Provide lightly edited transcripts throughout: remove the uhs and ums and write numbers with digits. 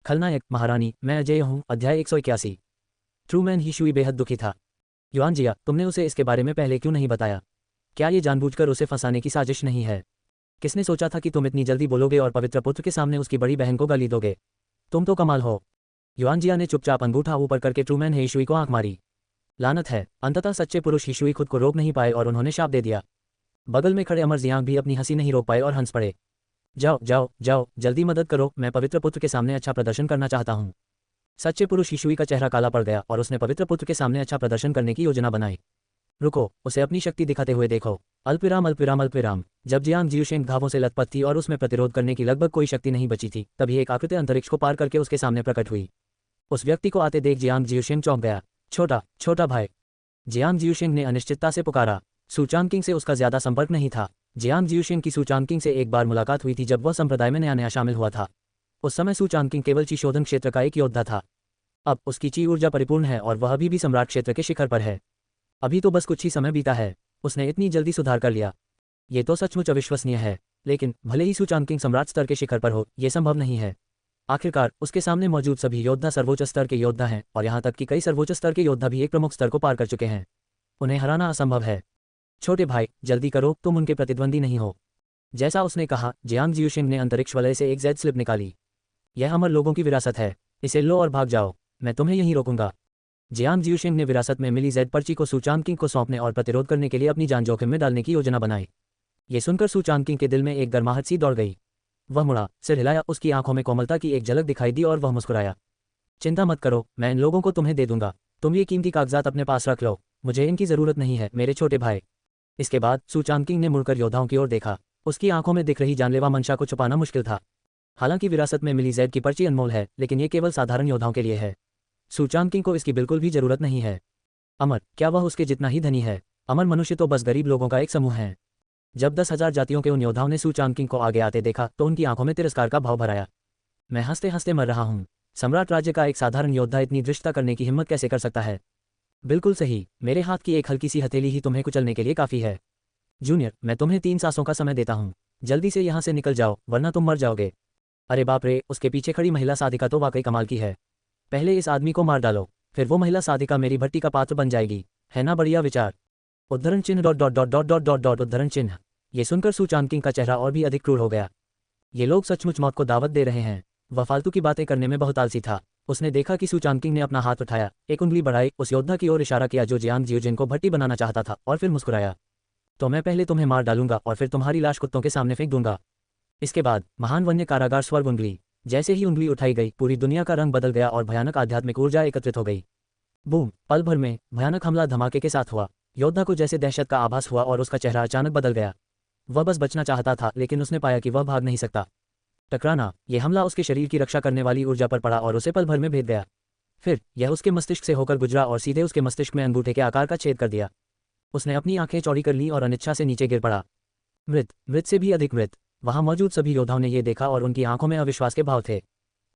खलनायक महारानी, मैं अजय हूँ। अध्याय 181। ट्रूमैन हीशुई बेहद दुखी था। युआनजिया, तुमने उसे इसके बारे में पहले क्यों नहीं बताया? क्या ये जानबूझकर उसे फंसाने की साजिश नहीं है? किसने सोचा था कि तुम इतनी जल्दी बोलोगे और पवित्र पुत्र के सामने उसकी बड़ी बहन को गाली दोगे? तुम तो कमाल हो। युआनजिया ने चुपचाप अंगूठा ऊपर करके ट्रूमैन हीशुई को आंख मारी। लानत है। अंततः सच्चे पुरुष हीशुई खुद को रोक नहीं पाए और उन्होंने शाप दे दिया। बगल में खड़े अमर जियांग भी अपनी हंसी नहीं रोक पाए और हंस पड़े। जाओ जाओ जाओ, जल्दी मदद करो, मैं पवित्र पुत्र के सामने अच्छा प्रदर्शन करना चाहता हूँ। सच्चे पुरुष हीशुई का चेहरा काला पड़ गया और उसने पवित्र पुत्र के सामने अच्छा प्रदर्शन करने की योजना बनाई। रुको, उसे अपनी शक्ति दिखाते हुए देखो। अल्पविराम अल्पविराम अल्पविराम। जब जियांग जियुशेंग घावों से लथपथ थी और उसमें प्रतिरोध करने की लगभग कोई शक्ति नहीं बची थी, तभी एक आकृति अंतरिक्ष को पार करके उसके सामने प्रकट हुई। उस व्यक्ति को आते देख जियांग जियुशेंग चौंक गया। छोटा छोटा भाई। जियांग जियुशेंग ने अनिश्चितता से पुकारा। सूचान किंग से उसका ज्यादा संपर्क नहीं था। जियांग जियुशेंग की सूचान किंग से एक बार मुलाकात हुई थी जब वह संप्रदाय में नया नया शामिल हुआ था। उस समय सूचान किंग केवल ची शोधन क्षेत्र का एक योद्धा था। अब उसकी ची ऊर्जा परिपूर्ण है और वह अभी भी सम्राट क्षेत्र के शिखर पर है। अभी तो बस कुछ ही समय बीता है, उसने इतनी जल्दी सुधार कर लिया। ये तो सचमुच अविश्वसनीय है। लेकिन भले ही सूचान किंग सम्राट स्तर के शिखर पर हो, यह संभव नहीं है। आखिरकार उसके सामने मौजूद सभी योद्धा सर्वोच्च स्तर के योद्धा हैं और यहाँ तक कि कई सर्वोच्च स्तर के योद्धा भी एक प्रमुख स्तर को पार कर चुके हैं। उन्हें हराना असंभव है। छोटे भाई, जल्दी करो, तुम उनके प्रतिद्वंदी नहीं हो। जैसा उसने कहा, जियांग जियुशेंग ने अंतरिक्ष वलय से एक जेड स्लिप निकाली। यह अमर लोगों की विरासत है, इसे लो और भाग जाओ, मैं तुम्हें यहीं रोकूंगा। जियांग जियुशेंग ने विरासत में मिली जेड पर्ची को सूचान किंग को सौंपने और प्रतिरोध करने के लिए अपनी जान जोखिम में डालने की योजना बनाई। ये सुनकर सूचान किंग के दिल में एक गर्माहट सी दौड़ गई। वह मुड़ा, सिर हिलाया, उसकी आंखों में कोमलता की एक झलक दिखाई दी और वह मुस्कुराया। चिंता मत करो, मैं इन लोगों को तुम्हें दे दूंगा। तुम ये कीमती कागजात अपने पास रख लो, मुझे इनकी जरूरत नहीं है मेरे छोटे भाई। इसके बाद सूचान किंग ने मुड़कर योद्धाओं की ओर देखा। उसकी आंखों में दिख रही जानलेवा मंशा को छुपाना मुश्किल था। हालांकि विरासत में मिली जेड की पर्ची अनमोल है, लेकिन ये केवल साधारण योद्धाओं के लिए है। सूचान किंग को इसकी बिल्कुल भी जरूरत नहीं है। अमर, क्या वह उसके जितना ही धनी है? अमर मनुष्य तो बस गरीब लोगों का एक समूह है। जब 10,000 जातियों के उन योद्धाओं ने सूचान किंग को आगे आते देखा तो उनकी आंखों में तिरस्कार का भाव भराया। मैं हंसते हंसते मर रहा हूँ। सम्राट राज्य का एक साधारण योद्धा इतनी धृष्टता करने की हिम्मत कैसे कर सकता है? बिल्कुल सही, मेरे हाथ की एक हल्की सी हथेली ही तुम्हें कुचलने के लिए काफी है। जूनियर, मैं तुम्हें 3 सांसों का समय देता हूँ। जल्दी से यहाँ से निकल जाओ, वरना तुम मर जाओगे। अरे बाप रे, उसके पीछे खड़ी महिला साधिका तो वाकई कमाल की है। पहले इस आदमी को मार डालो, फिर वो महिला साधिका मेरी भट्टी का पात्र बन जाएगी। है ना बढ़िया विचार? उद्धरण चिन्ह dot dot dot dot dot dot dot उद्धरण चिन्ह। ये सुनकर सूचान किंग का चेहरा और भी अधिक क्रूर हो गया। ये लोग सचमुच मौत को दावत दे रहे हैं। वह फालतू की बातें करने में बहुत आलसी था। उसने देखा कि सूचान किंग ने अपना हाथ उठाया, एक उंगली बढ़ाई, उस योद्धा की ओर इशारा किया जो जियांग जियुजिन को भट्टी बनाना चाहता था, और फिर मुस्कुराया। तो मैं पहले तुम्हें मार डालूंगा और फिर तुम्हारी लाश कुत्तों के सामने फेंक दूंगा। इसके बाद महान वन्य कारागार स्वर्ग उंगली। जैसे ही उंगली उठाई गई, पूरी दुनिया का रंग बदल गया और भयानक आध्यात्मिक ऊर्जा एकत्रित हो गई। बूम! पल भर में भयानक हमला धमाके के साथ हुआ। योद्धा को जैसे दहशत का आभास हुआ और उसका चेहरा अचानक बदल गया। वह बस बचना चाहता था, लेकिन उसने पाया कि वह भाग नहीं सकता। टकराना, यह हमला उसके शरीर की रक्षा करने वाली ऊर्जा पर पड़ा और उसे पल भर में भेद गया। फिर यह उसके मस्तिष्क से होकर गुजरा और सीधे उसके मस्तिष्क में अंगूठे के आकार का छेद कर दिया। उसने अपनी आंखें चौड़ी कर ली और अनिच्छा से नीचे गिर पड़ा। मृत, मृत से भी अधिक मृत। वहां मौजूद सभी योद्धाओं ने यह देखा और उनकी आंखों में अविश्वास के भाव थे।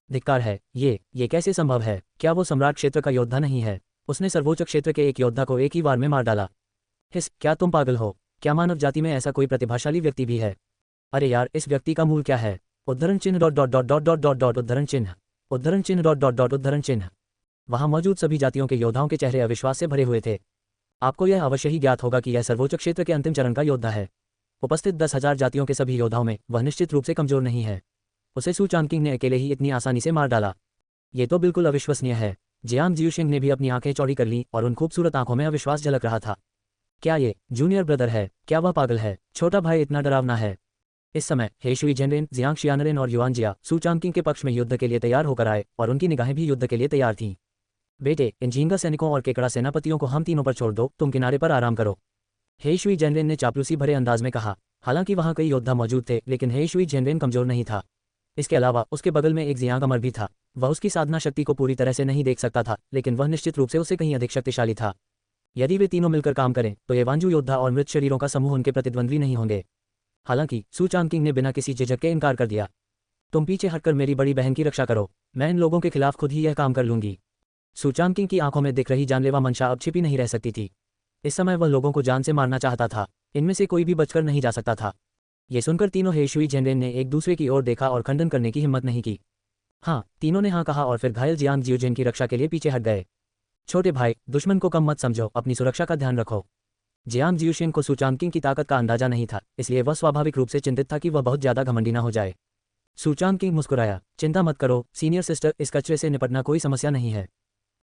धिक्कार है, ये कैसे संभव है? क्या वो सम्राट क्षेत्र का योद्धा नहीं है? उसने सर्वोच्च क्षेत्र के एक योद्धा को एक ही वार में मार डाला। हिस, क्या तुम पागल हो? क्या मानव जाति में ऐसा कोई प्रतिभाशाली व्यक्ति भी है? अरे यार, इस व्यक्ति का मूल क्या है? उद्धरण चिन्ह dot dot dot dot dot dot dot उद्धरण चिन्ह। उद्धरण चिन्ह डॉट डॉट डॉट उद्धरण चिन्ह। वहां मौजूद सभी जातियों के योद्धाओं के चेहरे अविश्वास से भरे हुए थे। आपको यह अवश्य ही ज्ञात होगा कि यह सर्वोच्च क्षेत्र के अंतिम चरण का योद्धा है। उपस्थित 10,000 जातियों के सभी योद्धाओं में वह निश्चित रूप से कमजोर नहीं है। उसे सूचान किंग ने अकेले ही इतनी आसानी से मार डाला। ये तो बिल्कुल अविश्वसनीय है। जियांग जियुशेंग ने भी अपनी आंखें चौड़ी कर लीं और उन खूबसूरत आंखों में अविश्वास झलक रहा था। क्या ये जूनियर ब्रदर है? क्या वह पागल है? छोटा भाई इतना डरावना है? इस समय हेशुई जेनरेन, जियांग शियानरेन और युआनजिया सूचान किंग के पक्ष में युद्ध के लिए तैयार होकर आए और उनकी निगाहें भी युद्ध के लिए तैयार थीं। बेटे, इन झींगा सैनिकों और केकड़ा सेनापतियों को हम तीनों पर छोड़ दो, तुम किनारे पर आराम करो, हेशुई जेनरेन ने चापलूसी भरे अंदाज में कहा। हालांकि वहां कई योद्धा मौजूद थे, लेकिन हेशुई जेनरेन कमजोर नहीं था। इसके अलावा उसके बगल में एक जियांग अमर भी था। वह उसकी साधना शक्ति को पूरी तरह से नहीं देख सकता था, लेकिन वह निश्चित रूप से उससे कहीं अधिक शक्तिशाली था। यदि वे तीनों मिलकर काम करें तो ये वांजू योद्धा और मृत शरीरों का समूह उनके प्रतिद्वंद्वी नहीं होंगे। हालांकि सूचान किंग ने बिना किसी झिझक के इनकार कर दिया। तुम पीछे हटकर मेरी बड़ी बहन की रक्षा करो, मैं इन लोगों के खिलाफ खुद ही यह काम कर लूंगी। सूचान किंग की आंखों में दिख रही जानलेवा मंशा अब छिपी नहीं रह सकती थी। इस समय वह लोगों को जान से मारना चाहता था। इनमें से कोई भी बचकर नहीं जा सकता था। ये सुनकर तीनों हेशुई जेनरेन ने एक दूसरे की ओर देखा और खंडन करने की हिम्मत नहीं की। हाँ, तीनों ने हाँ कहा और फिर घायल जियांग जियोजिन की रक्षा के लिए पीछे हट गए। छोटे भाई, दुश्मन को कम मत समझो, अपनी सुरक्षा का ध्यान रखो। जियांग जियोशिन को सूचांकिंग की ताकत का अंदाजा नहीं था, इसलिए वह स्वाभाविक रूप से चिंतित था कि वह बहुत ज्यादा घमंडी न हो जाए। सूचांकिंग मुस्कुराया, चिंता मत करो सीनियर सिस्टर, इस कचरे से निपटना कोई समस्या नहीं है।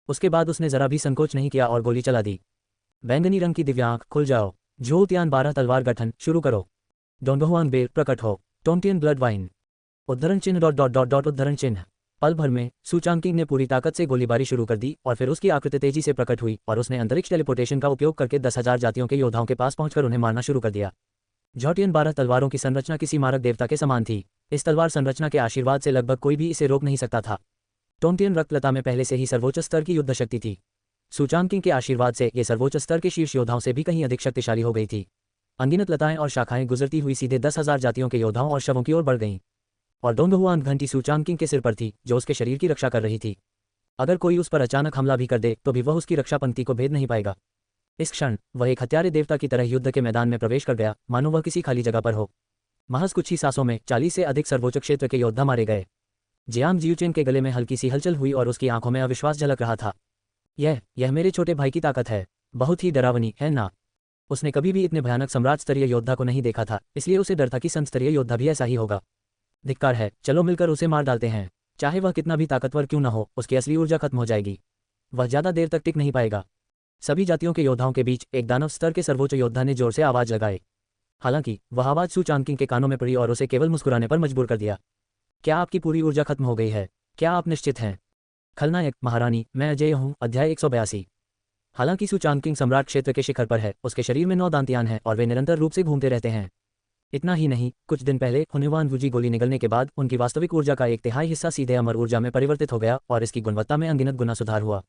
उसके बाद उसने जरा भी संकोच नहीं किया और गोली चला दी। बैंगनी रंग की दिव्यांग, खुल जाओ। झोलतियान 12 तलवार गठन शुरू करो। डोंगहुआन बेर प्रकट हो। टोंटियन ब्लड वाइन। उद्धरण चिन्ह डॉट डॉट डॉट डॉट उद्धरण चिन्ह। पल भर में सूचांकिंग ने पूरी ताकत से गोलीबारी शुरू कर दी और फिर उसकी आकृति तेजी से प्रकट हुई और उसने अंतरिक्ष टेलीपोर्टेशन का उपयोग करके 10,000 जातियों के योद्धाओं के पास पहुंचकर उन्हें मारना शुरू कर दिया। झोटियन 12 तलवारों की संरचना किसी मारक देवता के समान थी। इस तलवार संरचना के आशीर्वाद से लगभग कोई भी इसे रोक नहीं सकता था। टोंटियन रक्तलता में पहले से ही सर्वोच्च स्तर की युद्ध शक्ति थी। सूचांकिंग के आशीर्वाद से ये सर्वोच्च स्तर के शीर्ष योद्धाओं से भी कहीं अधिक शक्तिशाली हो गई थी। अनगिनत लताएं और शाखाएं गुजरती हुई सीधे 10,000 जातियों के योद्धाओं और शवों की ओर बढ़ गईं। और डोंगहुआन घंटी सूचांकिंग के सिर पर थी, जो उसके शरीर की रक्षा कर रही थी। अगर कोई उस पर अचानक हमला भी कर दे तो भी वह उसकी रक्षा पंक्ति को भेद नहीं पाएगा। इस क्षण वह एक हत्यारे देवता की तरह युद्ध के मैदान में प्रवेश कर गया, मानो वह किसी खाली जगह पर हो। महज कुछ ही सांसों में 40 से अधिक सर्वोच्च क्षेत्र के योद्धा मारे गए। जियांग जियोचिन के गले में हल्की सी हलचल हुई और उसकी आंखों में अविश्वास झलक रहा था। यह मेरे छोटे भाई की ताकत है, बहुत ही डरावनी है ना। उसने कभी भी इतने भयानक सम्राट स्तरीय योद्धा को नहीं देखा था, इसलिए उसे डर था कि संत स्तरीय योद्धा भी ऐसा ही होगा। धिक्कार है, चलो मिलकर उसे मार डालते हैं। चाहे वह कितना भी ताकतवर क्यों न हो, उसकी असली ऊर्जा खत्म हो जाएगी। वह ज्यादा देर तक टिक नहीं पाएगा। सभी जातियों के योद्धाओं के बीच एक दानव स्तर के सर्वोच्च योद्धा ने जोर से आवाज लगाई। हालांकि वह आवाज सूचांकिंग के कानों में पड़ी और उसे केवल मुस्कुराने पर मजबूर कर दिया। क्या आपकी पूरी ऊर्जा खत्म हो गई है? क्या आप निश्चित हैं? खलनायक, महारानी, मैं अजय हूँ। अध्याय 182। हालांकि सूचांकिंग सम्राट क्षेत्र के शिखर पर है, उसके शरीर में 9 दांतियान हैं और वे निरंतर रूप से घूमते रहते हैं। इतना ही नहीं, कुछ दिन पहले हुनेवान वूजी गोली निगलने के बाद उनकी वास्तविक ऊर्जा का 1/3 हिस्सा सीधे अमर ऊर्जा में परिवर्तित हो गया और इसकी गुणवत्ता में अनगिनत गुना सुधार हुआ।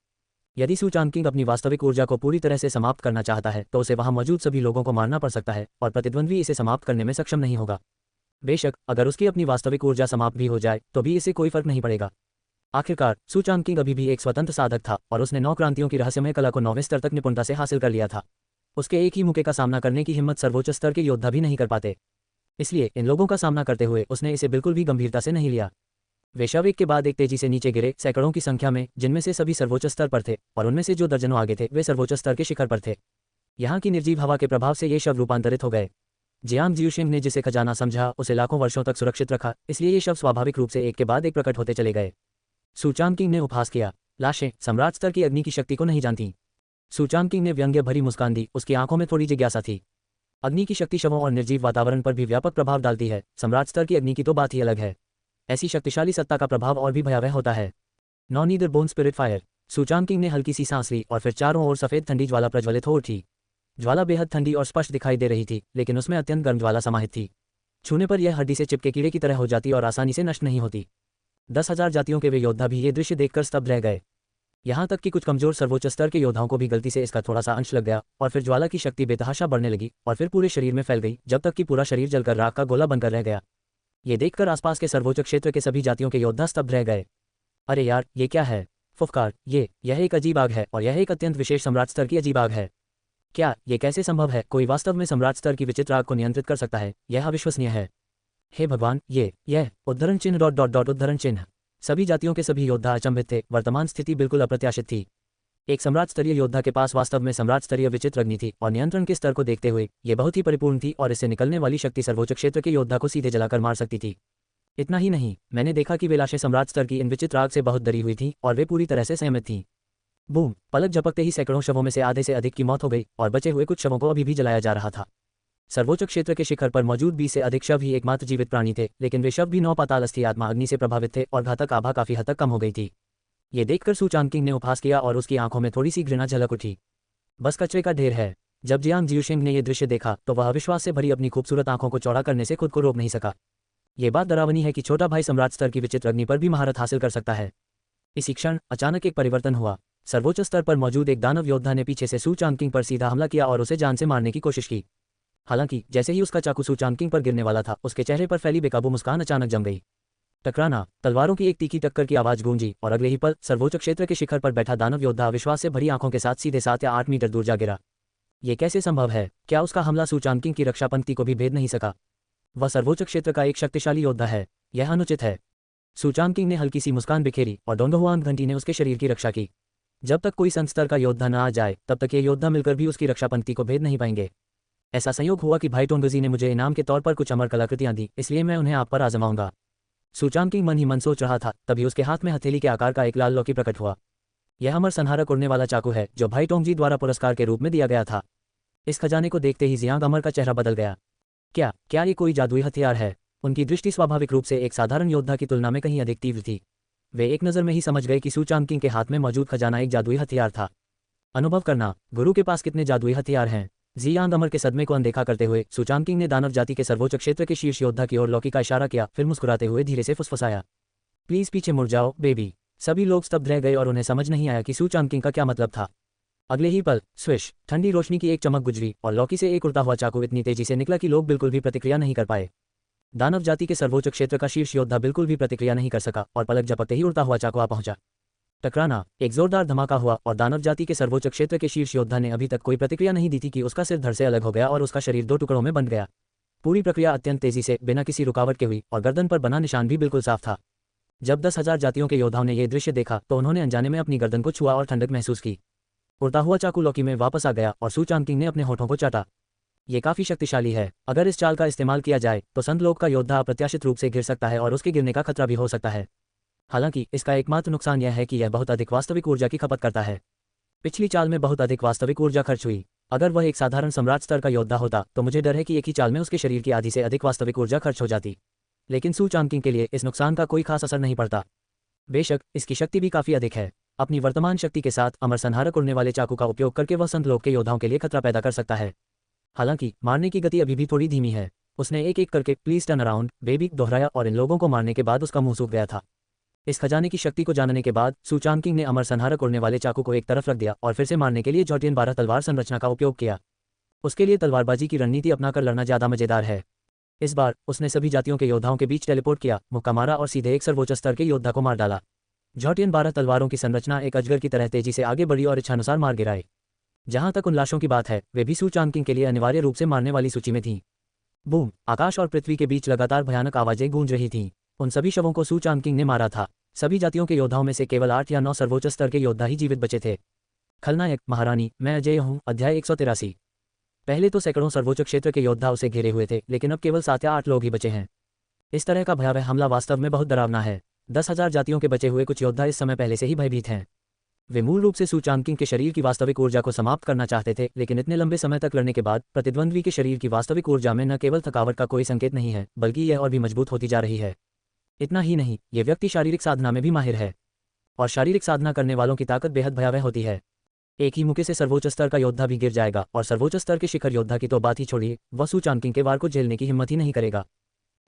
यदि सूचांकिंग अपनी वास्तविक ऊर्जा को पूरी तरह से समाप्त करना चाहता है तो उसे वहां मौजूद सभी लोगों को मारना पड़ सकता है और प्रतिद्वंद्वी इसे समाप्त करने में सक्षम नहीं होगा। बेशक अगर उसकी अपनी वास्तविक ऊर्जा समाप्त भी हो जाए तो भी इससे कोई फर्क नहीं पड़ेगा। आखिरकार सूचांकिंग अभी भी एक स्वतंत्र साधक था और उसने 9 क्रांतियों की रहस्यमय कला को 9वें स्तर तक निपुणता से हासिल कर लिया था। उसके एक ही मुके का सामना करने की हिम्मत सर्वोच्च स्तर के योद्धा भी नहीं कर पाते। इसलिए इन लोगों का सामना करते हुए उसने इसे बिल्कुल भी गंभीरता से नहीं लिया। वे शव एक के बाद एक तेजी से नीचे गिरे, सैकड़ों की संख्या में, जिनमें से सभी सर्वोच्च स्तर पर थे और उनमें से जो दर्जनों आगे थे वे सर्वोच्च स्तर के शिखर पर थे। यहाँ की निर्जीव हवा के प्रभाव से ये शव रूपांतरित हो गए। जियांग जियोशिन ने जिसे खजाना समझा उसे लाखों वर्षों तक सुरक्षित रखा, इसलिए ये शव स्वाभाविक रूप से एक के बाद एक प्रकट होते चले गए। सूचांकिंग ने उपहास किया, लाशें सम्राट स्तर की अग्नि की शक्ति को नहीं जानती। सूचांकिंग ने व्यंग्य भरी मुस्कान दी, उसकी आंखों में थोड़ी जिज्ञासा थी। अग्नि की शक्ति शवों और निर्जीव वातावरण पर भी व्यापक प्रभाव डालती है, सम्राट स्तर की अग्नि की तो बात ही अलग है। ऐसी शक्तिशाली सत्ता का प्रभाव और भी भयावह होता है। None either bone spirit fire. सूचांकिंग ने हल्की सी सांस ली और फिर चारों ओर सफेद ठंडी ज्वाला प्रज्वलित हो उठी। ज्वाला बेहद ठंडी और स्पष्ट दिखाई दे रही थी, लेकिन उसमें अत्यंत गर्म ज्वाला समाहित थी। छूने पर यह हड्डी से चिपके कीड़े की तरह हो जाती और आसानी से नष्ट नहीं होती। 10,000 जातियों के वे योद्धा भी ये दृश्य देखकर स्तब्ध रह गए। यहाँ तक कि कुछ कमजोर सर्वोच्च स्तर के योद्धाओं को भी गलती से इसका थोड़ा सा अंश लग गया और फिर ज्वाला की शक्ति बेतहाशा बढ़ने लगी और फिर पूरे शरीर में फैल गई, जब तक कि पूरा शरीर जलकर राख का गोला बनकर रह गया। ये देखकर आसपास के सर्वोच्च क्षेत्र के सभी जातियों के योद्धा स्तब्ध रह गए। अरे यार, ये क्या है? फुफकार, यह एक अजीब आग है और यह एक अत्यंत विशेष सम्राट स्तर की अजीब आग है। क्या ये कैसे संभव है? कोई वास्तव में सम्राट स्तर की विचित्र आग को नियंत्रित कर सकता है? यह अविश्वसनीय है। हे भगवान, यह उद्धरण चिन्ह डॉट डॉट डॉट उद्धरण चिन्ह। सभी जातियों के सभी योद्धा अचंभित थे। वर्तमान स्थिति बिल्कुल अप्रत्याशित थी। एक सम्राट स्तरीय योद्धा के पास वास्तव में सम्राट स्तरीय विचित्र अग्नि थी और नियंत्रण के स्तर को देखते हुए ये बहुत ही परिपूर्ण थी और इससे निकलने वाली शक्ति सर्वोच्च क्षेत्र के योद्धा को सीधे जलाकर मार सकती थी। इतना ही नहीं, मैंने देखा कि वे लाशें सम्राट स्तर की इन विचित्र आग से बहुत डरी हुई थीं और वे पूरी तरह से संयमित थीं। बूम! पलक झपकते ही सैकड़ों शवों में से आधे से अधिक की मौत हो गई और बचे हुए कुछ शवों को अभी भी जलाया जा रहा था। सर्वोच्च क्षेत्र के शिखर पर मौजूद 20 से अधिक शव ही एकमात्र जीवित प्राणी थे, लेकिन वे शव भी 9 पातालस्थी आत्मा अग्नि से प्रभावित थे और घातक आभा काफी हद तक कम हो गई थी। ये देखकर सूचांकिंग ने उपहास किया और उसकी आंखों में थोड़ी सी घृणा झलक उठी। बस कचरे का ढेर है। जब जियांग जियोशिंग ने यह दृश्य देखा तो वह अविश्वास से भरी अपनी खूबसूरत आंखों को चौड़ा करने से खुद को रोक नहीं सका। ये बात डरावनी है कि छोटा भाई सम्राट स्तर की विचित्र अग्नि पर भी महारत हासिल कर सकता है। इसी क्षण अचानक एक परिवर्तन हुआ। सर्वोच्च स्तर पर मौजूद एक दानव योद्धा ने पीछे से सूचांकिंग पर सीधा हमला किया और उसे जान से मारने की कोशिश की। हालांकि जैसे ही उसका चाकू सूचांकिंग पर गिरने वाला था, उसके चेहरे पर फैली बेकाबू मुस्कान अचानक जम गई। टकराना, तलवारों की एक तीखी टक्कर की आवाज गूंजी और अगले ही पल सर्वोच्च क्षेत्र के शिखर पर बैठा दानव योद्धा अविश्वास से भरी आंखों के साथ सीधे 7 या 8 मीटर दूर जा गिरा। ये कैसे संभव है? क्या उसका हमला सूचांकिंग की रक्षा पंक्ति को भी भेद नहीं सका? वह सर्वोच्च क्षेत्र का एक शक्तिशाली योद्धा है। यह अनुचित है। सू चांगकिंग ने हल्की सी मुस्कान बिखेरी और डोंगहुआंग घंटी ने उसके शरीर की रक्षा की। जब तक कोई संत स्तर का योद्धा न आ जाए तब तक ये योद्धा मिलकर भी उसकी रक्षा पंक्ति को भेद नहीं पाएंगे। ऐसा संयोग हुआ कि भाई टोंगजी ने मुझे इनाम के तौर पर कुछ अमर कलाकृतियां दी, इसलिए मैं उन्हें आप पर आजमाऊंगा। सू चांगकिंग मन ही मन सोच रहा था, तभी उसके हाथ में हथेली के आकार का एक लाल लौकी प्रकट हुआ। यह अमर संहारक उड़ने वाला चाकू है जो भाई टोंगजी द्वारा पुरस्कार के रूप में दिया गया था। इस खजाने को देखते ही जियांग अमर का चेहरा बदल गया। क्या ये कोई जादुई हथियार है? उनकी दृष्टि स्वाभाविक रूप से एक साधारण योद्धा की तुलना में कहीं अधिक तीव्र थी। वे एक नज़र में ही समझ गए कि सू चांगकिंग के हाथ में मौजूद खजाना एक जादुई हथियार था। अनुभव करना, गुरु के पास कितने जादुई हथियार हैं। जियांग अमर के सदमे को अनदेखा करते हुए सू चांगकिंग ने दानव जाति के सर्वोच्च क्षेत्र के शीर्ष योद्धा की ओर लौकी का इशारा किया, फिर मुस्कुराते हुए धीरे से फुसफुसाया, प्लीज पीछे मुड़ जाओ बेबी। सभी लोग स्तब्ध रह गए और उन्हें समझ नहीं आया कि सू चांगकिंग का क्या मतलब था। अगले ही पल स्विश, ठंडी रोशनी की एक चमक गुजरी और लौकी से एक उड़ता हुआ चाकू इतनी तेजी से निकला कि लोग बिल्कुल भी प्रतिक्रिया नहीं कर पाए। दानव जाति के सर्वोच्च क्षेत्र का शीर्ष योद्धा बिल्कुल भी प्रतिक्रिया नहीं कर सका और पलक झपकते ही उड़ता हुआ चाकू आ पहुंचा। टकराना, एक जोरदार धमाका हुआ और दानव जाति के सर्वोच्च क्षेत्र के शीर्ष योद्धा ने अभी तक कोई प्रतिक्रिया नहीं दी थी कि उसका सिर धड़ से अलग हो गया और उसका शरीर 2 टुकड़ों में बंध गया। पूरी प्रक्रिया अत्यंत तेजी से, बिना किसी रुकावट के हुई और गर्दन पर बना निशान भी बिल्कुल साफ था। जब 10,000 जातियों के योद्धाओं ने यह दृश्य देखा तो उन्होंने अनजाने में अपनी गर्दन को छुआ और ठंडक महसूस की। उड़ता हुआ चाकू लौकी में वापस आ गया और सू चांगकिंग ने अपने होठों को चाटा। ये काफी शक्तिशाली है। अगर इस चाल का इस्तेमाल किया जाए तो संत लोक का योद्धा अप्रत्याशित रूप से गिर सकता है और उसके गिरने का खतरा भी हो सकता है। हालांकि इसका एकमात्र नुकसान यह है कि यह बहुत अधिक वास्तविक ऊर्जा की खपत करता है। पिछली चाल में बहुत अधिक वास्तविक ऊर्जा खर्च हुई। अगर वह एक साधारण सम्राट स्तर का योद्धा होता तो मुझे डर है कि एक ही चाल में उसके शरीर की आधी से अधिक वास्तविक ऊर्जा खर्च हो जाती। लेकिन सू चांगकिंग के लिए इस नुकसान का कोई खास असर नहीं पड़ता। बेशक इसकी शक्ति भी काफी अधिक है। अपनी वर्तमान शक्ति के साथ अमर संहारक उड़ने वाले चाकू का उपयोग करके वह संत लोक के योद्धाओं के लिए खतरा पैदा कर सकता है। हालांकि मारने की गति अभी भी थोड़ी धीमी है। उसने एक एक करके प्लीज टर्न अराउंड बेबी दोहराया और इन लोगों को मारने के बाद उसका मुंह सूख गया था। इस खजाने की शक्ति को जानने के बाद सू चांगकिंग ने अमर संहारक उड़ने वाले चाकू को एक तरफ रख दिया और फिर से मारने के लिए जॉटियन 12 तलवार संरचना का उपयोग किया। उसके लिए तलवारबाजी की रणनीति अपनाकर लड़ना ज्यादा मजेदार है। इस बार उसने सभी जातियों के योद्धाओं के बीच टेलीपोर्ट किया, मुक्का मारा और सीधे एक सर्वोच्च स्तर के योद्धा को मार डाला। जॉटियन 12 तलवारों की संरचना एक अजगर की तरह तेजी से आगे बढ़ी और इच्छानुसार मार गिराए। जहां तक उन लाशों की बात है, वे भी सू चांगकिंग के लिए अनिवार्य रूप से मारने वाली सूची में थीं। बूम, आकाश और पृथ्वी के बीच लगातार भयानक आवाजें गूंज रही थीं। उन सभी शवों को सू चांगकिंग ने मारा था। सभी जातियों के योद्धाओं में से केवल 8 या 9 सर्वोच्च स्तर के योद्धा ही जीवित बचे थे। खलनायक महारानी, मैं अजय हूँ। अध्याय 183। पहले तो सैकड़ों सर्वोच्च क्षेत्र के योद्धा उसे घेरे हुए थे, लेकिन अब केवल 7 या 8 लोग ही बचे हैं। इस तरह का भयावह हमला वास्तव में बहुत डरावना है। 10,000 जातियों के बचे हुए कुछ योद्धा इस समय पहले से ही भयभीत हैं। वे मूल रूप से सू चांगकिंग के शरीर की वास्तविक ऊर्जा को समाप्त करना चाहते थे, लेकिन इतने लंबे समय तक लड़ने के बाद प्रतिद्वंद्वी के शरीर की वास्तविक ऊर्जा में न केवल थकावट का कोई संकेत नहीं है, बल्कि यह और भी मजबूत होती जा रही है। इतना ही नहीं, ये व्यक्ति शारीरिक साधना में भी माहिर है और शारीरिक साधना करने वालों की ताकत बेहद भयावह होती है। एक ही मुक्के से सर्वोच्च स्तर का योद्धा भी गिर जाएगा और सर्वोच्च स्तर के शिखर योद्धा की तो बात ही छोड़िए, वह सू चांगकिंग के वार को झेलने की हिम्मत ही नहीं करेगा।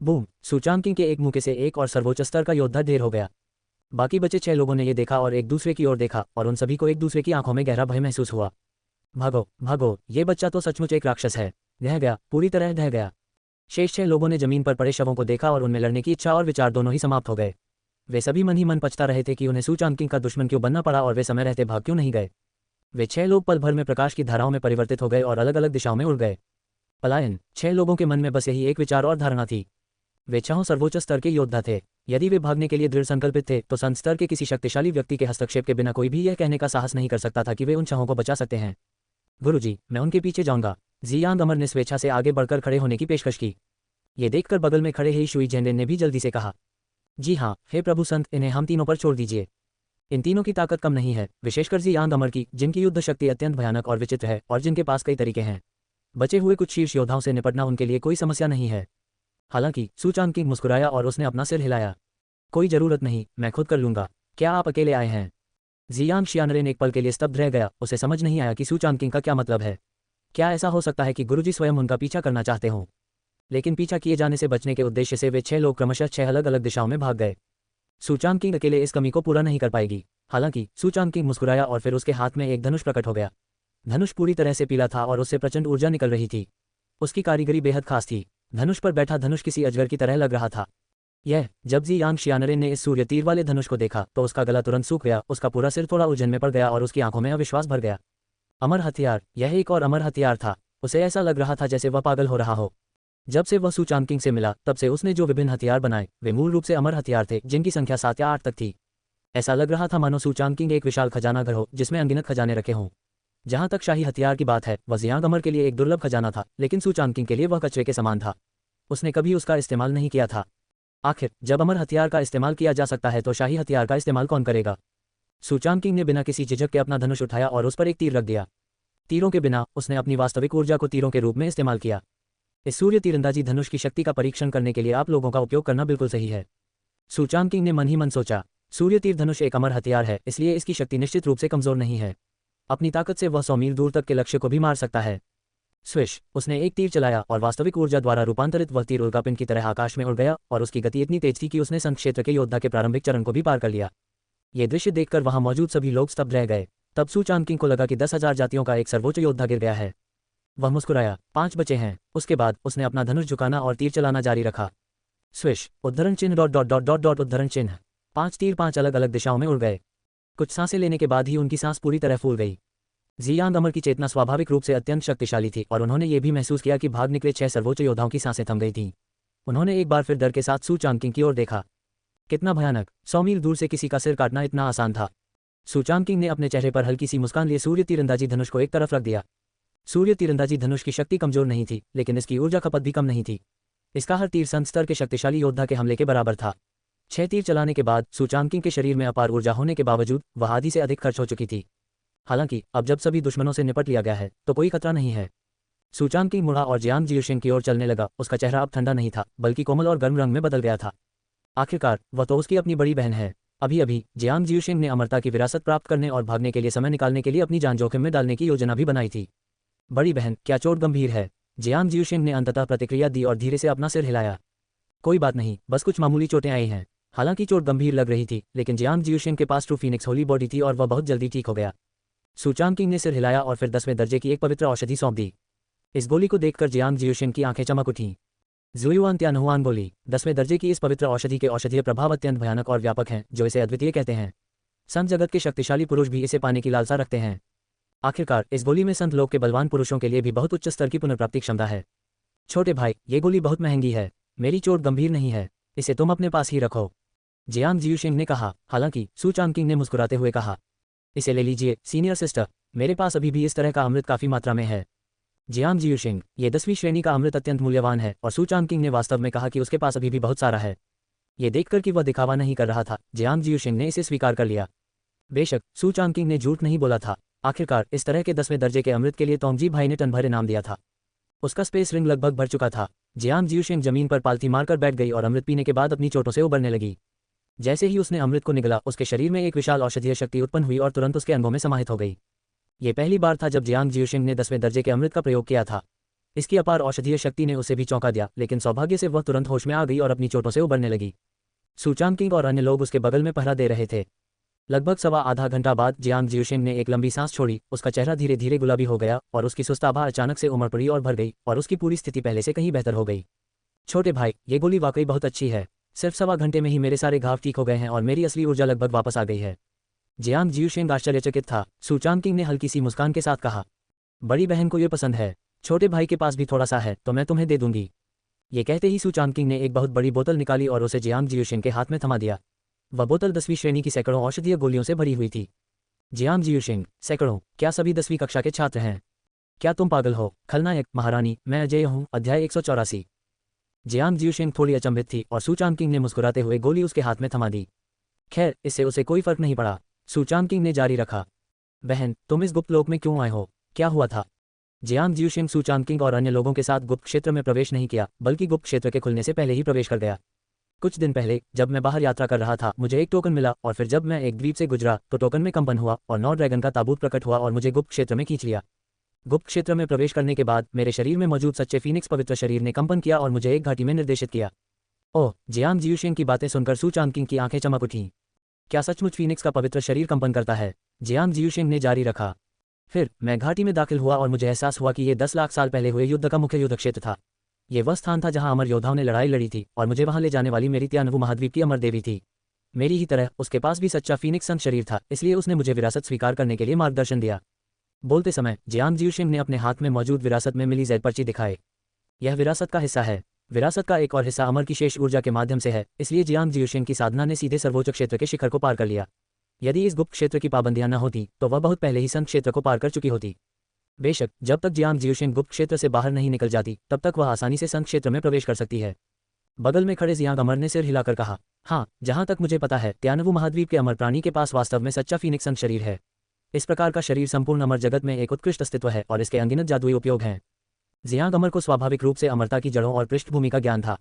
बूम, सू चांगकिंग के एक मुक्के से एक और सर्वोच्च स्तर का योद्धा ढेर हो गया। बाकी बचे 6 लोगों ने ये देखा और एक दूसरे की ओर देखा और उन सभी को एक दूसरे की आंखों में गहरा भय महसूस हुआ। भागो भागो, ये बच्चा तो सचमुच एक राक्षस है। ढह गया, पूरी तरह ढह गया। शेष 6 लोगों ने जमीन पर पड़े शवों को देखा और उनमें लड़ने की इच्छा और विचार दोनों ही समाप्त हो गए। वे सभी मन ही मन पछता रहे थे कि उन्हें सू चांगकिंग का दुश्मन क्यों बनना पड़ा और वे समय रहते भाग क्यों नहीं गए। वे 6 लोग पल भर में प्रकाश की धाराओं में परिवर्तित हो गए और अलग अलग दिशाओं में उड़ गए। पलायन, 6 लोगों के मन में बस यही एक विचार और धारणा थी। वे 6 सर्वोच्च स्तर के योद्धा थे। यदि वे भागने के लिए दृढ़ संकल्पित थे तो संत स्तर के किसी शक्तिशाली व्यक्ति के हस्तक्षेप के बिना कोई भी यह कहने का साहस नहीं कर सकता था कि वे उन 6 को बचा सकते हैं। गुरुजी, मैं उनके पीछे जाऊंगा। जियांग अमर ने स्वेच्छा से आगे बढ़कर खड़े होने की पेशकश की। ये देखकर बगल में खड़े ही शुई झेंडेन ने भी जल्दी से कहा, जी हाँ, हे प्रभु संत, इन्हें हम तीनों पर छोड़ दीजिए। इन तीनों की ताकत कम नहीं है, विशेषकर जियांग अमर की, जिनकी युद्ध शक्ति अत्यंत भयानक और विचित्र है और जिनके पास कई तरीके हैं। बचे हुए कुछ शीर्ष योद्धाओं से निपटना उनके लिए कोई समस्या नहीं है। हालांकि सू चांगकिंग मुस्कुराया और उसने अपना सिर हिलाया। कोई जरूरत नहीं, मैं खुद कर लूंगा। क्या आप अकेले आए हैं? जियांग शियानरेन एक पल के लिए स्तब्ध रह गया। उसे समझ नहीं आया कि सू चांगकिंग का क्या मतलब है। क्या ऐसा हो सकता है कि गुरुजी स्वयं उनका पीछा करना चाहते हों? लेकिन पीछा किए जाने से बचने के उद्देश्य से वे 6 लोग क्रमशः 6 अलग अलग दिशाओं में भाग गए। सू चांगकिंग अकेले इस कमी को पूरा नहीं कर पाएगी। हालांकि सू चांगकिंग मुस्कुराया और फिर उसके हाथ में एक धनुष प्रकट हो गया। धनुष पूरी तरह से पीला था और उससे प्रचंड ऊर्जा निकल रही थी। उसकी कारीगरी बेहद खास थी। धनुष पर बैठा धनुष किसी अजगर की तरह लग रहा था। जब जियांग शियानरेन ने इस सूर्य तीर वाले धनुष को देखा तो उसका गला तुरंत सूख गया, उसका पूरा सिर थोड़ा उलझन में पड़ गया और उसकी आंखों में अविश्वास भर गया। अमर हथियार, यह एक और अमर हथियार था। उसे ऐसा लग रहा था जैसे वह पागल हो रहा हो। जब से वह सू चांगकिंग से मिला तब से उसने जो विभिन्न हथियार बनाए वे मूल रूप से अमर हथियार थे जिनकी संख्या 7 या 8 तक थी। ऐसा लग रहा था मानो सू चांगकिंग एक विशाल खजाना घर हो जिसमें अनगिनत खजाने रखे हों। जहां तक शाही हथियार की बात है वह जियांग अमर के लिए एक दुर्लभ खजाना था, लेकिन सू चांगकिंग के लिए वह कचरे के समान था। उसने कभी उसका इस्तेमाल नहीं किया था। आखिर जब अमर हथियार का इस्तेमाल किया जा सकता है तो शाही हथियार का इस्तेमाल कौन करेगा। सू चांगकिंग ने बिना किसी झिझक के अपना धनुष उठाया और उस पर एक तीर रख दिया। तीरों के बिना उसने अपनी वास्तविक ऊर्जा को तीरों के रूप में इस्तेमाल किया। इस सूर्य तीरंदाजी धनुष की शक्ति का परीक्षण करने के लिए आप लोगों का उपयोग करना बिल्कुल सही है। सू चांगकिंग ने मन ही मन सोचा, सूर्य तीर धनुष एक अमर हथियार है, इसलिए इसकी शक्ति निश्चित रूप से कमजोर नहीं है। अपनी ताकत से वह 100 मील दूर तक के लक्ष्य को भी मार सकता है। स्विश, उसने एक तीर चलाया और वास्तविक ऊर्जा द्वारा रूपांतरित वह तीर उल्कापिंड की तरह आकाश में उड़ गया और उसकी गति इतनी तेज थी कि उसने संघ क्षेत्र के योद्धा के प्रारंभिक चरण को भी पार कर लिया। ये दृश्य देखकर वहां मौजूद सभी लोग स्तब्ध रह गए। तब सू चांगकिंग को लगा कि 10,000 जातियों का एक सर्वोच्च योद्धा गिर गया है। वह मुस्कुराया, 5 बचे हैं। उसके बाद उसने अपना धनुष झुकाना और तीर चलाना जारी रखा। स्विश, उद्धरण चिन्ह dot dot dot dot dot उद्धरण चिन्ह। 5 तीर 5 अलग अलग दिशाओं में उड़ गए। कुछ सांसें लेने के बाद ही उनकी सांस पूरी तरह फूल गई। जियांग अमर की चेतना स्वाभाविक रूप से अत्यंत शक्तिशाली थी और उन्होंने ये भी महसूस किया कि भाग निकले 6 सर्वोच्च योद्धाओं की सांसें थम गई थीं। उन्होंने एक बार फिर डर के साथ सू चांगकिंग की ओर देखा। कितना भयानक, 100 मील दूर से किसी का सिर काटना इतना आसान था। सू चांगकिंग ने अपने चेहरे पर हल्की सी मुस्कान लिए सूर्य तीरंदाजी धनुष को एक तरफ रख दिया। सूर्य तीरंदाजी धनुष की शक्ति कमजोर नहीं थी, लेकिन इसकी ऊर्जा खपत भी कम नहीं थी। इसका हर तीर संत स्तर के शक्तिशाली योद्धा के हमले के बराबर था। 6 तीर चलाने के बाद सू चांगकिंग के शरीर में अपार ऊर्जा होने के बावजूद वह आधी से अधिक खर्च हो चुकी थी। हालांकि अब जब सभी दुश्मनों से निपट लिया गया है तो कोई खतरा नहीं है। सू चांगकिंग मुड़ा और जियांग जियुशिंग की ओर चलने लगा। उसका चेहरा अब ठंडा नहीं था बल्कि कोमल और गर्म रंग में बदल गया था। आखिरकार वह तो उसकी अपनी बड़ी बहन है। अभी अभी जियांग जियुशिंग ने अमरता की विरासत प्राप्त करने और भागने के लिए समय निकालने के लिए अपनी जान जोखिम में डालने की योजना भी बनाई थी। बड़ी बहन, क्या चोट गंभीर है? जियांग जियुशिंग ने अंततः प्रतिक्रिया दी और धीरे से अपना सिर हिलाया। कोई बात नहीं, बस कुछ मामूली चोटें आई हैं। हालांकि चोट गंभीर लग रही थी, लेकिन जियांग जियुशिंग के पास ट्रू फीनिक्स होली बॉडी थी और वह बहुत जल्दी ठीक हो गया। सू चांगकिंग ने सिर हिलाया और फिर 10वें दर्जे की एक पवित्र औषधि सौंप दी। इस गोली को देखकर जियांग जियुशिंग की आंखें चमक उठीं। जुयुआन त्यानहुआन बोली, 10वें दर्जे की इस पवित्र औषधि के औषधीय प्रभाव अत्यंत भयानक और व्यापक हैं, जो इसे अद्वितीय कहते हैं। संत जगत के शक्तिशाली पुरुष भी इसे पाने की लालसा रखते हैं। आखिरकार इस गोली में संत लोक के बलवान पुरुषों के लिए भी बहुत उच्च स्तर की पुनर्प्राप्ति क्षमता है। छोटे भाई, ये गोली बहुत महंगी है। मेरी चोट गंभीर नहीं है, इसे तुम अपने पास ही रखो, जियांग जियुशिंग ने कहा। हालांकि सू चांगकिंग ने मुस्कुराते हुए कहा, इसे ले लीजिए सीनियर सिस्टर, मेरे पास अभी भी इस तरह का अमृत काफी मात्रा में है। जियांग जियुशिंग, ये 10वीं श्रेणी का अमृत अत्यंत मूल्यवान है और सू चांगकिंग ने वास्तव में कहा कि उसके पास अभी भी बहुत सारा है। ये देखकर कि वह दिखावा नहीं कर रहा था, जियांग जियुशिंग ने इसे स्वीकार कर लिया। बेशक सू चांगकिंग ने झूठ नहीं बोला था। आखिरकार इस तरह के 10वें दर्जे के अमृत के लिए तोंगजी भाई ने टन भर इनाम दिया था। उसका स्पेस रिंग लगभग भर चुका था। जियांग जियुशिंग जमीन पर पालथी मारकर बैठ गई और अमृत पीने के बाद अपनी चोटों से उबरने लगी। जैसे ही उसने अमृत को निगला, उसके शरीर में एक विशाल औषधीय शक्ति उत्पन्न हुई और तुरंत उसके अंगों में समाहित हो गई। ये पहली बार था जब जियांग जियुशिंग ने 10वें दर्जे के अमृत का प्रयोग किया था। इसकी अपार औषधीय शक्ति ने उसे भी चौंका दिया, लेकिन सौभाग्य से वह तुरंत होश में आ गई और अपनी चोटों से उबरने लगी। सू चांगकिंग और अन्य लोग उसके बगल में पहरा दे रहे थे। लगभग सवा आधा घंटा बाद जियांग जियुशिंग ने एक लंबी सांस छोड़ी। उसका चेहरा धीरे धीरे गुलाबी हो गया और उसकी सुस्त आभा अचानक से उमड़ पड़ी और भर गई और उसकी पूरी स्थिति पहले से कहीं बेहतर हो गई। छोटे भाई, ये गोली वाकई बहुत अच्छी है। सिर्फ सवा घंटे में ही मेरे सारे घाव ठीक हो गए हैं और मेरी असली ऊर्जा लगभग वापस आ गई है। जियांग जियुशिंग आश्चर्यचकित था। सू चांगकिंग ने हल्की सी मुस्कान के साथ कहा, बड़ी बहन को ये पसंद है। छोटे भाई के पास भी थोड़ा सा है तो मैं तुम्हें दे दूंगी। ये कहते ही सू चांगकिंग ने एक बहुत बड़ी बोतल निकाली और उसे जियांग जियुशिंग के हाथ में थमा दिया। वह बोतल 10वीं श्रेणी की सैकड़ों औषधीय गोलियों से भरी हुई थी। जियांग जियुशिंग, सैकड़ों? क्या सभी 10वीं कक्षा के छात्र हैं? क्या तुम पागल हो? खलनायक महारानी, मैं अजय हूँ। अध्याय 184। जियांग जियुशिंग थोड़ी अचंभित थी और सू चांगकिंग ने मुस्कुराते हुए गोली उसके हाथ में थमा दी। खैर, इससे उसे कोई फर्क नहीं पड़ा। सू चांगकिंग ने जारी रखा, बहन, तुम इस गुप्त लोक में क्यों आए हो? क्या हुआ था? जियांग जियुशिंग सू चांगकिंग और अन्य लोगों के साथ गुप्त क्षेत्र में प्रवेश नहीं किया, बल्कि गुप्त क्षेत्र के खुलने से पहले ही प्रवेश कर गया। कुछ दिन पहले जब मैं बाहर यात्रा कर रहा था, मुझे एक टोकन मिला और फिर जब मैं एक द्वीप से गुजरा तो टोकन में कंपन हुआ और 9 ड्रैगन का ताबूत प्रकट हुआ और मुझे गुप्त क्षेत्र में खींच लिया। गुप्त क्षेत्र में प्रवेश करने के बाद मेरे शरीर में मौजूद सच्चे फीनिक्स पवित्र शरीर ने कंपन किया और मुझे एक घाटी में निर्देशित किया। ओह! जियांग जियुशिंग की बातें सुनकर सू चांगकिंग की आंखें चमक उठीं। क्या सचमुच फीनिक्स का पवित्र शरीर कंपन करता है? जियांग जियुशिंग ने जारी रखा। फिर मैं घाटी में दाखिल हुआ और मुझे एहसास हुआ कि ये 10 लाख साल पहले हुए युद्ध का मुख्य युद्ध क्षेत्र था। ये वह स्थान था जहां अमर योद्धाओं ने लड़ाई लड़ी थी और मुझे वहां ले जाने वाली मेरी त्यानवु महाद्वीप की अमर देवी थी। मेरी ही तरह उसके पास भी सच्चा फीनिक्स संत शरीर था, इसलिए उसने मुझे विरासत स्वीकार करने के लिए मार्गदर्शन दिया। बोलते समय जियांग जियुशिंग ने अपने हाथ में मौजूद विरासत में मिली जेड पर्ची दिखाए। यह विरासत का हिस्सा है। विरासत का एक और हिस्सा अमर की शेष ऊर्जा के माध्यम से है, इसलिए जियांग जियुशिन की साधना ने सीधे सर्वोच्च क्षेत्र के शिखर को पार कर लिया। यदि इस गुप्त क्षेत्र की पाबंदियां न होती तो वह बहुत पहले ही संत क्षेत्र को पार कर चुकी होती। बेशक जब तक जियांग जियुशिन गुप्त क्षेत्र से बाहर नहीं निकल जाती तब तक वह आसानी से संत क्षेत्र में प्रवेश कर सकती है। बगल में खड़े जियांग अमर ने सिर हिलाकर कहा, हाँ, जहां तक मुझे पता है त्यानवु महाद्वीप के अमर प्राणी के पास वास्तव में सच्चा फीनिक्स संत शरीर है। इस प्रकार का शरीर संपूर्ण अमर जगत में एक उत्कृष्ट अस्तित्व है और इसके अनगिनत जादुई उपयोग हैं। जियांग अमर को स्वाभाविक रूप से अमरता की जड़ों और पृष्ठभूमि का ज्ञान था।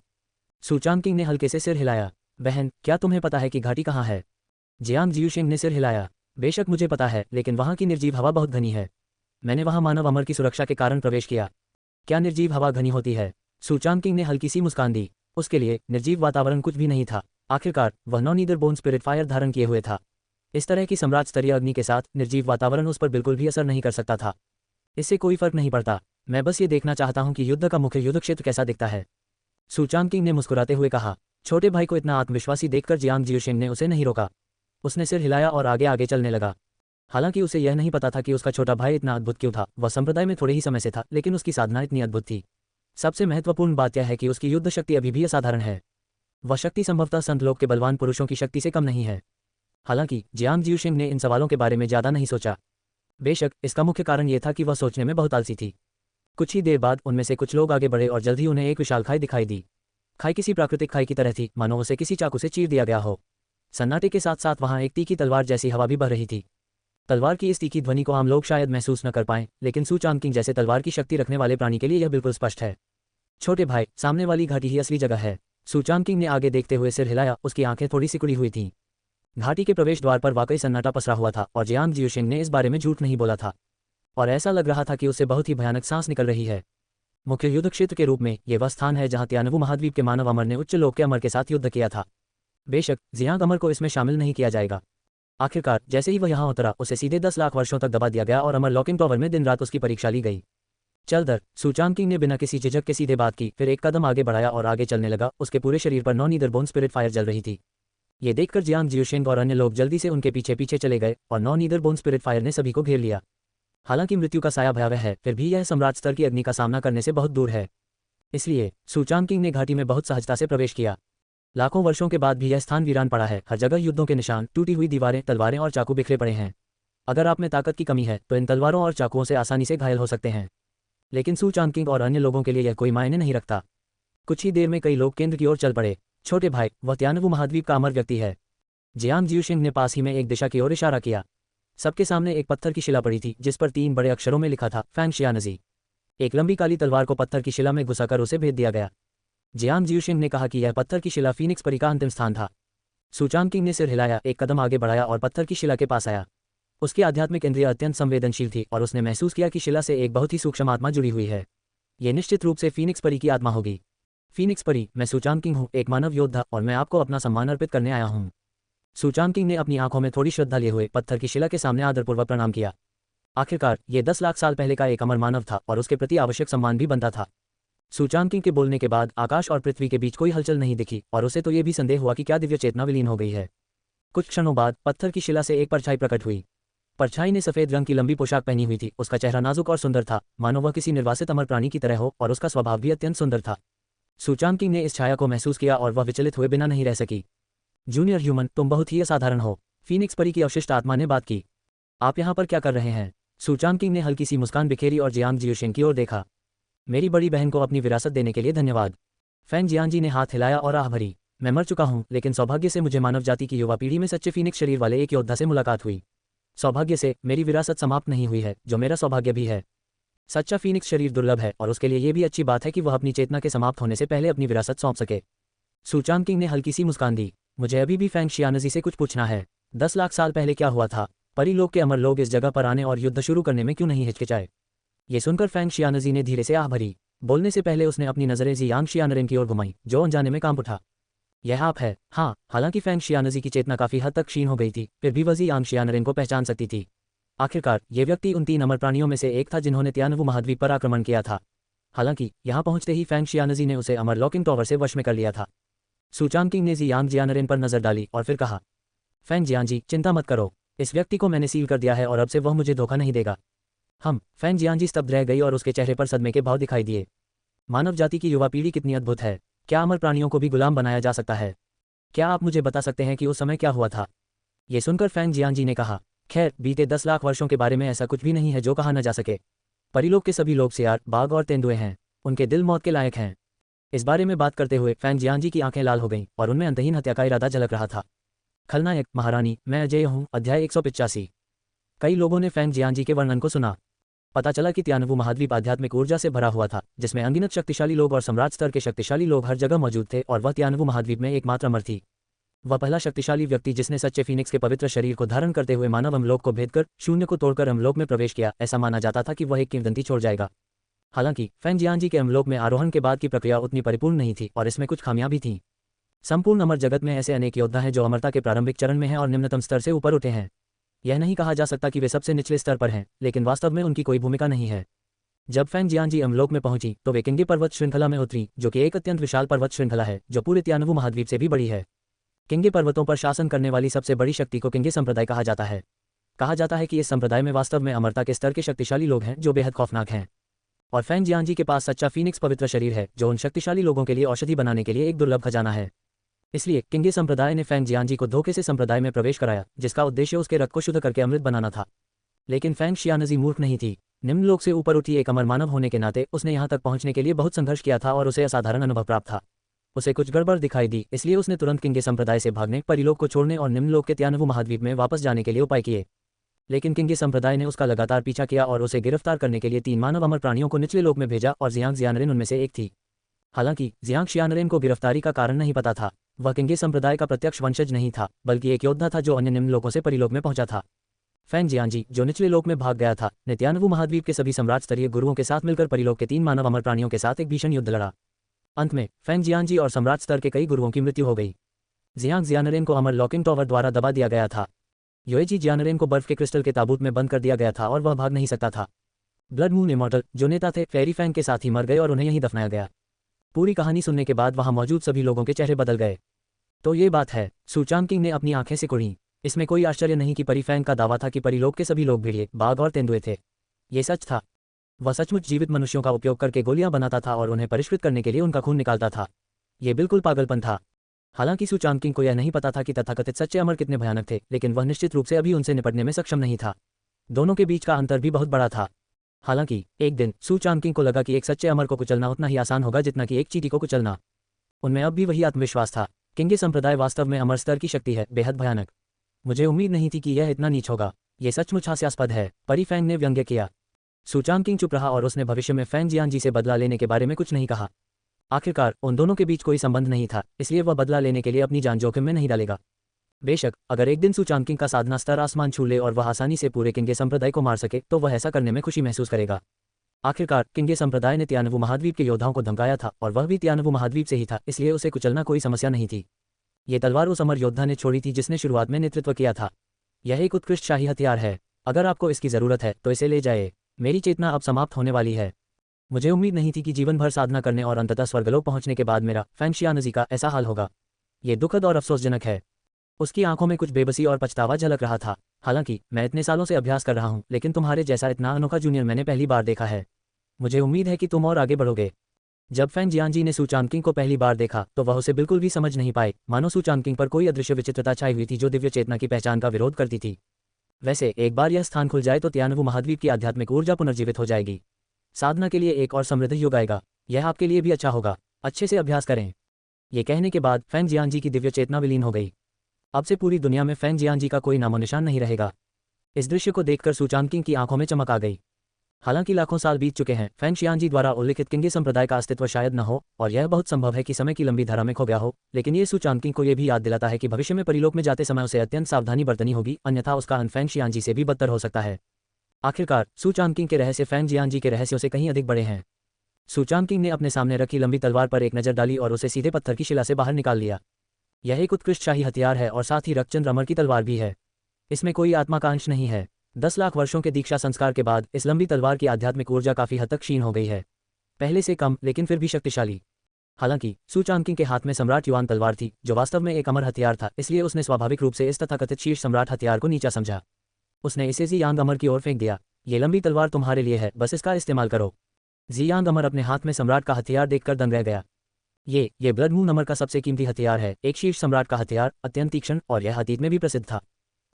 सूचांग किंग ने हल्के से सिर हिलाया। बहन, क्या तुम्हें पता है कि घाटी कहाँ है? जियांग जियुशिंग ने सिर हिलाया। बेशक मुझे पता है, लेकिन वहाँ की निर्जीव हवा बहुत घनी है। मैंने वहाँ मानव अमर की सुरक्षा के कारण प्रवेश किया। क्या निर्जीव हवा घनी होती है? सूचांग किंग ने हल्की सी मुस्कान दी। उसके लिए निर्जीव वातावरण कुछ भी नहीं था। आखिरकार वह non either bone spirit fire धारण किए हुए था। इस तरह की सम्राट स्तरीय अग्नि के साथ निर्जीव वातावरण उस पर बिल्कुल भी असर नहीं कर सकता था। इससे कोई फर्क नहीं पड़ता। मैं बस ये देखना चाहता हूँ कि युद्ध का मुख्य युद्ध क्षेत्र कैसा दिखता है। सूचांग किंग ने मुस्कुराते हुए कहा। छोटे भाई को इतना आत्मविश्वासी देखकर जियांग जियुशिंग ने उसे नहीं रोका। उसने सिर हिलाया और आगे आगे चलने लगा। हालांकि उसे यह नहीं पता था कि उसका छोटा भाई इतना अद्भुत क्यों था। वह संप्रदाय में थोड़े ही समय से था, लेकिन उसकी साधना इतनी अद्भुत थी। सबसे महत्वपूर्ण बात यह है कि उसकी युद्ध शक्ति अभी भी असाधारण है। वह शक्ति संभवतः संत लोक के बलवान पुरुषों की शक्ति से कम नहीं है। हालांकि जियांग जियुशिंग ने इन सवालों के बारे में ज़्यादा नहीं सोचा। बेशक इसका मुख्य कारण यह था कि वह सोचने में बहुत आलसी थी। कुछ ही देर बाद उनमें से कुछ लोग आगे बढ़े और जल्द ही उन्हें एक विशाल खाई दिखाई दी। खाई किसी प्राकृतिक खाई की तरह थी, मानो उसे किसी चाकू से चीर दिया गया हो। सन्नाटे के साथ साथ वहां एक तीखी तलवार जैसी हवा भी बह रही थी। तलवार की इस तीखी ध्वनि को आम लोग शायद महसूस न कर पाएं, लेकिन सूचांग किंग जैसे तलवार की शक्ति रखने वाले प्राणी के लिए यह बिल्कुल स्पष्ट है। छोटे भाई, सामने वाली घाटी ही असली जगह है। सूचांग किंग ने आगे देखते हुए सिर हिलाया। उसकी आंखें थोड़ी सिकुड़ी हुई थीं। घाटी के प्रवेश द्वार पर वाकई सन्नाटा पसरा हुआ था और जियांग जियुशिंग ने इस बारे में झूठ नहीं बोला था। और ऐसा लग रहा था कि उससे बहुत ही भयानक सांस निकल रही है। मुख्य युद्ध क्षेत्र के रूप में यह वह स्थान है जहां त्यानवु महाद्वीप के मानव अमर ने उच्च लोक के अमर के साथ युद्ध किया था। बेशक जियांग अमर को इसमें शामिल नहीं किया जाएगा। आखिरकार जैसे ही वह यहाँ उतरा, उसे सीधे 10 लाख वर्षों तक दबा दिया गया और अमर लॉकिंग टॉवर में दिन रात उसकी परीक्षा ली गई। चल दर, सूचांग किंग ने बिना किसी झिझक के सीधे बात की, फिर एक कदम आगे बढ़ाया और आगे चलने लगा। उसके पूरे शरीर पर non either bone spirit fire जल रही थी। ये देखकर जियांग जियुशिंग और अन्य लोग जल्दी से उनके पीछे पीछे चले गए और non either bone spirit fire ने सभी को घेर लिया। हालांकि मृत्यु का साया भयावह है, फिर भी यह सम्राट स्तर की अग्नि का सामना करने से बहुत दूर है। इसलिए सूचांग किंग ने घाटी में बहुत सहजता से प्रवेश किया। लाखों वर्षों के बाद भी यह स्थान वीरान पड़ा है। हर जगह युद्धों के निशान, टूटी हुई दीवारें, तलवारें और चाकू बिखरे पड़े हैं। अगर आप में ताकत की कमी है तो इन तलवारों और चाकुओं से आसानी से घायल हो सकते हैं, लेकिन सूचांग किंग और अन्य लोगों के लिए यह कोई मायने नहीं रखता। कुछ ही देर में कई लोग केंद्र की ओर चल पड़े। छोटे भाई, वह त्यानवु महाद्वीप का अमर व्यक्ति है। जियांग जियुशिंग ने पास ही में एक दिशा की ओर इशारा किया। सबके सामने एक पत्थर की शिला पड़ी थी जिस पर 3 बड़े अक्षरों में लिखा था, फैंग शियानजी। एक लंबी काली तलवार को पत्थर की शिला में घुसाकर उसे भेद दिया गया। जियांग जियुशिंग ने कहा कि यह पत्थर की शिला फीनिक्स परी का अंतिम स्थान था। सूचांग किंग ने सिर हिलाया, एक कदम आगे बढ़ाया और पत्थर की शिला के पास आया। उसकी आध्यात्मिक इंद्रिय अत्यंत संवेदनशील थी और उसने महसूस किया कि शिला से एक बहुत ही सूक्ष्म आत्मा जुड़ी हुई है। यह निश्चित रूप से फीनिक्स परी की आत्मा होगी। फीनिक्स परी, मैं सूचांग किंग हूँ, एक मानव योद्धा, और मैं आपको अपना सम्मान अर्पित करने आया हूँ। सूचांग किंग ने अपनी आंखों में थोड़ी श्रद्धा लिए हुए पत्थर की शिला के सामने आदरपूर्वक प्रणाम किया। आखिरकार ये 10 लाख साल पहले का एक अमर मानव था और उसके प्रति आवश्यक सम्मान भी बनता था। सूचांग किंग के बोलने के बाद आकाश और पृथ्वी के बीच कोई हलचल नहीं दिखी और उसे तो ये भी संदेह हुआ कि क्या दिव्य चेतना विलीन हो गई है। कुछ क्षणों बाद पत्थर की शिला से एक परछाई प्रकट हुई। परछाई ने सफेद रंग की लंबी पोशाक पहनी हुई थी। उसका चेहरा नाजुक और सुंदर था, मानो वह किसी निर्वासित अमर प्राणी की तरह हो, और उसका स्वभाव भी अत्यंत सुंदर था। सूचांग किंग ने इस छाया को महसूस किया और वह विचलित हुए बिना नहीं रह सकी। जूनियर ह्यूमन, तुम बहुत ही असाधारण हो। फीनिक्स परी की अवशिष्ट आत्मा ने बात की। आप यहाँ पर क्या कर रहे हैं? सूचांग किंग ने हल्की सी मुस्कान बिखेरी और जियांग जियुशिंग की ओर देखा। मेरी बड़ी बहन को अपनी विरासत देने के लिए धन्यवाद। फैंग जियांजी ने हाथ हिलाया और आह भरी। मैं मर चुका हूँ, लेकिन सौभाग्य से मुझे मानव जाति की युवा पीढ़ी में सच्चे फीनिक्स शरीर वाले एक योद्धा से मुलाकात हुई। सौभाग्य से मेरी विरासत समाप्त नहीं हुई है, जो मेरा सौभाग्य भी है। सच्चा फीनिक्स शरीर दुर्लभ है और उसके लिए ये भी अच्छी बात है कि वह अपनी चेतना के समाप्त होने से पहले अपनी विरासत सौंप सके। सूचांग किंग ने हल्की सी मुस्कान दी। मुझे अभी भी फैंग शियानजी से कुछ पूछना है। 10 लाख साल पहले क्या हुआ था? परिलोक के अमर लोग इस जगह पर आने और युद्ध शुरू करने में क्यों नहीं हिचकिचाए? ये सुनकर फैंग शियानजी ने धीरे से आह भरी। बोलने से पहले उसने अपनी नजरें जियांग शियानरेन की ओर घुमाई, जो अनजाने में कांप उठा। यह आप है? हाँ। हालांकि फैंग शियानजी की चेतना काफी हद तक क्षीण हो गई थी, फिर भी वह जियांग शियानरेन को पहचान सकती थी। आखिरकार ये व्यक्ति उन 3 अमर प्राणियों में से एक था जिन्होंने त्यानवु महाद्वीप पर आक्रमण किया था। हालांकि यहाँ पहुंचते ही फैंग शियानजी ने उसे अमर लॉकिंग टॉवर से वश में कर लिया था। सूचांग किंग ने जियांग जियानरेन पर नजर डाली और फिर कहा, फैंग जियांजी, चिंता मत करो। इस व्यक्ति को मैंने सील कर दिया है और अब से वह मुझे धोखा नहीं देगा। फैंग जियांजी स्तब्ध रह गई और उसके चेहरे पर सदमे के भाव दिखाई दिए। मानव जाति की युवा पीढ़ी कितनी अद्भुत है। क्या अमर प्राणियों को भी गुलाम बनाया जा सकता है? क्या आप मुझे बता सकते हैं कि उस समय क्या हुआ था? ये सुनकर फैंग जियांजी ने कहा, खैर, बीते 10 लाख वर्षों के बारे में ऐसा कुछ भी नहीं है जो कहा न जा सके। परिलोक के सभी लोग सियार, बाघ और तेंदुए हैं। उनके दिल मौत के लायक हैं। इस बारे में बात करते हुए फैंग जियांजी की आंखें लाल हो गईं और उनमें अंतहीन हत्या का इरादा झलक रहा था। खलनायक, महारानी, मैं अजय हूँ। अध्याय 185। कई लोगों ने फैंग जियांजी के वर्णन को सुना। पता चला कि तियानवु महाद्वीप आध्यात्मिक ऊर्जा से भरा हुआ था, जिसमें अनगिनत शक्तिशाली लोग और सम्राट स्तर के शक्तिशाली लोग हर जगह मौजूद थे, और वह तियानवु महाद्वीप में एकमात्र अमर थी। वह पहला शक्तिशाली व्यक्ति जिसने सच्चे फीनिक्स के पवित्र शरीर को धारण करते हुए मानव अमलोक को भेद कर शून्य को तोड़कर अमलोक में प्रवेश किया। ऐसा माना जाता था कि वह एक किंवदंती छोड़ जाएगा। हालांकि फैंग जियांजी के अमलोक में आरोहण के बाद की प्रक्रिया उतनी परिपूर्ण नहीं थी और इसमें कुछ खामियां भी थीं। संपूर्ण अमर जगत में ऐसे अनेक योद्धा हैं जो अमरता के प्रारंभिक चरण में हैं और निम्नतम स्तर से ऊपर उठे हैं। यह नहीं कहा जा सकता कि वे सबसे निचले स्तर पर हैं, लेकिन वास्तव में उनकी कोई भूमिका नहीं है। जब फैंग जियांजी अमलोक में पहुंची तो वे किंगे पर्वत श्रृंखला में उतरी, जो कि एक अत्यंत विशाल पर्वत श्रृंखला है जो पूरे तियानवु महाद्वीप से भी बड़ी है। किंगे पर्वतों पर शासन करने वाली सबसे बड़ी शक्ति को किंगे संप्रदाय कहा जाता है। कहा जाता है कि इस संप्रदाय में वास्तव में अमरता के स्तर के शक्तिशाली लोग हैं जो बेहद खौफनाक हैं। और फैंग जियांजी के पास सच्चा फीनिक्स पवित्र शरीर है जो उन शक्तिशाली लोगों के लिए औषधि बनाने के लिए एक दुर्लभ खजाना है। इसलिए किंगे संप्रदाय ने फैंग जियांजी को धोखे से संप्रदाय में प्रवेश कराया, जिसका उद्देश्य उसके रक्त को शुद्ध करके अमृत बनाना था। लेकिन फैंग शियानजी मूर्ख नहीं थी। निम्न लोक से ऊपर उठी एक अमर मानव होने के नाते उसने यहाँ तक पहुँचने के लिए बहुत संघर्ष किया था और उसे असाधारण अनुभव प्राप्त था। उसे कुछ गड़बड़ दिखाई दी, इसलिए उसने तुरंत किंगे संप्रदाय से भागने, परिलोक को छोड़ने और निम्न लोक के तियानवु महाद्वीप में वापस जाने के लिए उपाय किए। लेकिन किंगे संप्रदाय ने उसका लगातार पीछा किया और उसे गिरफ्तार करने के लिए 3 मानव अमर प्राणियों को निचले लोक में भेजा और जियांग जियानरेन उनमें से एक थी। हालांकि जियांग शियानरेन को गिरफ्तारी का कारण नहीं पता था। वह किंगे संप्रदाय का प्रत्यक्ष वंशज नहीं था, बल्कि एक योद्धा था जो अन्य निम्न लोकों से परिलोक में पहुंचा था। फैंग जियांजी, जो निचले लोक में भाग गया था, ने तियानवु महाद्वीप के सभी सम्राट स्तरीय गुरुओं के साथ मिलकर परिलोक के 3 मानव अमर प्राणियों के साथ एक भीषण युद्ध लड़ा। अंत में फैंग जियांजी और सम्राट स्तर के कई गुरुओं की मृत्यु हो गई। जियांग जियानरेन को अमर लॉकिंग टॉवर द्वारा दबा दिया गया था। योएजी जियानरेन को बर्फ के क्रिस्टल के ताबूत में बंद कर दिया गया था और वह भाग नहीं सकता था। ब्लड मून इमॉर्टल, जो नेता थे, फेरी फैंग के साथ ही मर गए और उन्हें यहीं दफनाया गया। पूरी कहानी सुनने के बाद वहां मौजूद सभी लोगों के चेहरे बदल गए। तो ये बात है, सू चांगकिंग ने अपनी आंखें सिकुड़ीं। इसमें कोई आश्चर्य नहीं कि परी फैंग का दावा था कि परिलोक के सभी लोग भेड़िए, बाघ और तेंदुए थे। ये सच था। वह सचमुच जीवित मनुष्यों का उपयोग करके गोलियां बनाता था और उन्हें परिष्कृत करने के लिए उनका खून निकालता था। ये बिल्कुल पागलपन था। हालांकि सू चांगकिंग को यह नहीं पता था कि तथाकथित सच्चे अमर कितने भयानक थे, लेकिन वह निश्चित रूप से अभी उनसे निपटने में सक्षम नहीं था। दोनों के बीच का अंतर भी बहुत बड़ा था। हालांकि एक दिन सू चांगकिंग को लगा कि एक सच्चे अमर को कुचलना उतना ही आसान होगा जितना कि एक चींटी को कुचलना। उनमें अब भी वही आत्मविश्वास था। किंगे संप्रदाय वास्तव में अमर स्तर की शक्ति है, बेहद भयानक। मुझे उम्मीद नहीं थी कि यह इतना नीच होगा। यह सचमुच हास्यास्पद है, परी फैंग ने व्यंग्य किया। सू चांगकिंग चुप रहा और उसने भविष्य में फैंग जियांजी से बदला लेने के बारे में कुछ नहीं कहा। आखिरकार उन दोनों के बीच कोई संबंध नहीं था, इसलिए वह बदला लेने के लिए अपनी जान जोखिम में नहीं डालेगा। बेशक अगर एक दिन सू चांगकिंग का साधना स्तर आसमान छू ले और वह आसानी से पूरे किंगे संप्रदाय को मार सके तो वह ऐसा करने में खुशी महसूस करेगा। आखिरकार किंगे संप्रदाय ने तियानवु महाद्वीप के योद्धाओं को धमकाया था और वह भी तियानवु महाद्वीप से ही था, इसलिए उसे कुचलना कोई समस्या नहीं थी। ये तलवार उस अमर योद्धा ने छोड़ी थी जिसने शुरुआत में नेतृत्व किया था। यह एक उत्कृष्ट शाही हथियार है। अगर आपको इसकी जरूरत है तो इसे ले जाए। मेरी चेतना अब समाप्त होने वाली है। मुझे उम्मीद नहीं थी कि जीवन भर साधना करने और अंततः स्वर्गलोक पहुंचने के बाद मेरा फैंग शियानजी का ऐसा हाल होगा। ये दुखद और अफसोसजनक है। उसकी आंखों में कुछ बेबसी और पछतावा झलक रहा था। हालांकि मैं इतने सालों से अभ्यास कर रहा हूं, लेकिन तुम्हारे जैसा इतना अनोखा जूनियर मैंने पहली बार देखा है। मुझे उम्मीद है कि तुम और आगे बढ़ोगे। जब फैंग जियांजी ने सू चांगकिंग को पहली बार देखा तो वह उसे बिल्कुल भी समझ नहीं पाए, मानो सू चांगकिंग पर कोई अदृश्य विचित्रता छाई हुई थी जो दिव्य चेतना की पहचान का विरोध करती थी। वैसे एक बार यह स्थान खुल जाए तो तियानवु महाद्वीप की आध्यात्मिक ऊर्जा पुनर्जीवित हो जाएगी। साधना के लिए एक और समृद्ध युग आएगा। यह आपके लिए भी अच्छा होगा। अच्छे से अभ्यास करें। ये कहने के बाद फैंग जियांजी की दिव्य चेतना विलीन हो गई। अब से पूरी दुनिया में फैंग जियांजी का कोई नामो निशान नहीं रहेगा। इस दृश्य को देखकर सू चांगकिंग की आंखों में चमक आ गई। हालांकि लाखों साल बीत चुके हैं, फैंग शियानजी द्वारा उल्लिखित किंगे संप्रदाय का अस्तित्व शायद न हो और यह बहुत संभव है कि समय की लंबी धारा में खो गया हो, लेकिन ये सू चांगकिंग को यह भी याद दिलाता है कि भविष्य में परिलोक में जाते समय उसे अत्यंत सावधानी बरतनी होगी, अन्यथा उसका अंत फैंग शियानजी से भी बदतर हो सकता है। आखिरकार सू चांगकिंग के रहस्य फैंग जियांजी के रहस्यों से कहीं अधिक बड़े हैं। सू चांगकिंग ने अपने सामने रखी लंबी तलवार पर एक नजर डाली और उसे सीधे पत्थर की शिला से बाहर निकाल लिया। यह एक उत्कृष्ट शाही हथियार है और साथ ही रक्तचंद्र अमर की तलवार भी है। इसमें कोई आत्मा का अंश नहीं है। 10 लाख वर्षों के दीक्षा संस्कार के बाद इस लंबी तलवार की आध्यात्मिक ऊर्जा काफी हद तक क्षीण हो गई है। पहले से कम, लेकिन फिर भी शक्तिशाली। हालांकि सू चांगकिंग के हाथ में सम्राट युआन तलवार थी, जो वास्तव में एक अमर हथियार था, इसलिए उसने स्वाभाविक रूप से इस तथाकथित शीर्ष सम्राट हथियार को नीचा समझा। उसने इसे जी यांग अमर की ओर फेंक दिया। ये लंबी तलवार तुम्हारे लिए है, बस इसका इस्तेमाल करो। जियांग अमर अपने हाथ में सम्राट का हथियार देखकर दंग रह गया। ये ब्लड मून अमर का सबसे कीमती हथियार है, एक शीर्ष सम्राट का हथियार, अत्यंत तीक्ष्ण, और यह अतीत में भी प्रसिद्ध था।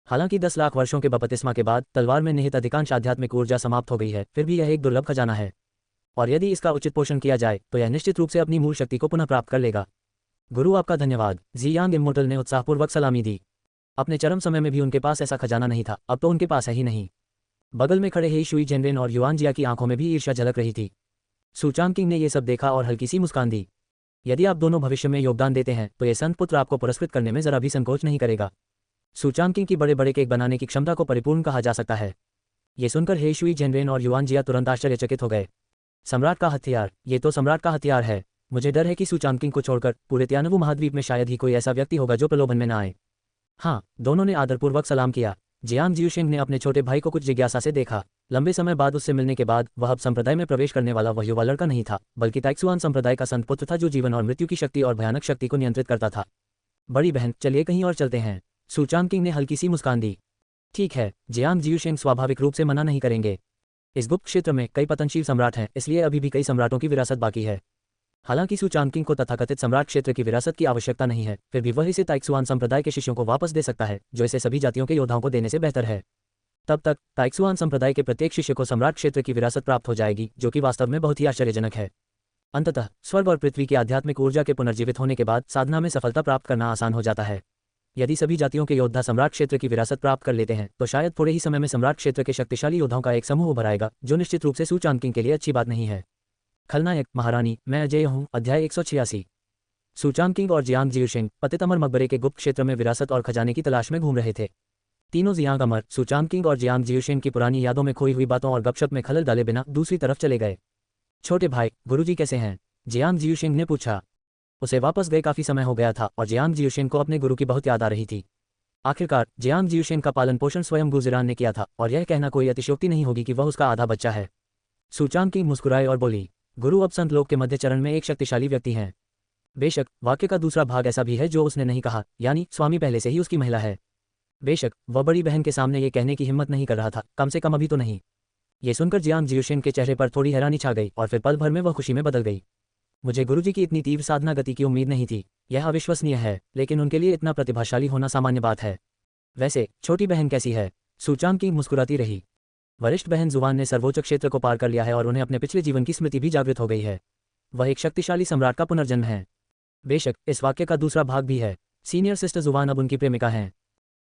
हालांकि 10 लाख वर्षों के बपतिस्मा के बाद तलवार में निहित अधिकांश आध्यात्मिक ऊर्जा समाप्त हो गई है, फिर भी यह एक दुर्लभ खजाना है, और यदि इसका उचित पोषण किया जाए तो यह निश्चित रूप से अपनी मूल शक्ति को पुनः प्राप्त कर लेगा। गुरु आपका धन्यवाद, जियांग इम्मोर्टल ने उत्साहपूर्वक सलामी दी। अपने चरम समय में भी उनके पास ऐसा खजाना नहीं था, अब तो उनके पास है ही नहीं। बगल में खड़े ही शुई जेनरेन और युआन जिया की आंखों में भी ईर्ष्या झलक रही थी। सू चांगकिंग ने ये सब देखा और हल्की सी मुस्कान दी। यदि आप दोनों भविष्य में योगदान देते हैं तो ये संत पुत्र आपको पुरस्कृत करने में जरा भी संकोच नहीं करेगा। सू चांगकिंग की बड़े बड़े केक बनाने की क्षमता को परिपूर्ण कहा जा सकता है। ये सुनकर हे शुई जेनरेन और युआन जिया तुरंत आश्चर्यचकित हो गए। सम्राट का हथियार, ये तो सम्राट का हथियार है। मुझे डर है कि सू चांगकिंग को छोड़कर पूरे तियानवु महाद्वीप में शायद ही कोई ऐसा व्यक्ति होगा जो प्रलोभन में न आए। हाँ, दोनों ने आदरपूर्वक सलाम किया। जियांग जियुशिंग ने अपने छोटे भाई को कुछ जिज्ञासा से देखा। लंबे समय बाद उससे मिलने के बाद वह अब संप्रदाय में प्रवेश करने वाला वह युवा लड़का नहीं था, बल्कि ताइक्सुआन संप्रदाय का संत पुत्र था जो जीवन और मृत्यु की शक्ति और भयानक शक्ति को नियंत्रित करता था। बड़ी बहन, चलिए कहीं और चलते हैं। सू चांगकिंग ने हल्की सी मुस्कान दी। ठीक है, जियांग जियुशिंग स्वाभाविक रूप से मना नहीं करेंगे। इस गुप्त क्षेत्र में कई पतनशील सम्राट हैं, इसलिए अभी भी कई सम्राटों की विरासत बाकी है। हालांकि सू चांगकिंग को तथाकथित सम्राट क्षेत्र की विरासत की आवश्यकता नहीं है, फिर भी वह इसे ताइक्सुआन संप्रदाय के शिष्यों को वापस दे सकता है, जो इसे सभी जातियों के योद्धाओं को देने से बेहतर है। तब तक ताइक्सुआन संप्रदाय के प्रत्येक शिष्य को सम्राट क्षेत्र की विरासत प्राप्त हो जाएगी, जो कि वास्तव में बहुत ही आश्चर्यजनक है। अंततः स्वर्ग और पृथ्वी की आध्यात्मिक ऊर्जा के पुनर्जीवित होने के बाद साधना में सफलता प्राप्त करना आसान हो जाता है। यदि सभी जातियों के योद्धा सम्राट क्षेत्र की विरासत प्राप्त कर लेते हैं तो शायद थोड़े ही समय में सम्राट क्षेत्र के शक्तिशाली योद्धाओं का एक समूह उभर आएगा, जो निश्चित रूप से सू चांगकिंग के लिए अच्छी बात नहीं है। खलनायक महारानी, मैं अजय हूँ। अध्याय 186। सू चांगकिंग और जियांग जियुशिंग पतित अमर मकबरे के गुप्त क्षेत्र में विरासत और खजाने की तलाश में घूम रहे थे। तीनों जियांग अमर, सू चांगकिंग और जियांग जियुशिंग की पुरानी यादों में खोई हुई बातों और गपशप में खलल डाले बिना दूसरी तरफ चले गए। छोटे भाई, गुरुजी कैसे हैं? जियांग जियुशिंग ने पूछा। उसे वापस गए काफी समय हो गया था और जियांग जियुशिंग को अपने गुरु की बहुत याद आ रही थी। आखिरकार जियांग जियुशिंग का पालन पोषण स्वयं गुजिरान ने किया था, और यह कहना कोई अतिशयोक्ति नहीं होगी कि वह उसका आधा बच्चा है। सू चांगकिंग मुस्कुराए और बोली, गुरु अब संत लोक के मध्य चरण में एक शक्तिशाली व्यक्ति हैं। बेशक वाक्य का दूसरा भाग ऐसा भी है जो उसने नहीं कहा, यानी स्वामी पहले से ही उसकी महिला है। बेशक वह बड़ी बहन के सामने ये कहने की हिम्मत नहीं कर रहा था, कम से कम अभी तो नहीं। ये सुनकर जियांग जियुशिंग के चेहरे पर थोड़ी हैरानी छा गई और फिर पल भर में वह खुशी में बदल गई। मुझे गुरुजी की इतनी तीव्र साधना गति की उम्मीद नहीं थी। यह अविश्वसनीय है, लेकिन उनके लिए इतना प्रतिभाशाली होना सामान्य बात है। वैसे छोटी बहन कैसी है? सू चांगकिंग मुस्कुराती रही। वरिष्ठ बहन जुवान ने सर्वोच्च क्षेत्र को पार कर लिया है और उन्हें अपने पिछले जीवन की स्मृति भी जागृत हो गई है। वह एक शक्तिशाली सम्राट का पुनर्जन्म है। बेशक इस वाक्य का दूसरा भाग भी है। सीनियर सिस्टर जुवान अब उनकी प्रेमिका हैं।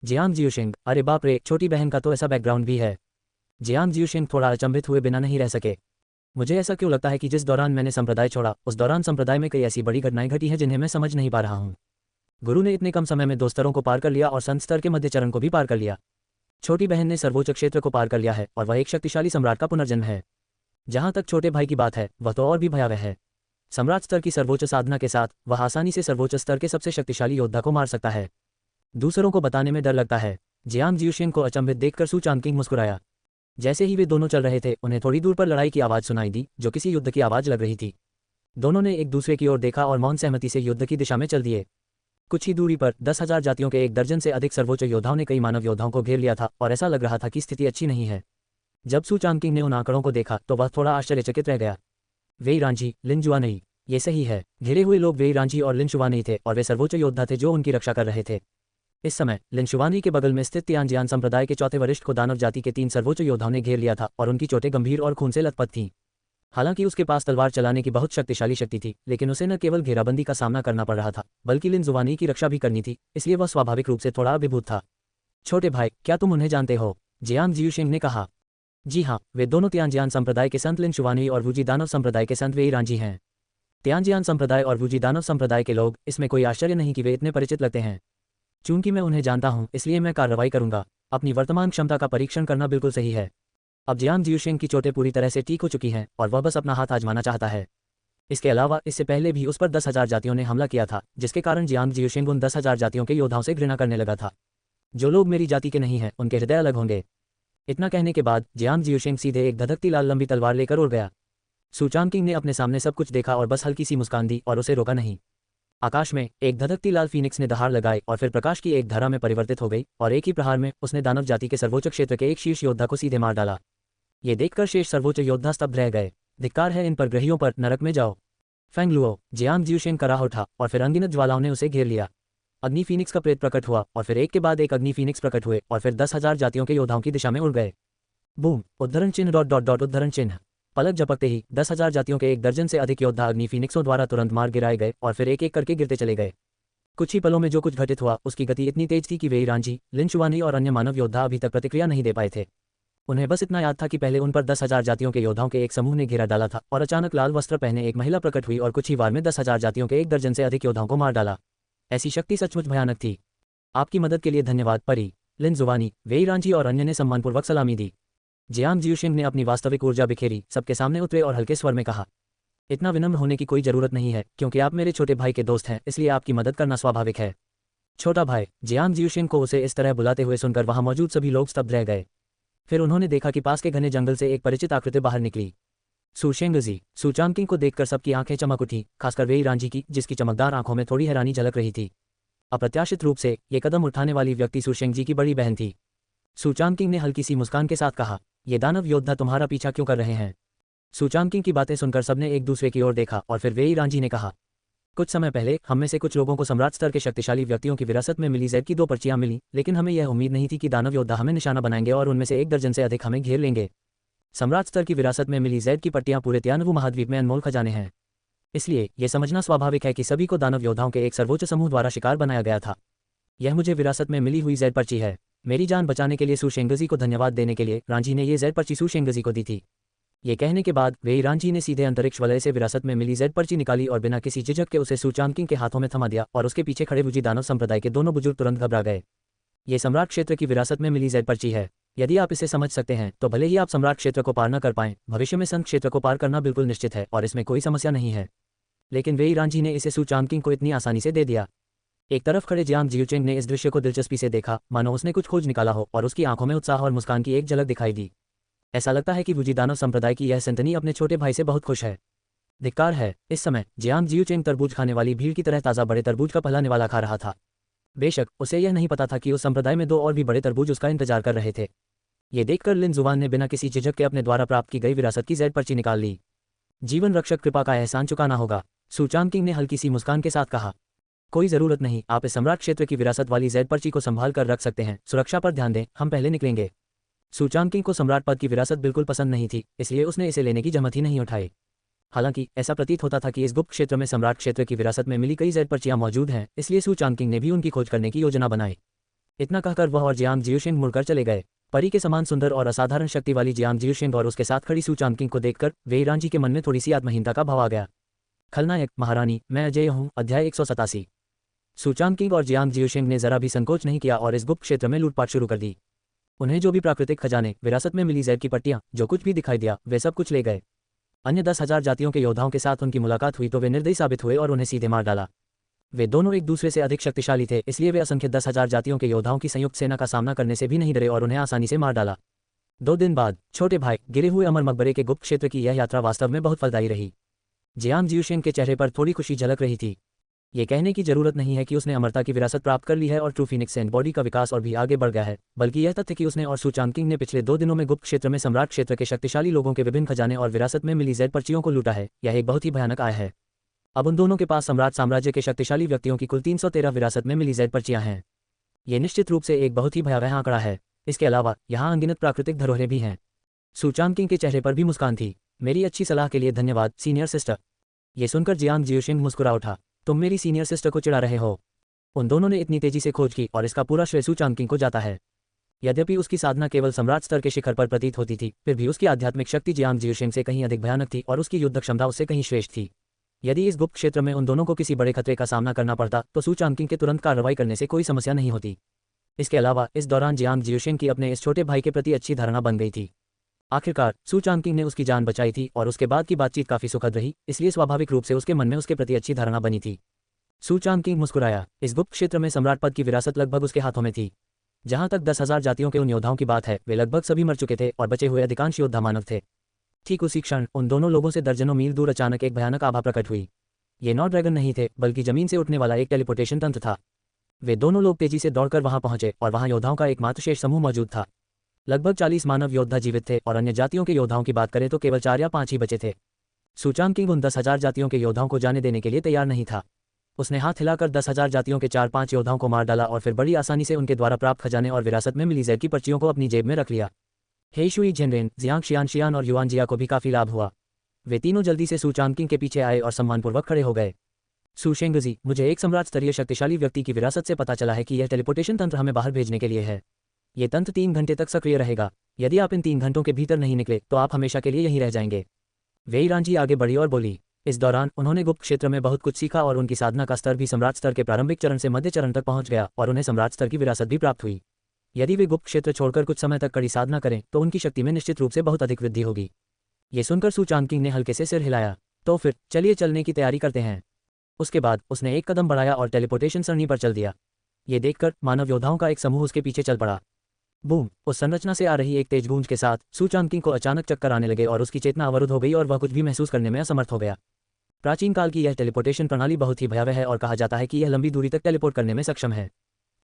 जियांग जियुशिंग, अरे बाप रे, छोटी बहन का तो ऐसा बैकग्राउंड भी है। जियांग जियुशिंग थोड़ा अचंभित हुए बिना नहीं रह सके। मुझे ऐसा क्यों लगता है कि जिस दौरान मैंने संप्रदाय छोड़ा उस दौरान संप्रदाय में कई ऐसी बड़ी घटनाएं घटी हैं जिन्हें मैं समझ नहीं पा रहा हूँ। गुरु ने इतने कम समय में 2 स्तरों को पार कर लिया और संत स्तर के मध्य चरण को भी पार कर लिया। छोटी बहन ने सर्वोच्च क्षेत्र को पार कर लिया है और वह एक शक्तिशाली सम्राट का पुनर्जन्म है। जहां तक छोटे भाई की बात है, वह तो और भी भयावह है। सम्राट स्तर की सर्वोच्च साधना के साथ वह आसानी से सर्वोच्च स्तर के सबसे शक्तिशाली योद्धा को मार सकता है। दूसरों को बताने में डर लगता है। जियांग जियुशिंग को अचंभित देखकर सू चांगकिंग मुस्कुराया। जैसे ही वे दोनों चल रहे थे, उन्हें थोड़ी दूर पर लड़ाई की आवाज सुनाई दी, जो किसी युद्ध की आवाज लग रही थी। दोनों ने एक दूसरे की ओर देखा और मौन सहमति से युद्ध की दिशा में चल दिए। कुछ ही दूरी पर 10,000 जातियों के 1 दर्जन से अधिक सर्वोच्च योद्धाओं ने कई मानव योद्धाओं को घेर लिया था और ऐसा लग रहा था कि स्थिति अच्छी नहीं है। जब सू चांगकिंग ने उन आंकड़ों को देखा तो वह थोड़ा आश्चर्यचकित रह गया। वेई रांझी, लिन जुआनई, ये सही है। घिरे हुए लोग वेई रांझी और लिन शुवानई थे और वे सर्वोच्च योद्धा थे जो उनकी रक्षा कर रहे थे। इस समय लिन शुवानई के बगल में स्थित तियानजियान संप्रदाय के चौथे वरिष्ठ को दानव जाति के 3 सर्वोच्च योद्धाओं ने घेर लिया था और उनकी चोटें गंभीर और खून से लथपथ थीं। हालांकि उसके पास तलवार चलाने की बहुत शक्तिशाली शक्ति थी, लेकिन उसे न केवल घेराबंदी का सामना करना पड़ रहा था, बल्कि लिन जुवानी की रक्षा भी करनी थी, इसलिए वह स्वाभाविक रूप से थोड़ा अभिभूत था। छोटे भाई, क्या तुम उन्हें जानते हो? जियांग जियुशिंग ने कहा। जी हाँ, वे दोनों तियानजियान संप्रदाय के संत लिन शुवानी और वुजी दानव संप्रदाय के संत वेई रांझी हैं। तियानजियान संप्रदाय और वुजी दानव संप्रदाय के लोग, इसमें कोई आश्चर्य नहीं कि वे इतने परिचित लगते हैं। चूंकि मैं उन्हें जानता हूं, इसलिए मैं कार्रवाई करूंगा। अपनी वर्तमान क्षमता का परीक्षण करना बिल्कुल सही है। अब जियांग जियुशिंग की चोटें पूरी तरह से ठीक हो चुकी हैं और वह बस अपना हाथ आजमाना चाहता है। इसके अलावा इससे पहले भी उस पर 10,000 जातियों ने हमला किया था, जिसके कारण जियांग जियुशिंग उन 10,000 जातियों के योद्धाओं से घृणा करने लगा था। जो लोग मेरी जाति के नहीं हैं, उनके हृदय अलग होंगे। इतना कहने के बाद जियांग जियुशिंग सीधे एक धधकती लाल लंबी तलवार लेकर उड़ गया। सू चांगकिंग ने अपने सामने सब कुछ देखा और बस हल्की सी मुस्कान दी और उसे रोका नहीं। आकाश में एक धधकती लाल फीनिक्स ने दहाड़ लगाई और फिर प्रकाश की एक धारा में परिवर्तित हो गई और एक ही प्रहार में उसने दानव जाति के सर्वोच्च क्षेत्र के एक शीर्ष योद्धा को सीधे मार डाला। ये देखकर शेष सर्वोच्च योद्धा स्तब्ध रह गए। धिक्कार है इन परग्रहियों पर, नरक में जाओ। फेंग लुओ, जियांग जियूशेन कराह उठा और फिर अनगिनत ज्वालाओं ने उसे घेर लिया। अग्नि फीनिक्स का प्रेत प्रकट हुआ और फिर एक के बाद एक अग्नि फीनिक्स प्रकट हुए और फिर 10,000 जातियों के योद्धाओं की दिशा में उड़ गए। बूम, उद्धरण चिन्ह डॉट डॉट डॉट उद्धरण चिन्ह। पलक झपकते ही 10,000 जातियों के 1 दर्जन से अधिक योद्धा अग्नि फीनिक्सों द्वारा तुरंत मार गिराए गए और फिर एक एक करके गिरते चले गए। कुछ ही पलों में जो कुछ घटित हुआ उसकी गति इतनी तेज थी कि वेई रांझी, लिन शुआनी और अन्य मानव योद्धा अभी तक प्रतिक्रिया नहीं दे पाए थे। उन्हें बस इतना याद था कि पहले उन पर 10,000 जातियों के योद्धाओं के एक समूह ने घेरा डाला था और अचानक लाल वस्त्र पहने एक महिला प्रकट हुई और कुछ ही वार में 10,000 जातियों के 1 दर्जन से अधिक योद्धाओं को मार डाला। ऐसी शक्ति सचमुच भयानक थी। आपकी मदद के लिए धन्यवाद परी, लिन जुवानी, वेई रांझी और अन्य ने सम्मानपूर्वक सलामी दी। जियांग जियूशिंग ने अपनी वास्तविक ऊर्जा बिखेरी, सबके सामने उतरे और हल्के स्वर में कहा, इतना विनम्र होने की कोई जरूरत नहीं है, क्योंकि आप मेरे छोटे भाई के दोस्त हैं, इसलिए आपकी मदद करना स्वाभाविक है। छोटा भाई, जियांग जियूशिंग को उसे इस तरह बुलाते हुए सुनकर वहां मौजूद सभी लोग स्तब्ध रह गए। फिर उन्होंने देखा कि पास के घने जंगल से एक परिचित आकृति बाहर निकली। सुशेंगजी, सुचांकिंग को देखकर सबकी आंखें चमक उठी, खासकर वेई रांझी की, जिसकी चमकदार आंखों में थोड़ी हैरानी झलक रही थी। अप्रत्याशित रूप से ये कदम उठाने वाली व्यक्ति सुशेंगजी की बड़ी बहन थी। सुचांकिंग ने हल्की सी मुस्कान के साथ कहा, ये दानव योद्धा तुम्हारा पीछा क्यों कर रहे हैं? सुचांकिंग की बातें सुनकर सबने एक दूसरे की ओर देखा और फिर वेई रांझी ने कहा, कुछ समय पहले हम में से कुछ लोगों को सम्राट स्तर के शक्तिशाली व्यक्तियों की विरासत में मिली Z की 2 पर्चियां मिली, लेकिन हमें यह उम्मीद नहीं थी कि दानव योद्धा हमें निशाना बनाएंगे और उनमें से 1 दर्जन से अधिक हमें घेर लेंगे। सम्राट स्तर की विरासत में मिली Z की पट्टियां पूरे तियानवु महाद्वीप में अनमोल खजाने हैं। इसलिए यह समझना स्वाभाविक है कि सभी को दानव योद्धाओं के एक सर्वोच्च समूह द्वारा शिकार बनाया गया था। यह मुझे विरासत में मिली हुई Z पर्ची है। मेरी जान बचाने के लिए सुशेंगजी को धन्यवाद देने के लिए रांझी ने ये Z पर्ची सुशेंगजी को दी थी। ये कहने के बाद वेई रांझी ने सीधे अंतरिक्ष वलय से विरासत में मिली Z पर्ची निकाली और बिना किसी झिझक के उसे सुचांकिंग के हाथों में थमा दिया और उसके पीछे खड़े वुजी दानव संप्रदाय के दोनों बुजुर्ग तुरंत घबरा गए। ये सम्राट क्षेत्र की विरासत में मिली Z पर्ची है। यदि आप इसे समझ सकते हैं तो भले ही आप सम्राट क्षेत्र को पार न कर पाएं, भविष्य में संघ क्षेत्र को पार करना बिल्कुल निश्चित है और इसमें कोई समस्या नहीं है। लेकिन वेई रांझी ने इसे सुचांकिंग को इतनी आसानी से दे दिया। एक तरफ खड़े जियांग जियूचेंग ने इस दृश्य को दिलचस्पी से देखा, मानो उसने कुछ खोज निकाला हो, और उसकी आंखों में उत्साह और मुस्कान की एक झलक दिखाई दी। ऐसा लगता है कि वुजी दानव संप्रदाय की यह संतनी अपने छोटे भाई से बहुत खुश है। धिक्कार है। इस समय जियांग जियूचेंग तरबूज खाने वाली भीड़ की तरह ताज़ा बड़े तरबूज का पहला निवाला खा रहा था। बेशक उसे यह नहीं पता था कि उस संप्रदाय में 2 और भी बड़े तरबूज उसका इंतजार कर रहे थे। ये देखकर लिन जुवान ने बिना किसी झिझक के अपने द्वारा प्राप्त की गई विरासत की Z पर्ची निकाल ली। जीवन रक्षक कृपा का एहसान चुकाना होगा, सुचांकिंग ने हल्की सी मुस्कान के साथ कहा। कोई जरूरत नहीं, आप इस सम्राट क्षेत्र की विरासत वाली Z पर्ची को संभाल कर रख सकते हैं। सुरक्षा पर ध्यान दें, हम पहले निकलेंगे। सुचांकिंग को सम्राट पद की विरासत बिल्कुल पसंद नहीं थी, इसलिए उसने इसे लेने की जहमत ही नहीं उठाई। हालांकि ऐसा प्रतीत होता था कि इस गुप्त क्षेत्र में सम्राट क्षेत्र की विरासत में मिली कई Z पर्चियां मौजूद हैं, इसलिए सुचांकिंग ने भी उनकी खोज करने की योजना बनाई। इतना कहकर वह और जियांग जियूशिंग मुड़कर चले गए। परी के समान सुंदर और असाधारण शक्ति वाली जियांग जियूशिंग और उसके साथ खड़ी सुचांकिंग को देखकर वेई रांझी के मन में थोड़ी सी आत्महीनता का भाव आ गया। खलनायक महारानी, मैं अजय हूँ। अध्याय 187। सुचांकिंग और जियांग जियूशिंग ने जरा भी संकोच नहीं किया और इस गुप्त क्षेत्र में लूटपाट शुरू कर दी। उन्हें जो भी प्राकृतिक खजाने, विरासत में मिली Z की पट्टियां, जो कुछ भी दिखाई दिया, वे सब कुछ ले गए। अन्य 10,000 जातियों के योद्धाओं के साथ उनकी मुलाकात हुई तो वे निर्दयी साबित हुए और उन्हें सीधे मार डाला। वे दोनों एक दूसरे से अधिक शक्तिशाली थे, इसलिए वे असंख्य 10,000 जातियों के योद्धाओं की संयुक्त सेना का सामना करने से भी नहीं डरे और उन्हें आसानी से मार डाला। 2 दिन बाद छोटे भाई, गिरे हुए अमर मकबरे के गुप्त क्षेत्र की यह यात्रा वास्तव में बहुत फलदायी रही। जियांग जियूशिंग के चेहरे पर थोड़ी खुशी झलक रही थी। ये कहने की जरूरत नहीं है कि उसने अमरता की विरासत प्राप्त कर ली है और ट्रू फीनिक्स एंड बॉडी का विकास और भी आगे बढ़ गया है, बल्कि यह तथ्य कि उसने और सुचांकिंग ने पिछले 2 दिनों में गुप्त क्षेत्र में सम्राट क्षेत्र के शक्तिशाली लोगों के विभिन्न खजाने और विरासत में मिली Z पर्चियों को लूटा है। यह एक बहुत ही भयानक आय है। अब उन दोनों के पास सम्राट साम्राज्य के शक्तिशाली व्यक्तियों की कुल 313 विरासत में मिली Z पर्चियां हैं। ये निश्चित रूप से एक बहुत ही भयावह आंकड़ा है। इसके अलावा यहाँ अनगिनत प्राकृतिक धरोहरें भी हैं। सुचांकिंग के चेहरे पर भी मुस्कान थी। मेरी अच्छी सलाह के लिए धन्यवाद सीनियर सिस्टर। ये सुनकर जियांग जियूशिंग मुस्कुरा उठा। तुम मेरी सीनियर सिस्टर को चिढ़ा रहे हो? उन दोनों ने इतनी तेजी से खोज की और इसका पूरा श्रेय सुचांकिंग को जाता है। यद्यपि उसकी साधना केवल सम्राट स्तर के शिखर पर प्रतीत होती थी, फिर भी उसकी आध्यात्मिक शक्ति जियांग जियूशिंग से कहीं अधिक भयानक थी और उसकी युद्ध क्षमता उससे कहीं श्रेष्ठ थी। यदि इस गुप्त क्षेत्र में उन दोनों को किसी बड़े खतरे का सामना करना पड़ता तो सुचांकिंग के तुरंत कार्रवाई करने से कोई समस्या नहीं होती। इसके अलावा इस दौरान जियांग जियूशिंग की अपने इस छोटे भाई के प्रति अच्छी धारणा बन गई थी। आखिरकार सुचांकिंग ने उसकी जान बचाई थी और उसके बाद की बातचीत काफी सुखद रही, इसलिए स्वाभाविक रूप से उसके मन में उसके प्रति अच्छी धारणा बनी थी। सुचांकिंग मुस्कुराया। इस गुप्त क्षेत्र में सम्राट पद की विरासत लगभग उसके हाथों में थी। जहां तक 10,000 जातियों के उन योद्धाओं की बात है, वे लगभग सभी मर चुके थे और बचे हुए अधिकांश योद्धा मानव थे। ठीक उसी क्षण उन दोनों लोगों से दर्जनों मील दूर अचानक एक भयानक आभा प्रकट हुई। ये नौ ड्रैगन नहीं थे, बल्कि जमीन से उठने वाला एक टेलीपोर्टेशन तंत्र था। वे दोनों लोग तेजी से दौड़कर वहां पहुंचे और वहां योद्धाओं का एकमात्र शेष समूह मौजूद था। लगभग 40 मानव योद्धा जीवित थे और अन्य जातियों के योद्धाओं की बात करें तो केवल 4 या 5 ही बचे थे। सूचांग किंग उन 10,000 जातियों के योद्धाओं को जाने देने के लिए तैयार नहीं था। उसने हाथ हिलाकर 10,000 जातियों के 4-5 योद्धाओं को मार डाला और फिर बड़ी आसानी से उनके द्वारा प्राप्त खजाने और विरासत में मिली ज़ेड की पर्चियों को अपनी जेब में रख लिया। हे शुई झेनरेन, जियांग शियान और युआन जिया को भी काफी लाभ हुआ। वे तीनों जल्दी से सूचांग किंग के पीछे आए और सम्मानपूर्वक खड़े हो गए। सू शेंगजी, मुझे एक सम्राट स्तरीय शक्तिशाली व्यक्ति की विरासत से पता चला है कि यह टेलीपोर्टेशन तंत्र हमें बाहर भेजने के लिए है। ये तंत्र 3 घंटे तक सक्रिय रहेगा। यदि आप इन 3 घंटों के भीतर नहीं निकले तो आप हमेशा के लिए यहीं रह जाएंगे। वेई रांझी आगे बढ़ी और बोली। इस दौरान उन्होंने गुप्त क्षेत्र में बहुत कुछ सीखा और उनकी साधना का स्तर भी सम्राट स्तर के प्रारंभिक चरण से मध्य चरण तक पहुंच गया और उन्हें सम्राट स्तर की विरासत भी प्राप्त हुई। यदि वे गुप्त क्षेत्र छोड़कर कुछ समय तक कड़ी साधना करें तो उनकी शक्ति में निश्चित रूप से बहुत अधिक वृद्धि होगी। ये सुनकर सूचांग किंग ने हल्के से सिर हिलाया। तो फिर चलिए चलने की तैयारी करते हैं। उसके बाद उसने एक कदम बढ़ाया और टेलीपोर्टेशन सरणी पर चल दिया। ये देखकर मानव योद्धाओं का एक समूह उसके पीछे चल पड़ा। बूम! उस संरचना से आ रही एक तेज गूंज के साथ सूचांग किंग को अचानक चक्कर आने लगे और उसकी चेतना अवरुद्ध हो गई और वह कुछ भी महसूस करने में असमर्थ हो गया। प्राचीन काल की यह टेलीपोर्टेशन प्रणाली बहुत ही भयावह है और कहा जाता है कि यह लंबी दूरी तक टेलीपोर्ट करने में सक्षम है।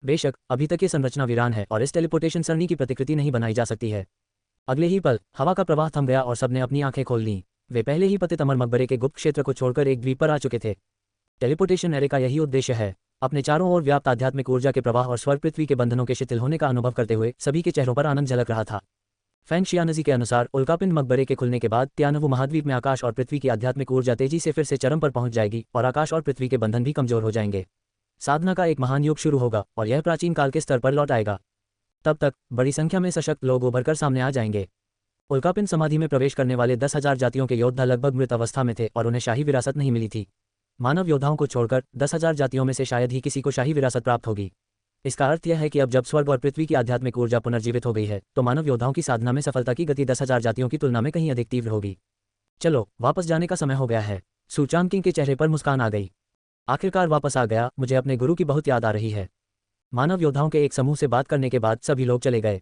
बेशक अभी तक ये संरचना वीरान है और इस टेलीपोर्टेशन सरणी की प्रतिकृति नहीं बनाई जा सकती है। अगले ही पल हवा का प्रवाह थम गया और सबने अपनी आंखें खोल लीं। वे पहले ही पतित अमर मकबरे के गुप्त क्षेत्र को छोड़कर एक द्वीप पर आ चुके थे। टेलीपोर्टेशन एरे का यही उद्देश्य है, अपने चारों ओर व्याप्त आध्यात्मिक ऊर्जा के प्रवाह और स्वर्ग पृथ्वी के बंधनों के शिथिल होने का अनुभव करते हुए सभी के चेहरों पर आनंद झलक रहा था। फैंग शियानजी के अनुसार उल्कापिंड मकबरे के खुलने के बाद तियानवु महाद्वीप में आकाश और पृथ्वी की आध्यात्मिक ऊर्जा तेजी से फिर से चरम पर पहुंच जाएगी और आकाश और पृथ्वी के बंधन भी कमजोर हो जाएंगे। साधना का एक महान युग शुरू होगा और यह प्राचीन काल के स्तर पर लौट आएगा। तब तक बड़ी संख्या में सशक्त लोग उभर कर सामने आ जाएंगे। उल्कापिंड समाधि में प्रवेश करने वाले 10,000 जातियों के योद्धा लगभग मृत अवस्था में थे और उन्हें शाही विरासत नहीं मिली थी। मानव योद्धाओं को छोड़कर 10,000 जातियों में से शायद ही किसी को शाही विरासत प्राप्त होगी। इसका अर्थ यह है कि अब जब स्वर्ग और पृथ्वी की आध्यात्मिक ऊर्जा पुनर्जीवित हो गई है तो मानव योद्धाओं की साधना में सफलता की गति 10,000 जातियों की तुलना में कहीं अधिक तीव्र होगी। चलो वापस जाने का समय हो गया है। सूचांग किंग के चेहरे पर मुस्कान आ गई। आखिरकार वापस आ गया, मुझे अपने गुरु की बहुत याद आ रही है। मानव योद्धाओं के एक समूह से बात करने के बाद सभी लोग चले गए।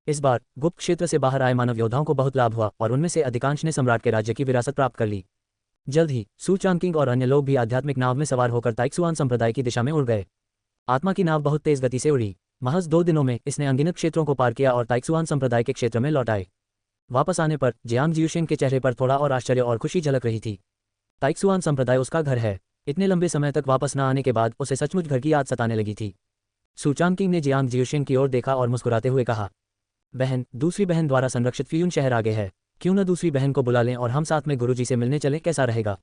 इस बार गुप्त क्षेत्र से बाहर आए मानव योद्धाओं को बहुत लाभ हुआ और उनमें से अधिकांश ने सम्राट के राज्य की विरासत प्राप्त कर ली। जल्द ही सूचांग किंग और अन्य लोग भी आध्यात्मिक नाव में सवार होकर ताइक्सुआन संप्रदाय की दिशा में उड़ गए। आत्मा की नाव बहुत तेज गति से उड़ी। महज 2 दिनों में इसने अनगिनत क्षेत्रों को पार किया और ताइक्सुआन संप्रदाय के क्षेत्र में लौट आए। वापस आने पर जियांग जियुशिंग के चेहरे पर थोड़ा और आश्चर्य और खुशी झलक रही थी। ताइक्सुआन संप्रदाय उसका घर है। इतने लंबे समय तक वापस न आने के बाद उसे सचमुच घर की याद सताने लगी थी। सूचांग किंग ने जियांग जियुशिंग की ओर देखा और मुस्कुराते हुए कहा, बहन, दूसरी बहन द्वारा संरक्षित फ्यून शहर आगे है। क्यों न दूसरी बहन को बुला लें और हम साथ में गुरुजी से मिलने चलें, कैसा रहेगा?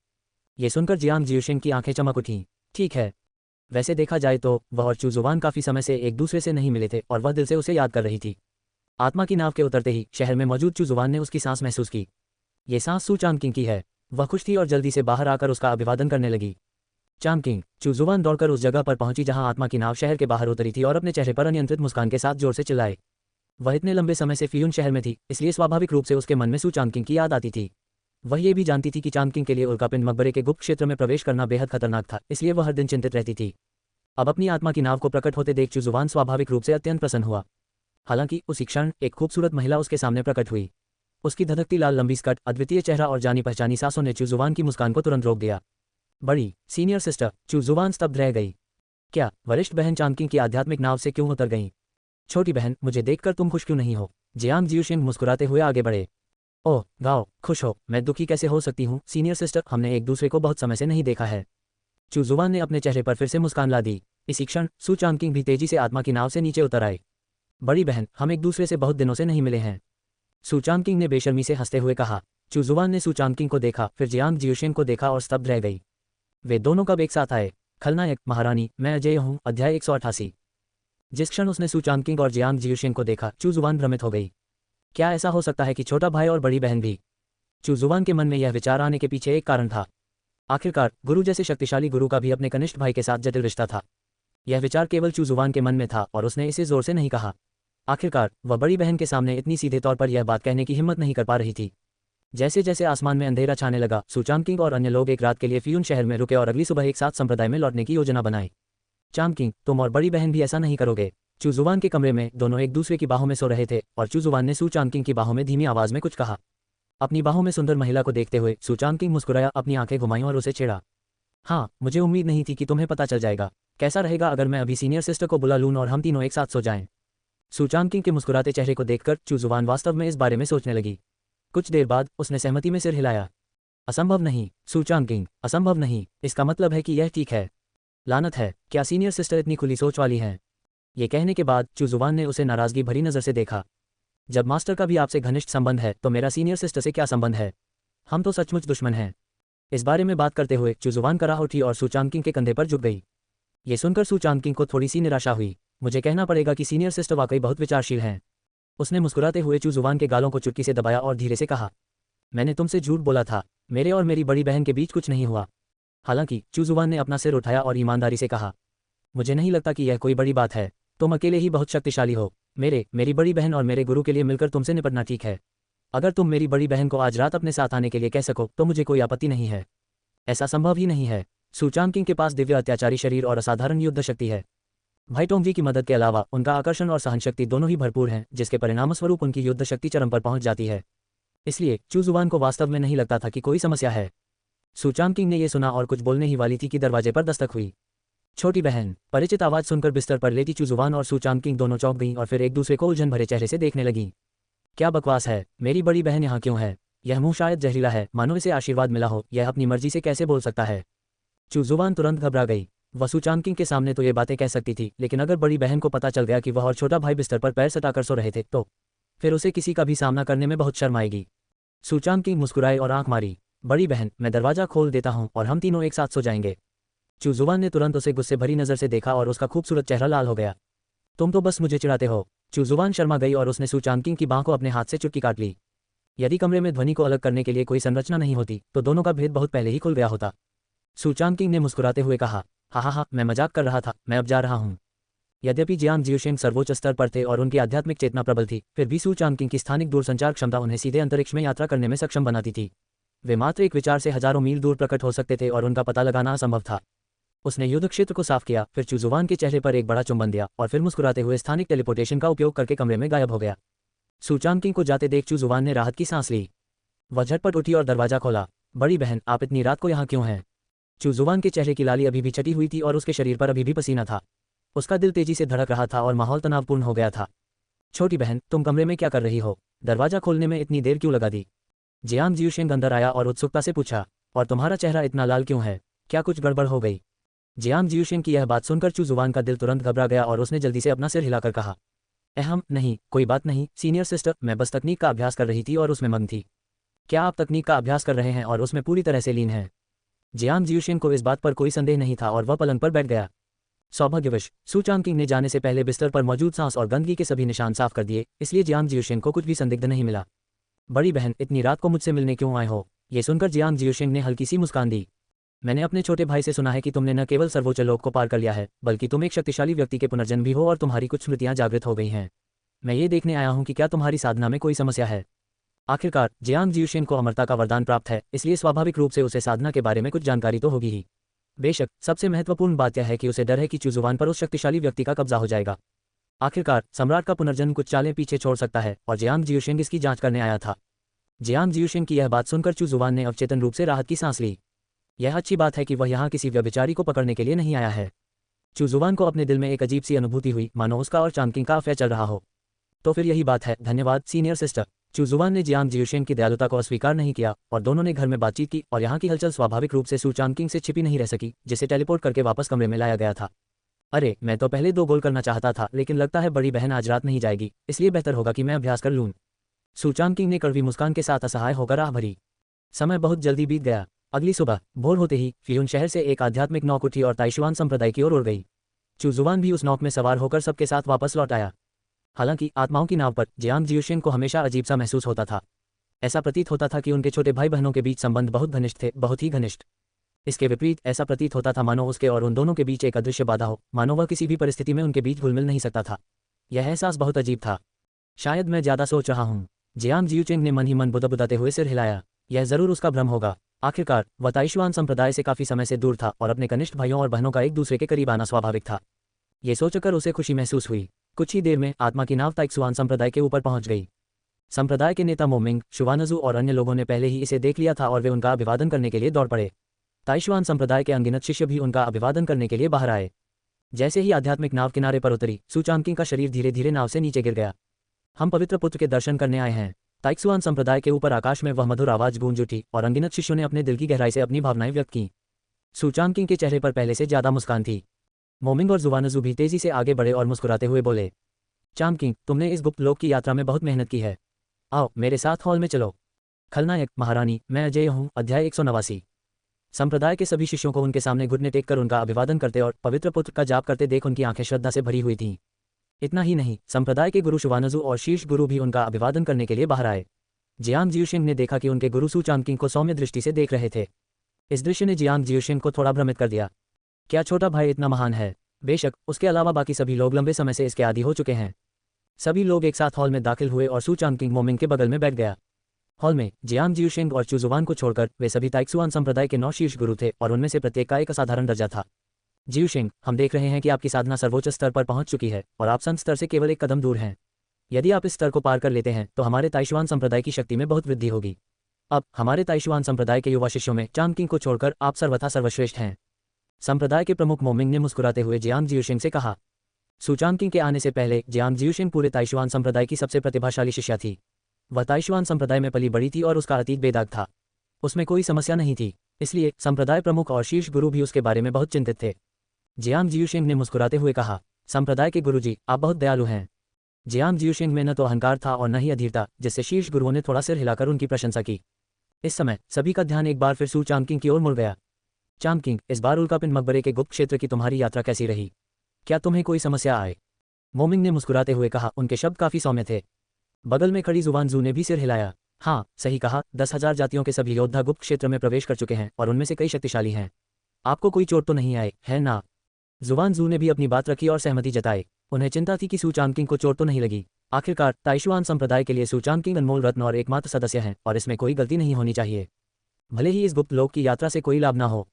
ये सुनकर जियांग जियुशिंग की आंखें चमक उठीं। ठीक है। वैसे देखा जाए तो वह और चूजुवान काफी समय से एक दूसरे से नहीं मिले थे और वह दिल से उसे याद कर रही थी। आत्मा की नाव के उतरते ही शहर में मौजूद चूजुवान ने उसकी सांस महसूस की। ये सांस सूचांग किंग की है। वह खुश थी और जल्दी से बाहर आकर उसका अभिवादन करने लगी। चांग किंग, चूजुवान दौड़कर उस जगह पर पहुंची जहां आत्मा की नाव शहर के बाहर उतरी थी और अपने चेहरे पर अनियंत्रित मुस्कान के साथ जोर से चिल्लाए। वह इतने लंबे समय से फियून शहर में थी, इसलिए स्वाभाविक रूप से उसके मन में सूचांग किंग की याद आती थी। वह ये भी जानती थी कि चांग किंग के लिए उल्कापिंड मकबरे के गुप्त क्षेत्र में प्रवेश करना बेहद खतरनाक था, इसलिए वह हर दिन चिंतित रहती थी। अब अपनी आत्मा की नाव को प्रकट होते देख चूजुवान स्वाभाविक रूप से अत्यंत प्रसन्न हुआ। हालांकि उसी क्षण एक खूबसूरत महिला उसके सामने प्रकट हुई। उसकी धधकती लाल लंबी स्कर्ट, अद्वितीय चेहरा और जानी पहचानी सांसों ने चूजुवान की मुस्कान को तुरंत रोक दिया। बड़ी सीनियर सिस्टर, चूजुवान स्तब्ध रह गई। क्या वरिष्ठ बहन चांग किंग की आध्यात्मिक नाव से क्यों उतर गई? छोटी बहन, मुझे देखकर तुम खुश क्यों नहीं हो? जियांग जियुशिंग मुस्कुराते हुए आगे बढ़े। ओह गाओ, खुश हो, मैं दुखी कैसे हो सकती हूँ सीनियर सिस्टर, हमने एक दूसरे को बहुत समय से नहीं देखा है। चूजुवान ने अपने चेहरे पर फिर से मुस्कान ला दी। इसी क्षण सूचांग किंग भी तेजी से आत्मा की नाव से नीचे उतर आए। बड़ी बहन, हम एक दूसरे से बहुत दिनों से नहीं मिले हैं। सूचांग किंग ने बेशर्मी से हंसते हुए कहा। चूजुवान ने सूचांग किंग को देखा, फिर जियांग जियुशिंग को देखा और स्तब्ध रह गई। वे दोनों कब एक साथ आए? खलनायक महारानी, मैं अजय हूँ, अध्याय 188। जिस क्षण उसने सूचांग किंग और जियांग जियुशिंग को देखा, चूजुवान भ्रमित हो गई। क्या ऐसा हो सकता है कि छोटा भाई और बड़ी बहन भी? चूजुवान के मन में यह विचार आने के पीछे एक कारण था। आखिरकार गुरु जैसे शक्तिशाली गुरु का भी अपने कनिष्ठ भाई के साथ जटिल रिश्ता था। यह विचार केवल चूजुवान के मन में था और उसने इसे जोर से नहीं कहा। आखिरकार वह बड़ी बहन के सामने इतनी सीधे तौर पर यह बात कहने की हिम्मत नहीं कर पा रही थी। जैसे जैसे आसमान में अंधेरा छाने लगा, सूचांग किंग और अन्य लोग एक रात के लिए फियून शहर में रुके और अगली सुबह एक साथ संप्रदाय में लौटने की योजना बनाई। चांग किंग, तुम और बड़ी बहन भी ऐसा नहीं करोगे? चूजुवान के कमरे में दोनों एक दूसरे की बाहों में सो रहे थे और चूजुवान ने सूचांग किंग की बाहों में धीमी आवाज में कुछ कहा। अपनी बाहों में सुंदर महिला को देखते हुए सूचांग किंग मुस्कुराया, अपनी आंखें घुमाईं और उसे छेड़ा। हाँ, मुझे उम्मीद नहीं थी कि तुम्हें पता चल जाएगा। कैसा रहेगा अगर मैं अभी सीनियर सिस्टर को बुला लूं और हम तीनों एक साथ सो जाएं? सू चांगकिंग के मुस्कुराते चेहरे को देखकर चू जुवान वास्तव में इस बारे में सोचने लगी। कुछ देर बाद उसने सहमति में सिर हिलाया। असंभव नहीं, सू चांगकिंग, असंभव नहीं, इसका मतलब है कि यह ठीक है। लानत है, क्या सीनियर सिस्टर इतनी खुली सोच वाली हैं? ये कहने के बाद चू जुवान ने उसे नाराजगी भरी नज़र से देखा। जब मास्टर का भी आपसे घनिष्ठ संबंध है तो मेरा सीनियर सिस्टर से क्या संबंध है? हम तो सचमुच दुश्मन हैं। इस बारे में बात करते हुए चू जुवान कराह उठी और सू चांगकिंग के कंधे पर झुक गई। ये सुनकर सू चांगकिंग को थोड़ी सी निराशा हुई। मुझे कहना पड़ेगा कि सीनियर सिस्टर वाकई बहुत विचारशील हैं। उसने मुस्कुराते हुए चू जुवान के गालों को चुटकी से दबाया और धीरे से कहा, मैंने तुमसे झूठ बोला था, मेरे और मेरी बड़ी बहन के बीच कुछ नहीं हुआ। हालांकि चू जुवान ने अपना सिर उठाया और ईमानदारी से कहा, मुझे नहीं लगता कि यह कोई बड़ी बात है। तुम अकेले ही बहुत शक्तिशाली हो। मेरी बड़ी बहन और मेरे गुरु के लिए मिलकर तुमसे निपटना ठीक है। अगर तुम मेरी बड़ी बहन को आज रात अपने साथ आने के लिए कह सको तो मुझे कोई आपत्ति नहीं है। ऐसा संभव ही नहीं है। सू चांगकिंग के पास दिव्य अत्याचारी शरीर और असाधारण युद्ध शक्ति है। भाई टोंगजी की मदद के अलावा उनका आकर्षण और सहनशक्ति दोनों ही भरपूर हैं, जिसके परिणामस्वरूप उनकी युद्ध शक्ति चरम पर पहुंच जाती है। इसलिए चू जुवान को वास्तव में नहीं लगता था कि कोई समस्या है। सू चांगकिंग ने यह सुना और कुछ बोलने ही वाली थी कि दरवाजे पर दस्तक हुई। छोटी बहन। परिचित आवाज सुनकर बिस्तर पर लेटी चू जुवान और सू चांगकिंग दोनों चौंक गईं और फिर एक दूसरे को उलझन भरे चेहरे से देखने लगीं। क्या बकवास है, मेरी बड़ी बहन यहाँ क्यों है? यह मुंह शायद जहरीला है, मानो इसे आशीर्वाद मिला हो। यह अपनी मर्जी से कैसे बोल सकता है? चू जुवान तुरंत घबरा गई। वह सू चांगकिंग के सामने तो ये बातें कह सकती थी, लेकिन अगर बड़ी बहन को पता चल गया कि वह और छोटा भाई बिस्तर पर पैर सटाकर सो रहे थे तो फिर उसे किसी का भी सामना करने में बहुत शर्म आएगी। सू चांगकिंग मुस्कुराए और आंख मारी। बड़ी बहन, मैं दरवाजा खोल देता हूँ और हम तीनों एक साथ सो जाएंगे। चू जुवान ने तुरंत उसे गुस्से भरी नज़र से देखा और उसका खूबसूरत चेहरा लाल हो गया। तुम तो बस मुझे चिढ़ाते हो। चू जुवान शर्मा गई और उसने सू चांगकिंग की बांह को अपने हाथ से चुटकी काट ली। यदि कमरे में ध्वनि को अलग करने के लिए कोई संरचना नहीं होती तो दोनों का भेद बहुत पहले ही खुल गया होता। सू चांगकिंग ने मुस्कुराते हुए कहा, हाँ, मैं मजाक कर रहा था, मैं अब जा रहा हूँ। यद्यपि जियांग जियोशेंग सर्वोच्च स्तर पर थे और उनकी आध्यात्मिक चेतना प्रबल थी, फिर भी सू चांगकिंग की स्थानिक दूरसंचार क्षमता उन्हें सीधे अंतरिक्ष में यात्रा करने में सक्षम बनाती थी। वे मात्र एक विचार से हजारों मील दूर प्रकट हो सकते थे और उनका पता लगाना असंभव था। उसने युद्ध क्षेत्र को साफ किया, फिर चू जुवान के चेहरे पर एक बड़ा चुंबन दिया और फिर मुस्कुराते हुए स्थानिक टेलीपोर्टेशन का उपयोग करके कमरे में गायब हो गया। सू चांगकिंग को जाते देख चू जुवान ने राहत की सांस ली। वह झटपट उठी और दरवाजा खोला। बड़ी बहन, आप इतनी रात को यहाँ क्यों हैं? चू जुवान के चेहरे की लाली अभी भी चटी हुई थी और उसके शरीर पर अभी भी पसीना था। उसका दिल तेजी से धड़क रहा था और माहौल तनावपूर्ण हो गया था। छोटी बहन, तुम कमरे में क्या कर रही हो? दरवाजा खोलने में इतनी देर क्यों लगा दी? जियांग जियोशेंग अंदर आया और उत्सुकता से पूछा, और तुम्हारा चेहरा इतना लाल क्यों है? क्या कुछ गड़बड़ हो गई? जियांग जियोशेंग की यह बात सुनकर चू जुवान का दिल तुरंत घबरा गया और उसने जल्दी से अपना सिर हिलाकर कहा, अहम नहीं, कोई बात नहीं सीनियर सिस्टर, मैं बस तकनीक का अभ्यास कर रही थी और उसमें मग्न थी। क्या आप तकनीक का अभ्यास कर रहे हैं और उसमें पूरी तरह से लीन हैं? जियांग जियोशेंग को इस बात पर कोई संदेह नहीं था और वह पलंग पर बैठ गया। सौभाग्यवश सू चांगकिंग ने जाने से पहले बिस्तर पर मौजूद सांस और गंदगी के सभी निशान साफ कर दिए, इसलिए जियांग जियोशेंग को कुछ भी संदिग्ध नहीं मिला। बड़ी बहन, इतनी रात को मुझसे मिलने क्यों आए हो? ये सुनकर जियांग जियोशेंग ने हल्की सी मुस्कान दी। मैंने अपने छोटे भाई से सुना है कि तुमने न केवल सर्वोच्च लोक को पार कर लिया है, बल्कि तुम एक शक्तिशाली व्यक्ति के पुनर्जन्म भी हो और तुम्हारी कुछ स्मृतियां जागृत हो गई हैं। मैं ये देखने आया हूं कि क्या तुम्हारी साधना में कोई समस्या है। आखिरकार जियांग जियोशेंग को अमरता का वरदान प्राप्त है, इसलिए स्वाभाविक रूप से उसे साधना के बारे में कुछ जानकारी तो होगी ही। बेशक सबसे महत्वपूर्ण बात यह है कि उसे डर है कि चू जुवान पर उस शक्तिशाली व्यक्ति का कब्जा हो जाएगा। आखिरकार सम्राट का पुनर्जन्म कुछ चालें पीछे छोड़ सकता है और जियांग जियोशेंग इसकी जांच करने आया था। जियांग जियोशेंग की यह बात सुनकर चू जुवान ने अवचेतन रूप से राहत की सांस ली। यह अच्छी बात है कि वह यहाँ किसी व्यभिचारी को पकड़ने के लिए नहीं आया है। चू जुवान को अपने दिल में एक अजीब सी अनुभूति हुई, मानो उसका और चांगकिंग का अफेयर चल रहा हो। तो फिर यही बात है, धन्यवाद सीनियर सिस्टर। चू जुवान ने जियांग जियोशेंग की दयालुता को अस्वीकार नहीं किया और दोनों ने घर में बातचीत की और यहाँ की हलचल स्वाभाविक रूप से सू चांगकिंग से छिपी नहीं रह सकी, जिसे टेलीपोर्ट करके वापस कमरे में लाया गया था। अरे, मैं तो पहले 2 गोल करना चाहता था, लेकिन लगता है बड़ी बहन आज रात नहीं जाएगी, इसलिए बेहतर होगा कि मैं अभ्यास कर लूँ। सू चांगकिंग ने कड़वी मुस्कान के साथ असहाय होकर आह भरी। समय बहुत जल्दी बीत गया। अगली सुबह भोर होते ही फियून शहर से एक आध्यात्मिक नौक उठी और ताइशुआन संप्रदाय की ओर उड़ गई। चू जुवान भी उस नौक में सवार होकर सबके साथ वापस लौट आया। हालांकि आत्माओं की नाव पर जियांग जियोशेंग को हमेशा अजीब सा महसूस होता था। ऐसा प्रतीत होता था कि उनके छोटे भाई बहनों के बीच संबंध बहुत घनिष्ठ थे, बहुत ही घनिष्ठ। इसके विपरीत ऐसा प्रतीत होता था मानो उसके और उन दोनों के बीच एक अदृश्य बाधा हो, मानो वह किसी भी परिस्थिति में उनके बीच घुल मिल नहीं सकता था। यह एहसास बहुत अजीब था। शायद मैं ज्यादा सोच रहा हूँ, जियांग जियोशेंग ने मन ही मन बुदबुदाते हुए सिर हिलाया। यह जरूर उसका भ्रम होगा। आखिरकार वह ताइशुआन संप्रदाय से काफी समय से दूर था और अपने कनिष्ठ भाइयों और बहनों का एक दूसरे के करीब आना स्वाभाविक था। ये सोचकर उसे खुशी महसूस हुई। कुछ ही देर में आत्मा की नाव ताइशुआन संप्रदाय के ऊपर पहुंच गई। संप्रदाय के नेता मोमिंग, शुवानजू और अन्य लोगों ने पहले ही इसे देख लिया था और वे उनका अभिवादन करने के लिए दौड़ पड़े। ताइशुआन संप्रदाय के अनगिनत शिष्य भी उनका अभिवादन करने के लिए बाहर आए। जैसे ही आध्यात्मिक नाव किनारे पर उतरी, सु चांगकिंग का शरीर धीरे धीरे नाव से नीचे गिर गया। हम पवित्र पुत्र के दर्शन करने आए हैं। ताइक्सुआन संप्रदाय के ऊपर आकाश में वह मधुर आवाज गूंज उठी और अनगिनत शिष्यों ने अपने दिल की गहराई से अपनी भावनाएं व्यक्त की। सु चांगकिंग के चेहरे पर पहले से ज्यादा मुस्कान थी। मोमिंग और जुवानजू भी तेजी से आगे बढ़े और मुस्कुराते हुए बोले, चांगकिंग, तुमने इस गुप्त लोक की यात्रा में बहुत मेहनत की है। आओ मेरे साथ हॉल में चलो। खलनायक, महारानी, मैं अजय हूँ। अध्याय 189। संप्रदाय के सभी शिष्यों को उनके सामने घुटने टेक कर उनका अभिवादन करते और पवित्र पुत्र का जाप करते देख उनकी आंखें श्रद्धा से भरी हुई थीं। इतना ही नहीं, संप्रदाय के गुरु शुवानजू और शीर्ष गुरु भी उनका अभिवादन करने के लिए बाहर आए। जियांग जियुशिंग ने देखा कि उनके गुरु सु चांगकिंग को सौम्य दृष्टि से देख रहे थे। इस दृश्य ने जियांग जियुशिंग को थोड़ा भ्रमित कर दिया। क्या छोटा भाई इतना महान है? बेशक, उसके अलावा बाकी सभी लोग लंबे समय से इसके आदी हो चुके हैं। सभी लोग एक साथ हॉल में दाखिल हुए और सु चांगकिंग मोमिंग के बगल में बैठ गया। हॉल में जियांग जियुशिंग और चुजुवान को छोड़कर वे सभी ताइक्सुआन संप्रदाय के 9 शीर्ष गुरु थे और उनमें से प्रत्येक का एक असाधारण दर्जा था। जियुशिंग, हम देख रहे हैं कि आपकी साधना सर्वोच्च स्तर पर पहुंच चुकी है और आप संत स्तर से केवल एक कदम दूर हैं। यदि आप इस स्तर को पार कर लेते हैं तो हमारे ताइशुआन संप्रदाय की शक्ति में बहुत वृद्धि होगी। अब हमारे ताइशुआन संप्रदाय के युवा शिष्यों में चांगकिंग को छोड़कर आप सर्वथा सर्वश्रेष्ठ हैं। संप्रदाय के प्रमुख मोमिंग ने मुस्कुराते हुए जियांग जियुशिंग से कहा। सु चांगकिंग के आने से पहले जियांग जियुशिंग पूरे ताइशुआन संप्रदाय की सबसे प्रतिभाशाली शिष्या थी। वह ताइशुआन संप्रदाय में पली बड़ी थी और उसका अतीत बेदाग था। उसमें कोई समस्या नहीं थी, इसलिए संप्रदाय प्रमुख और शीर्ष गुरु भी उसके बारे में बहुत चिंतित थे। जियांग जियुशिंग ने मुस्कुराते हुए कहा, संप्रदाय के गुरुजी, आप बहुत दयालु हैं। जियांग जियुशिंग में न तो अहंकार था और न ही अधीरता, जिससे शीर्ष गुरुओं ने थोड़ा सिर हिलाकर उनकी प्रशंसा की। इस समय सभी का ध्यान एक बार फिर सु चांगकिंग की ओर मुड़ गया। चांगकिंग, इस बार उल्कापिंड मकबरे के गुप्त क्षेत्र की तुम्हारी यात्रा कैसी रही? क्या तुम्हें कोई समस्या आए? मोमिंग ने मुस्कुराते हुए कहा। उनके शब्द काफी सौम्य थे। बगल में खड़ी जुवानजू ने भी सिर हिलाया। हाँ, सही कहा, 10,000 जातियों के सभी योद्धा गुप्त क्षेत्र में प्रवेश कर चुके हैं और उनमें से कई शक्तिशाली हैं। आपको कोई चोट तो नहीं आई है ना? जुवानजू ने भी अपनी बात रखी और सहमति जताई। उन्हें चिंता थी कि सु चांगकिंग को चोट तो नहीं लगी। आखिरकार ताइशुआन संप्रदाय के लिए सु चांगकिंग अनमोल रत्न और एकमात्र सदस्य हैं और इसमें कोई गलती नहीं होनी चाहिए, भले ही इस गुप्त लोक की यात्रा से कोई लाभ ना हो।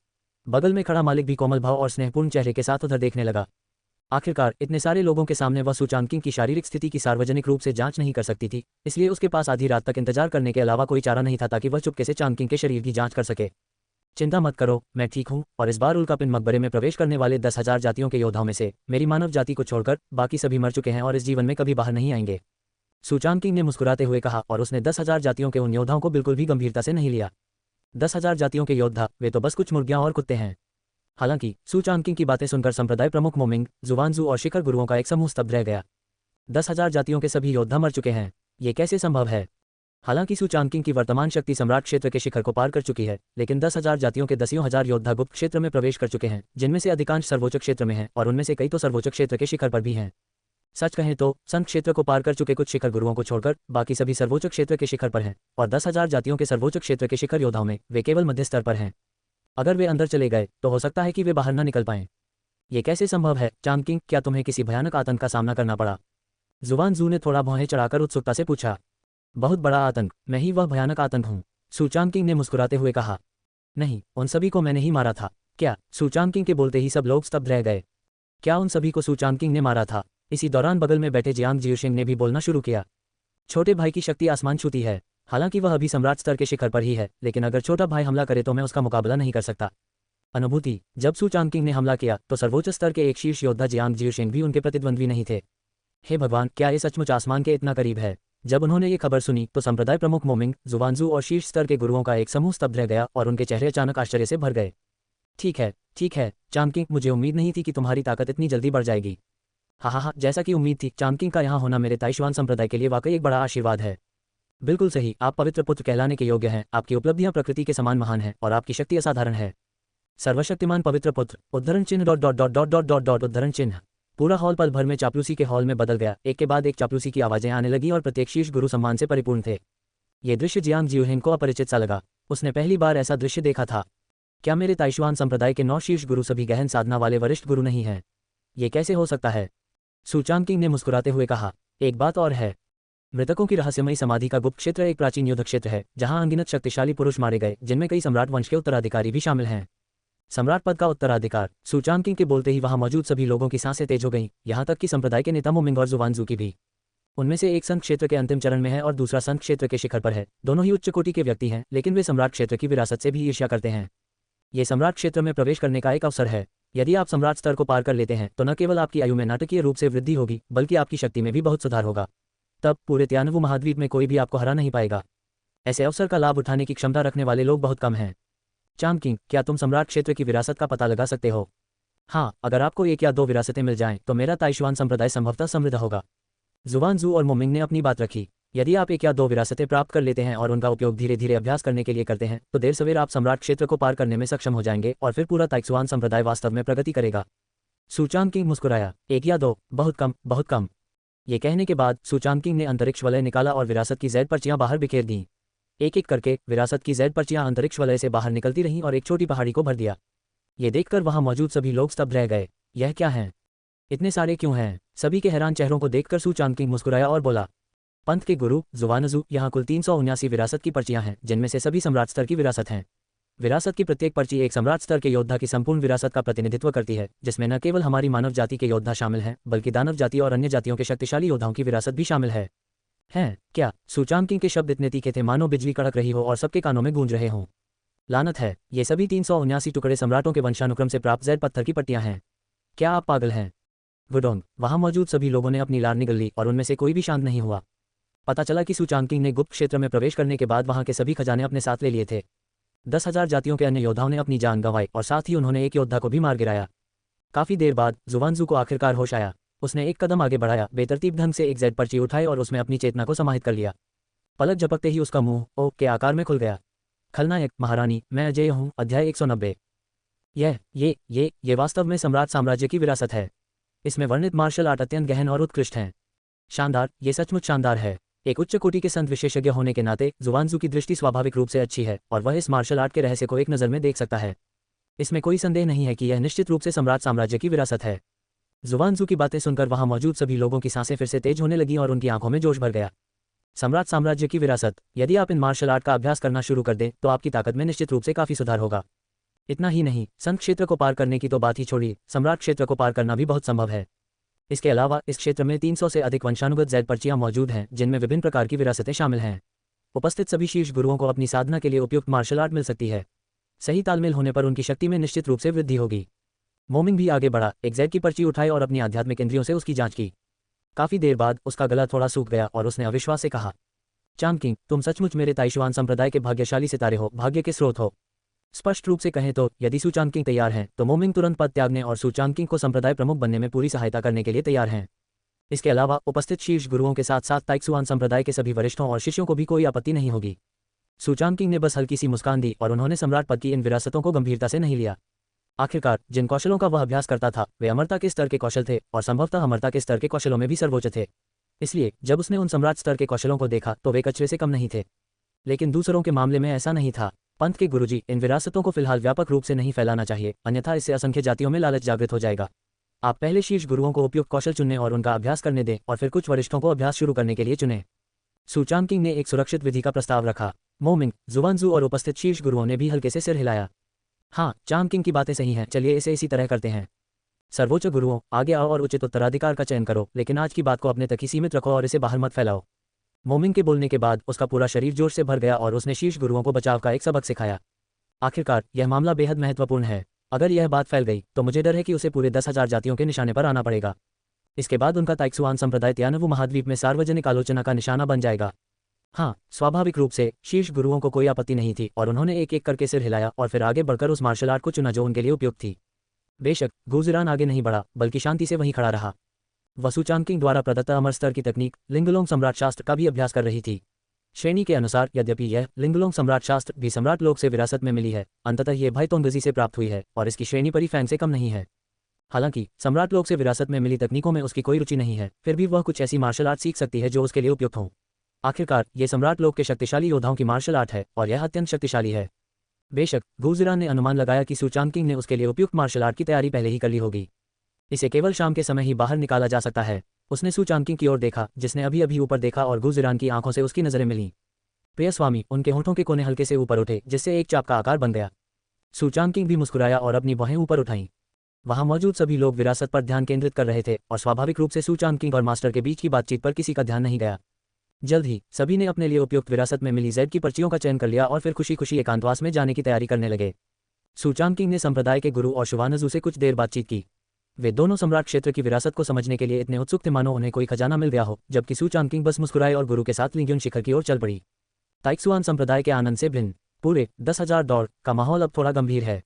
बगल में खड़ा मालिक भी कोमल भाव और स्नेहपूर्ण चेहरे के साथ उधर देखने लगा। आखिरकार इतने सारे लोगों के सामने वह सु चांगकिंग की शारीरिक स्थिति की सार्वजनिक रूप से जांच नहीं कर सकती थी, इसलिए उसके पास आधी रात तक इंतजार करने के अलावा कोई चारा नहीं था ताकि वह चुपके से चांगकिंग के शरीर की जांच कर सके। चिंता मत करो, मैं ठीक हूँ और इस बार उल्कापिंड मकबरे में प्रवेश करने वाले 10,000 जातियों के योद्धाओं में से मेरी मानव जाति को छोड़कर बाकी सभी मर चुके हैं और इस जीवन में कभी बाहर नहीं आएंगे। सु चांगकिंग ने मुस्कुराते हुए कहा और उसने 10,000 जातियों के उन योद्धाओं को बिल्कुल भी गंभीरता से नहीं लिया। 10,000 जातियों के योद्धा, वे तो बस कुछ मुर्गियां और कुत्ते हैं। हालांकि सु चांगकिंग की बातें सुनकर संप्रदाय प्रमुख मोमिंग, जुवानजू और शिखर गुरुओं का एक समूह स्तब्ध रह गया। 10,000 जातियों के सभी योद्धा मर चुके हैं, ये कैसे संभव है? हालांकि सु चांगकिंग की वर्तमान शक्ति सम्राट क्षेत्र के शिखर को पार कर चुकी है, लेकिन 10,000 जातियों के 10,000 योद्धा गुप्त क्षेत्र में प्रवेश कर चुके हैं, जिनमें से अधिकांश सर्वोच्च क्षेत्र में हैं और उनमें से कई तो सर्वोच्च क्षेत्र के शिखर पर भी हैं। सच कहें तो संत क्षेत्र को पार कर चुके कुछ शिखर गुरुओं को छोड़कर बाकी सभी सर्वोच्च क्षेत्र के शिखर पर हैं और 10,000 जातियों के सर्वोच्च क्षेत्र के शिखर योद्धाओं में वे केवल मध्य स्तर पर हैं। अगर वे अंदर चले गए तो हो सकता है कि वे बाहर न निकल पाएं। ये कैसे संभव है चांगकिंग? क्या तुम्हें किसी भयानक आतंक का सामना करना पड़ा? जुवानजू ने थोड़ा भौहें चढ़ाकर उत्सुकता से पूछा। बहुत बड़ा आतंक? मैं ही वह भयानक आतंक हूँ, सु चांगकिंग ने मुस्कुराते हुए कहा। नहीं, उन सभी को मैंने ही मारा था। क्या? सु चांगकिंग के बोलते ही सब लोग स्तब्ध रह गए। क्या उन सभी को सु चांगकिंग ने मारा था? इसी दौरान बगल में बैठे जियांग जियुशिंग ने भी बोलना शुरू किया। छोटे भाई की शक्ति आसमान छूती है। हालांकि वह अभी सम्राट स्तर के शिखर पर ही है, लेकिन अगर छोटा भाई हमला करे तो मैं उसका मुकाबला नहीं कर सकता। अनुभूति, जब सु चांगकिंग ने हमला किया तो सर्वोच्च स्तर के एक शीर्ष योद्धा जियांग जियुशिंग भी उनके प्रतिद्वंद्वी नहीं थे। हे भगवान, क्या ये सचमुच आसमान के इतना करीब है? जब उन्होंने ये खबर सुनी तो संप्रदाय प्रमुख मोमिंग, जुवानजू और शीर्ष स्तर के गुरुओं का एक समूह स्तब्ध रह गया और उनके चेहरे अचानक आश्चर्य से भर गए। ठीक है चांगकिंग, मुझे उम्मीद नहीं थी कि तुम्हारी ताकत इतनी जल्दी बढ़ जाएगी। हाँ, जैसा कि उम्मीद थी, चांगकिंग का यहाँ होना मेरे ताइशुआन संप्रदाय के लिए वाकई एक बड़ा आशीर्वाद है। बिल्कुल सही, आप पवित्र पुत्र कहलाने के योग्य हैं। आपकी उपलब्धियां प्रकृति के समान महान हैं और आपकी शक्ति असाधारण है। सर्वशक्तिमान पवित्र पुत्र, उद्धरण चिन्ह dot dot dot dot dot dot dot उद्धरण चिन्ह। पूरा हॉल पल भर में चापलूसी के हॉल में बदल गया। एक के बाद एक चापलूसी की आवाजें आने लगी और प्रत्येक शीर्ष गुरु सम्मान से परिपूर्ण थे। ये दृश्य जियांग जियुहिंग को अपरिचित सा लगा। उसने पहली बार ऐसा दृश्य देखा था। क्या मेरे ताइशुआन संप्रदाय के 9 शीर्ष गुरु सभी गहन साधना वाले वरिष्ठ गुरु नहीं हैं? ये कैसे हो सकता है? सु चांगकिंग ने मुस्कुराते हुए कहा। एक बात और है, मृतकों की रहस्यमयी समाधि का गुप्त क्षेत्र एक प्राचीन युद्ध क्षेत्र है जहां अनगिनत शक्तिशाली पुरुष मारे गए, जिनमें कई सम्राट वंश के उत्तराधिकारी भी शामिल हैं। सम्राट पद का उत्तराधिकार। सु चांगकिंग के बोलते ही वहां मौजूद सभी लोगों की सांसें तेज हो गईं, यहां तक कि संप्रदाय के नेता मोमिंग और जुवानजू की भी। उनमें से एक संत क्षेत्र के अंतिम चरण में है और दूसरा संत क्षेत्र के शिखर पर है। दोनों ही उच्च कोटि के व्यक्ति हैं, लेकिन वे सम्राट क्षेत्र की विरासत से भी ईर्ष्या करते हैं। ये सम्राट क्षेत्र में प्रवेश करने का एक अवसर है। यदि आप सम्राट स्तर को पार कर लेते हैं तो न केवल आपकी आयु में नाटकीय रूप से वृद्धि होगी बल्कि आपकी शक्ति में भी बहुत सुधार होगा। तब पूरे त्यानवु महाद्वीप में कोई भी आपको हरा नहीं पाएगा। ऐसे अवसर का लाभ उठाने की क्षमता रखने वाले लोग बहुत कम हैं। चांद किंग, क्या तुम सम्राट क्षेत्र की विरासत का पता लगा सकते हो? हाँ, अगर आपको 1 या 2 विरासतें मिल जाएं तो मेरा ताइशुआन संप्रदाय संभवतः समृद्ध होगा। जुवानजू और मोमिंग ने अपनी बात रखी। यदि आप 1 या 2 विरासतें प्राप्त कर लेते हैं और उनका उपयोग धीरे धीरे अभ्यास करने के लिए करते हैं तो देर सवेर आप सम्राट क्षेत्र को पार करने में सक्षम हो जाएंगे और फिर पूरा ताइक्सुआन संप्रदाय वास्तव में प्रगति करेगा। सुचांग किंग मुस्कुराया। 1 या 2, बहुत कम, बहुत कम। ये कहने के बाद सुचांग किंग ने अंतरिक्ष वलय निकाला और विरासत की Z पर्चियां बाहर बिखेर दीं। एक एक करके विरासत की Z पर्चियां अंतरिक्ष वलय से बाहर निकलती रहीं और एक छोटी पहाड़ी को भर दिया। ये देखकर वहां मौजूद सभी लोग स्तब्ध रह गए। यह क्या है? इतने सारे क्यों हैं? सभी के हैरान चेहरों को देखकर सुचांग किंग मुस्कुराया और बोला, पंथ के गुरु जुवानजू, यहाँ कुल 379 विरासत की पर्चियां हैं जिनमें से सभी सम्राट स्तर की विरासत हैं। विरासत की प्रत्येक पर्ची एक सम्राट स्तर के योद्धा की संपूर्ण विरासत का प्रतिनिधित्व करती है, जिसमें न केवल हमारी मानव जाति के योद्धा शामिल हैं बल्कि दानव जाति और अन्य जातियों के शक्तिशाली योद्धाओं की विरासत भी शामिल है। हैं क्या? सुचांग किंग के शब्द इतने तीखे थे मानो बिजली कड़क रही हो और सबके कानों में गूंज रहे हों। लानत है, ये सभी 379 टुकड़े सम्राटों के वंशानुक्रम से प्राप्त Z पत्थर की पट्टियां हैं। क्या आप पागल हैं? वुडोंग, वहां मौजूद सभी लोगों ने अपनी लार निगल ली और उनमें से कोई भी शांत नहीं हुआ। पता चला कि सुचांग किंग ने गुप्त क्षेत्र में प्रवेश करने के बाद वहां के सभी खजाने अपने साथ ले लिए थे। 10,000 जातियों के अन्य योद्धाओं ने अपनी जान गंवाई और साथ ही उन्होंने एक योद्धा को भी मार गिराया। काफी देर बाद जुवानजू को आखिरकार होश आया। उसने एक कदम आगे बढ़ाया, बेतरतीब ढंग से एक Z पर्ची उठाई और उसमें अपनी चेतना को समाहित कर लिया। पलक झपकते ही उसका मुंह ओ के आकार में खुल गया। खलनायक, महारानी, मैं अजय हूँ। अध्याय 190। ये वास्तव में सम्राट साम्राज्य की विरासत है। इसमें वर्णित मार्शल आर्ट अत्यंत गहन और उत्कृष्ट हैं। शानदार, ये सचमुच शानदार है। एक उच्च कोटि के संत विशेषज्ञ होने के नाते जुवानजू की दृष्टि स्वाभाविक रूप से अच्छी है और वह इस मार्शल आर्ट के रहस्य को एक नज़र में देख सकता है। इसमें कोई संदेह नहीं है कि यह निश्चित रूप से सम्राट साम्राज्य की विरासत है। जुवानजू की बातें सुनकर वहां मौजूद सभी लोगों की सांसें फिर से तेज होने लगीं और उनकी आंखों में जोश भर गया। सम्राट साम्राज्य की विरासत, यदि आप इन मार्शल आर्ट का अभ्यास करना शुरू कर दें तो आपकी ताकत में निश्चित रूप से काफी सुधार होगा। इतना ही नहीं, संत क्षेत्र को पार करने की तो बात ही छोड़िए, सम्राट क्षेत्र को पार करना भी बहुत संभव है। इसके अलावा इस क्षेत्र में 300 से अधिक वंशानुगत Z पर्चियां मौजूद हैं जिनमें विभिन्न प्रकार की विरासतें शामिल हैं। उपस्थित सभी शीर्ष गुरुओं को अपनी साधना के लिए उपयुक्त मार्शल आर्ट मिल सकती है। सही तालमेल होने पर उनकी शक्ति में निश्चित रूप से वृद्धि होगी। मोमिंग भी आगे बढ़ा, एक Z की पर्ची उठाई और अपनी आध्यात्मिक इंद्रियों से उसकी जांच की। काफी देर बाद उसका गला थोड़ा सूख गया और उसने अविश्वास से कहा, चांद किंग, तुम सचमुच मेरे ताइशुआन संप्रदाय के भाग्यशाली सितारे हो, भाग्य के स्रोत हो। स्पष्ट रूप से कहें तो यदि सुचांग किंग तैयार हैं तो मोमिंग तुरंत पद त्यागने और सुचांग किंग को संप्रदाय प्रमुख बनने में पूरी सहायता करने के लिए तैयार हैं। इसके अलावा उपस्थित शीर्ष गुरुओं के साथ साथ ताइक्सुआन संप्रदाय के सभी वरिष्ठों और शिष्यों को भी कोई आपत्ति नहीं होगी। सुचांग किंग ने बस हल्की सी मुस्कान दी और उन्होंने सम्राट पद की इन विरासतों को गंभीरता से नहीं लिया। आखिरकार जिन कौशलों का वह अभ्यास करता था वे अमरता के स्तर के कौशल थे और संभवतः अमरता के स्तर के कौशलों में भी सर्वोच्च थे। इसलिए जब उसने उन सम्राट स्तर के कौशलों को देखा तो वे कचरे से कम नहीं थे। लेकिन दूसरों के मामले में ऐसा नहीं था। पंथ के गुरुजी, इन विरासतों को फिलहाल व्यापक रूप से नहीं फैलाना चाहिए, अन्यथा इससे असंख्य जातियों में लालच जागृत हो जाएगा। आप पहले शीर्ष गुरुओं को उपयुक्त कौशल चुनने और उनका अभ्यास करने दें और फिर कुछ वरिष्ठों को अभ्यास शुरू करने के लिए चुनें। सुचांग किंग ने एक सुरक्षित विधि का प्रस्ताव रखा। मोमिंग, जुवानजू और उपस्थित शीर्ष गुरुओं ने भी हल्के से सिर हिलाया। हाँ, चांग किंग की बातें सही हैं, चलिए इसे इसी तरह करते हैं। सर्वोच्च गुरुओं, आगे आओ और उचित उत्तराधिकार का चयन करो, लेकिन आज की बात को अपने तक ही सीमित रखो और इसे बाहर मत फैलाओ। मोमिंग के बोलने के बाद उसका पूरा शरीर जोश से भर गया और उसने शीर्ष गुरुओं को बचाव का एक सबक सिखाया। आखिरकार यह मामला बेहद महत्वपूर्ण है। अगर यह बात फैल गई तो मुझे डर है कि उसे पूरे 10,000 जातियों के निशाने पर आना पड़ेगा। इसके बाद उनका ताइक्सुआन संप्रदाय त्यानवु महाद्वीप में सार्वजनिक आलोचना का निशाना बन जाएगा। हाँ, स्वाभाविक रूप से शीर्ष गुरुओं को कोई आपत्ति नहीं थी और उन्होंने एक एक करके सिर हिलाया और फिर आगे बढ़कर उस मार्शल आर्ट को चुना जो उनके लिए उपयुक्त थी। बेशक गुजिरान आगे नहीं बढ़ा बल्कि शांति से वहीं खड़ा रहा। सुचांग किंग द्वारा प्रदत्त अमर स्तर की तकनीक लिंगलोंग सम्राट शास्त्र का भी अभ्यास कर रही थी। श्रेणी के अनुसार यद्यपि यह लिंगलोंग सम्राट शास्त्र भी सम्राट लोक से विरासत में मिली है, अंततः यह भाईतोंगजी से प्राप्त हुई है और इसकी श्रेणी परिफैंग से कम नहीं है। हालांकि सम्राट लोक से विरासत में मिली तकनीकों में उसकी कोई रुचि नहीं है, फिर भी वह कुछ ऐसी मार्शल आर्ट सीख सकती है जो उसके लिए उपयुक्त हो। आखिरकार ये सम्राट लोक के शक्तिशाली योद्धाओं की मार्शल आर्ट है और यह अत्यंत शक्तिशाली है। बेशक गुजिरान ने अनुमान लगाया कि सुचांग किंग ने उसके लिए उपयुक्त मार्शल आर्ट की तैयारी पहले ही कर ली होगी। इसे केवल शाम के समय ही बाहर निकाला जा सकता है। उसने सुचांग किंग की ओर देखा जिसने अभी अभी ऊपर देखा और गुजिरान की आंखों से उसकी नजरें मिलीं। प्रिय स्वामी, उनके होठों के कोने हल्के से ऊपर उठे जिससे एक चाप का आकार बन गया। सुचांग किंग भी मुस्कुराया और अपनी बाहें ऊपर उठाईं। वहां मौजूद सभी लोग विरासत पर ध्यान केंद्रित कर रहे थे और स्वाभाविक रूप से सुचांग किंग और मास्टर के बीच की बातचीत पर किसी का ध्यान नहीं गया। जल्द ही सभी ने अपने लिए उपयुक्त विरासत में मिली Z की पर्चियों का चयन कर लिया और फिर खुशी खुशी एकांतवास में जाने की तैयारी करने लगे। सूचांग किंग ने संप्रदाय के गुरु और शुवानजू से कुछ देर बातचीत की। वे दोनों सम्राट क्षेत्र की विरासत को समझने के लिए इतने उत्सुक थे मानो उन्हें कोई खजाना मिल गया हो, जबकि सूचांग किंग बस मुस्कुराए और गुरु के साथ लिंग्युन शिखर की ओर चल पड़ी। ताइक्सुआन संप्रदाय के आनंद से भिन्न पूरे 10,000 दौड़ का माहौल अब थोड़ा गंभीर है।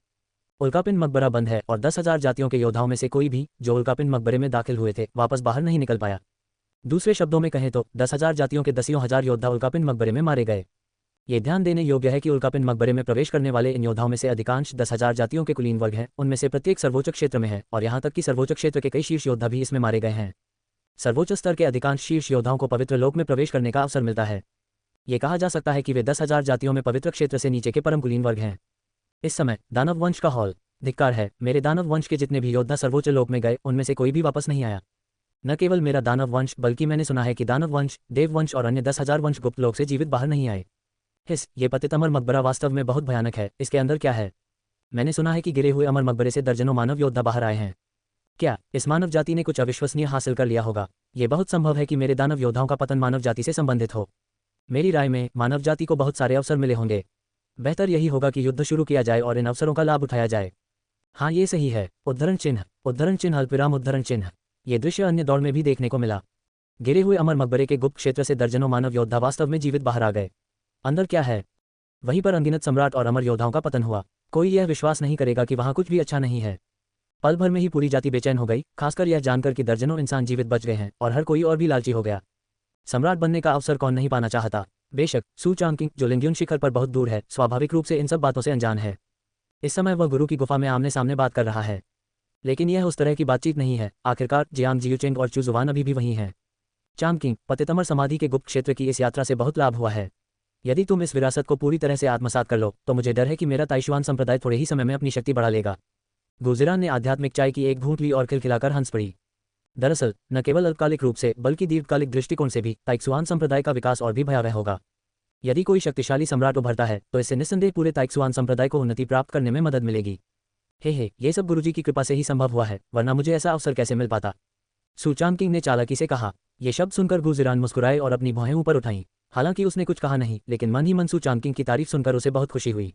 उल्कापिंड मकबरा बंद है और 10,000 जातियों के योद्धाओं में से कोई भी जो उल्कापिंड मकबरे में दाखिल हुए थे वापस बाहर नहीं निकल पाया। दूसरे शब्दों में कहें तो 10,000 जातियों के दसियों हजार योद्धा उल्कापिंड मकबरे में मारे गए। ये ध्यान देने योग्य है कि उल्कापिंड मकबरे में प्रवेश करने वाले इन योद्धाओं में से अधिकांश 10,000 जातियों के कुलीन वर्ग हैं, उनमें से प्रत्येक सर्वोच्च क्षेत्र में है और यहाँ तक कि सर्वोच्च क्षेत्र के कई शीर्ष योद्धा भी इसमें मारे गए हैं। सर्वोच्च स्तर के अधिकांश शीर्ष योद्धाओं को पवित्र लोक में प्रवेश करने का अवसर मिलता है। ये कहा जा सकता है कि वे 10,000 जातियों में पवित्र क्षेत्र से नीचे के परम कुलीन वर्ग हैं। इस समय दानव वंश का हॉल धिक्कार है, मेरे दानव वंश के जितने भी योद्धा सर्वोच्च लोक में गए उनमें से कोई भी वापस नहीं आया। न केवल मेरा दानव वंश बल्कि मैंने सुना है कि दानव वंश, देव वंश और अन्य 10,000 वंश गुप्त लोक से जीवित बाहर नहीं आए। ये पतित अमर मकबरा वास्तव में बहुत भयानक है। इसके अंदर क्या है? मैंने सुना है कि गिरे हुए अमर मकबरे से दर्जनों मानव योद्धा बाहर आए हैं। क्या इस मानव जाति ने कुछ अविश्वसनीय हासिल कर लिया होगा? ये बहुत संभव है कि मेरे दानव योद्धाओं का पतन मानव जाति से संबंधित हो। मेरी राय में मानव जाति को बहुत सारे अवसर मिले होंगे। बेहतर यही होगा कि युद्ध शुरू किया जाए और इन अवसरों का लाभ उठाया जाए। हाँ, ये सही है। उद्धरण चिन्ह अल्पविराम उद्धरण चिन्ह। ये दृश्य अन्य दौड़ में भी देखने को मिला। गिरे हुए अमर मकबरे के गुप्त क्षेत्र से दर्जनों मानव योद्धा वास्तव में जीवित बाहर आ गए। अंदर क्या है? वहीं पर अनगिनत सम्राट और अमर योद्धाओं का पतन हुआ। कोई यह विश्वास नहीं करेगा कि वहां कुछ भी अच्छा नहीं है। पल भर में ही पूरी जाति बेचैन हो गई, खासकर यह जानकर कि दर्जनों इंसान जीवित बच गए हैं और हर कोई और भी लालची हो गया। सम्राट बनने का अवसर कौन नहीं पाना चाहता? बेशक सूचांग किंग, जो लिंग्युन शिखर पर बहुत दूर है, स्वाभाविक रूप से इन सब बातों से अनजान है। इस समय वह गुरु की गुफा में आमने सामने बात कर रहा है, लेकिन यह उस तरह की बातचीत नहीं है। आखिरकार जियांग जियुचेंग और चुजुवान अभी भी वहीं हैं। चांग किंग, पतितमर समाधि के गुप्त क्षेत्र की इस यात्रा से बहुत लाभ हुआ है। यदि तुम इस विरासत को पूरी तरह से आत्मसात कर लो तो मुझे डर है कि मेरा ताइशुआन संप्रदाय थोड़े ही समय में अपनी शक्ति बढ़ा लेगा। गुजिरान ने आध्यात्मिक चाय की एक घूंट ली और खिलखिलाकर हंस पड़ी। दरअसल न केवल अल्पकालिक रूप से बल्कि दीर्घकालिक दृष्टिकोण से भी ताइक्सुआन संप्रदाय का विकास और भी भयावह होगा। यदि कोई शक्तिशाली सम्राट उभरता है तो इससे निस्संदेह पूरे ताइक्सुआन संप्रदाय को उन्नति प्राप्त करने में मदद मिलेगी। ये सब गुरुजी की कृपा से ही संभव हुआ है, वरना मुझे ऐसा अवसर कैसे मिल पाता? सूचांग किंग ने चालाकी से कहा। ये शब्द सुनकर गुजिरान मुस्कुराए और अपनी भौहें ऊपर उठाईं। हालांकि उसने कुछ कहा नहीं, लेकिन मन ही मन सूचांग किंग की तारीफ सुनकर उसे बहुत खुशी हुई।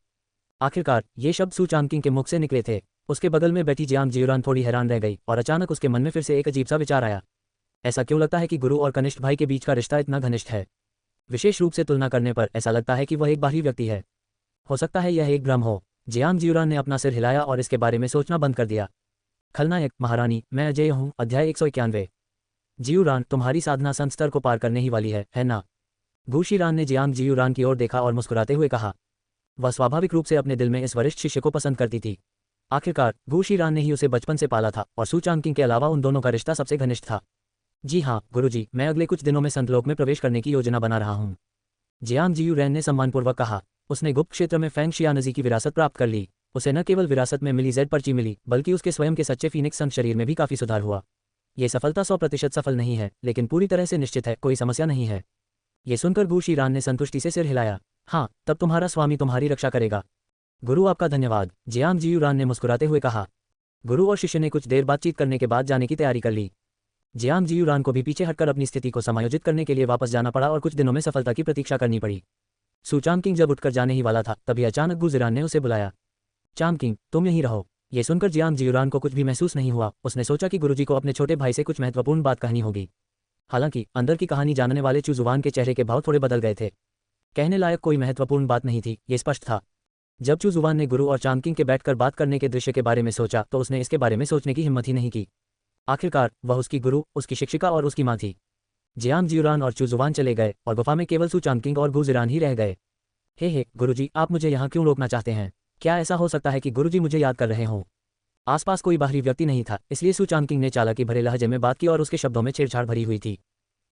आखिरकार ये शब्द सूचांग किंग के मुख से निकले थे। उसके बगल में बैठी जियांग जियुरान थोड़ी हैरान रह गई और अचानक उसके मन में फिर से एक अजीब सा विचार आया। ऐसा क्यों लगता है कि गुरु और कनिष्ठ भाई के बीच का रिश्ता इतना घनिष्ठ है? विशेष रूप से तुलना करने पर ऐसा लगता है कि वह एक बाहरी व्यक्ति है। हो सकता है यह एक भ्रम हो। जियांग जियुरान ने अपना सिर हिलाया और इसके बारे में सोचना बंद कर दिया। खलनायक महारानी, मैं अजय हूँ। अध्याय 191। जियुरान, तुम्हारी साधना संत स्तर को पार करने ही वाली है ना? गुशिरान ने जियांग जियुरान की ओर देखा और मुस्कुराते हुए कहा। वह स्वाभाविक रूप से अपने दिल में इस वरिष्ठ शिष्य को पसंद करती थी। आखिरकार गुशिरान ने ही उसे बचपन से पाला था और सूचांग किंग के अलावा उन दोनों का रिश्ता सबसे घनिष्ठ था। जी हाँ गुरुजी, मैं अगले कुछ दिनों में संतलोक में प्रवेश करने की योजना बना रहा हूँ, जियांग जियुरैन ने सम्मानपूर्वक कहा। उसने गुप्त क्षेत्र में फैंग शियानजी की विरासत प्राप्त कर ली। उसे न केवल विरासत में मिली जेड पर्ची मिली, बल्कि उसके स्वयं के सच्चे फीनिक्स संत शरीर में भी काफी सुधार हुआ। ये सफलता 100% सफल नहीं है, लेकिन पूरी तरह से निश्चित है, कोई समस्या नहीं है। ये सुनकर गुशिरान ने संतुष्टि से सिर हिलाया। हाँ, तब तुम्हारा स्वामी तुम्हारी रक्षा करेगा। गुरु आपका धन्यवाद, जियांग जियुरान ने मुस्कुराते हुए कहा। गुरु और शिष्य ने कुछ देर बातचीत करने के बाद जाने की तैयारी कर ली। जियांग जियुरान को भी पीछे हटकर अपनी स्थिति को समायोजित करने के लिए वापस जाना पड़ा और कुछ दिनों में सफलता की प्रतीक्षा करनी पड़ी। सूचांग किंग जब उठकर जाने ही वाला था, तभी अचानक गुजिरान ने उसे बुलाया। चांग किंग, तुम यहीं रहो। ये सुनकर जियांग जियुरान को कुछ भी महसूस नहीं हुआ। उसने सोचा कि गुरुजी को अपने छोटे भाई से कुछ महत्वपूर्ण बात कहनी होगी। हालांकि अंदर की कहानी जानने वाले चुजुवान के चेहरे के भाव थोड़े बदल गए थे। कहने लायक कोई महत्वपूर्ण बात नहीं थी, ये स्पष्ट था। जब चुजुवान ने गुरु और चांग किंग के बैठकर बात करने के दृश्य के बारे में सोचा तो उसने इसके बारे में सोचने की हिम्मत ही नहीं की। आखिरकार वह उसकी गुरु, उसकी शिक्षिका और उसकी माँ थी। जियांग जियुरान और चुजुवान चले गए और गुफा में केवल सूचांग किंग और गुजिरान ही रह गए। गुरुजी, आप मुझे यहाँ क्यों रोकना चाहते हैं? क्या ऐसा हो सकता है कि गुरुजी मुझे याद कर रहे हों? आसपास कोई बाहरी व्यक्ति नहीं था, इसलिए सूचांग किंग ने चालाकी भरे लहजे में बात की और उसके शब्दों में छेड़छाड़ भरी हुई थी।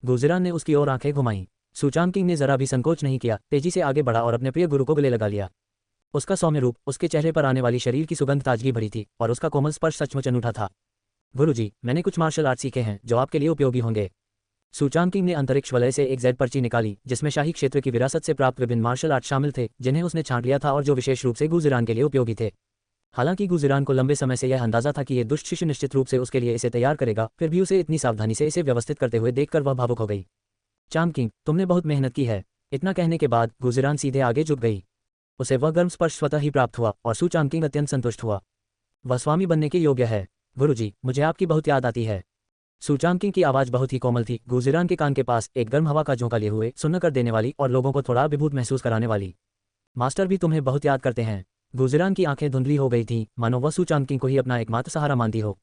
गुजिरान ने उसकी ओर आंखें घुमाईं। सूचांग किंग ने जरा भी संकोच नहीं किया, तेजी से आगे बढ़ा और अपने प्रिय गुरु को गले लगा लिया। उसका सौम्य रूप, उसके चेहरे पर आने वाली शरीर की सुगंध ताजगी भरी थी और उसका कोमल स्पर्श सचमुच अनूठा था। गुरुजी, मैंने कुछ मार्शल आर्ट सीखे हैं जो आपके लिए उपयोगी होंगे। सूचांग किंग ने अंतरिक्ष वलय से एक जेड पर्ची निकाली जिसमें शाही क्षेत्र की विरासत से प्राप्त विभिन्न मार्शल आर्ट शामिल थे, जिन्हें उसने छांट लिया था और जो विशेष रूप से गुजिरान के लिए उपयोगी थे। हालांकि गुजिरान को लंबे समय से यह अंदाजा था कि ये दुष्ट शिष्य निश्चित रूप से उसके लिए इसे तैयार करेगा, फिर भी उसे इतनी सावधानी से इसे व्यवस्थित करते हुए देखकर वह भावुक हो गई। चांग किंग, तुमने बहुत मेहनत की है। इतना कहने के बाद गुजिरान सीधे आगे झुक गई। उसे वह गर्म स्पर्श स्वतः ही प्राप्त हुआ और सू चांगकिंग अत्यंत संतुष्ट हुआ। वह स्वामी बनने के योग्य है। गुरुजी, मुझे आपकी बहुत याद आती है। सू चांगकिंग की आवाज़ बहुत ही कोमल थी, गुजिरान के कान के पास एक गर्म हवा का झोंका लिए हुए, सुन्न कर देने वाली और लोगों को थोड़ा अभिभूत महसूस कराने वाली। मास्टर भी तुम्हें बहुत याद करते हैं। गुजिरान की आंखें धुंधली हो गई थीं, मानो वह सू चांगकिंग को ही अपना एकमात्र सहारा मानती हो।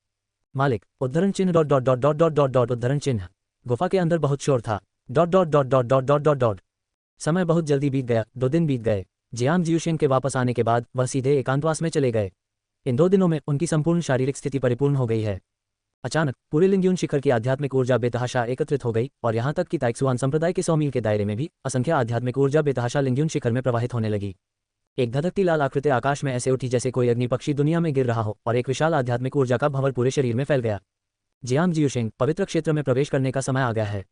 मालिक, उद्धरण चिन्ह dot dot dot dot dot dot dot उद्धरण चिन्ह। गुफा के अंदर बहुत शोर था। Dot dot dot dot dot dot dot dot. समय बहुत जल्दी बीत गया, 2 दिन बीत गए। जियांग जियूशिंग के वापस आने के बाद वह सीधे एकांतवास में चले गए। इन 2 दिनों में उनकी संपूर्ण शारीरिक स्थिति परिपूर्ण हो गई है। अचानक पूरे लिंग्यून शिखर की आध्यात्मिक ऊर्जा बेतहाशा एकत्रित हो गई और यहाँ तक कि ताइक्सुआन संप्रदाय के 100 मील के दायरे में भी असंख्य आध्यात्मिक ऊर्जा बेतहाशा लिंग्यून शिखर में प्रवाहित होने लगी। एक धधकती लाल आकृति आकाश में ऐसे उठी जैसे कोई अग्नि पक्षी दुनिया में गिर रहा हो और एक विशाल आध्यात्मिक ऊर्जा का भंवर पूरे शरीर में फैल गया। जियांग जियूशिंग, पवित्र क्षेत्र में प्रवेश करने का समय आ गया है।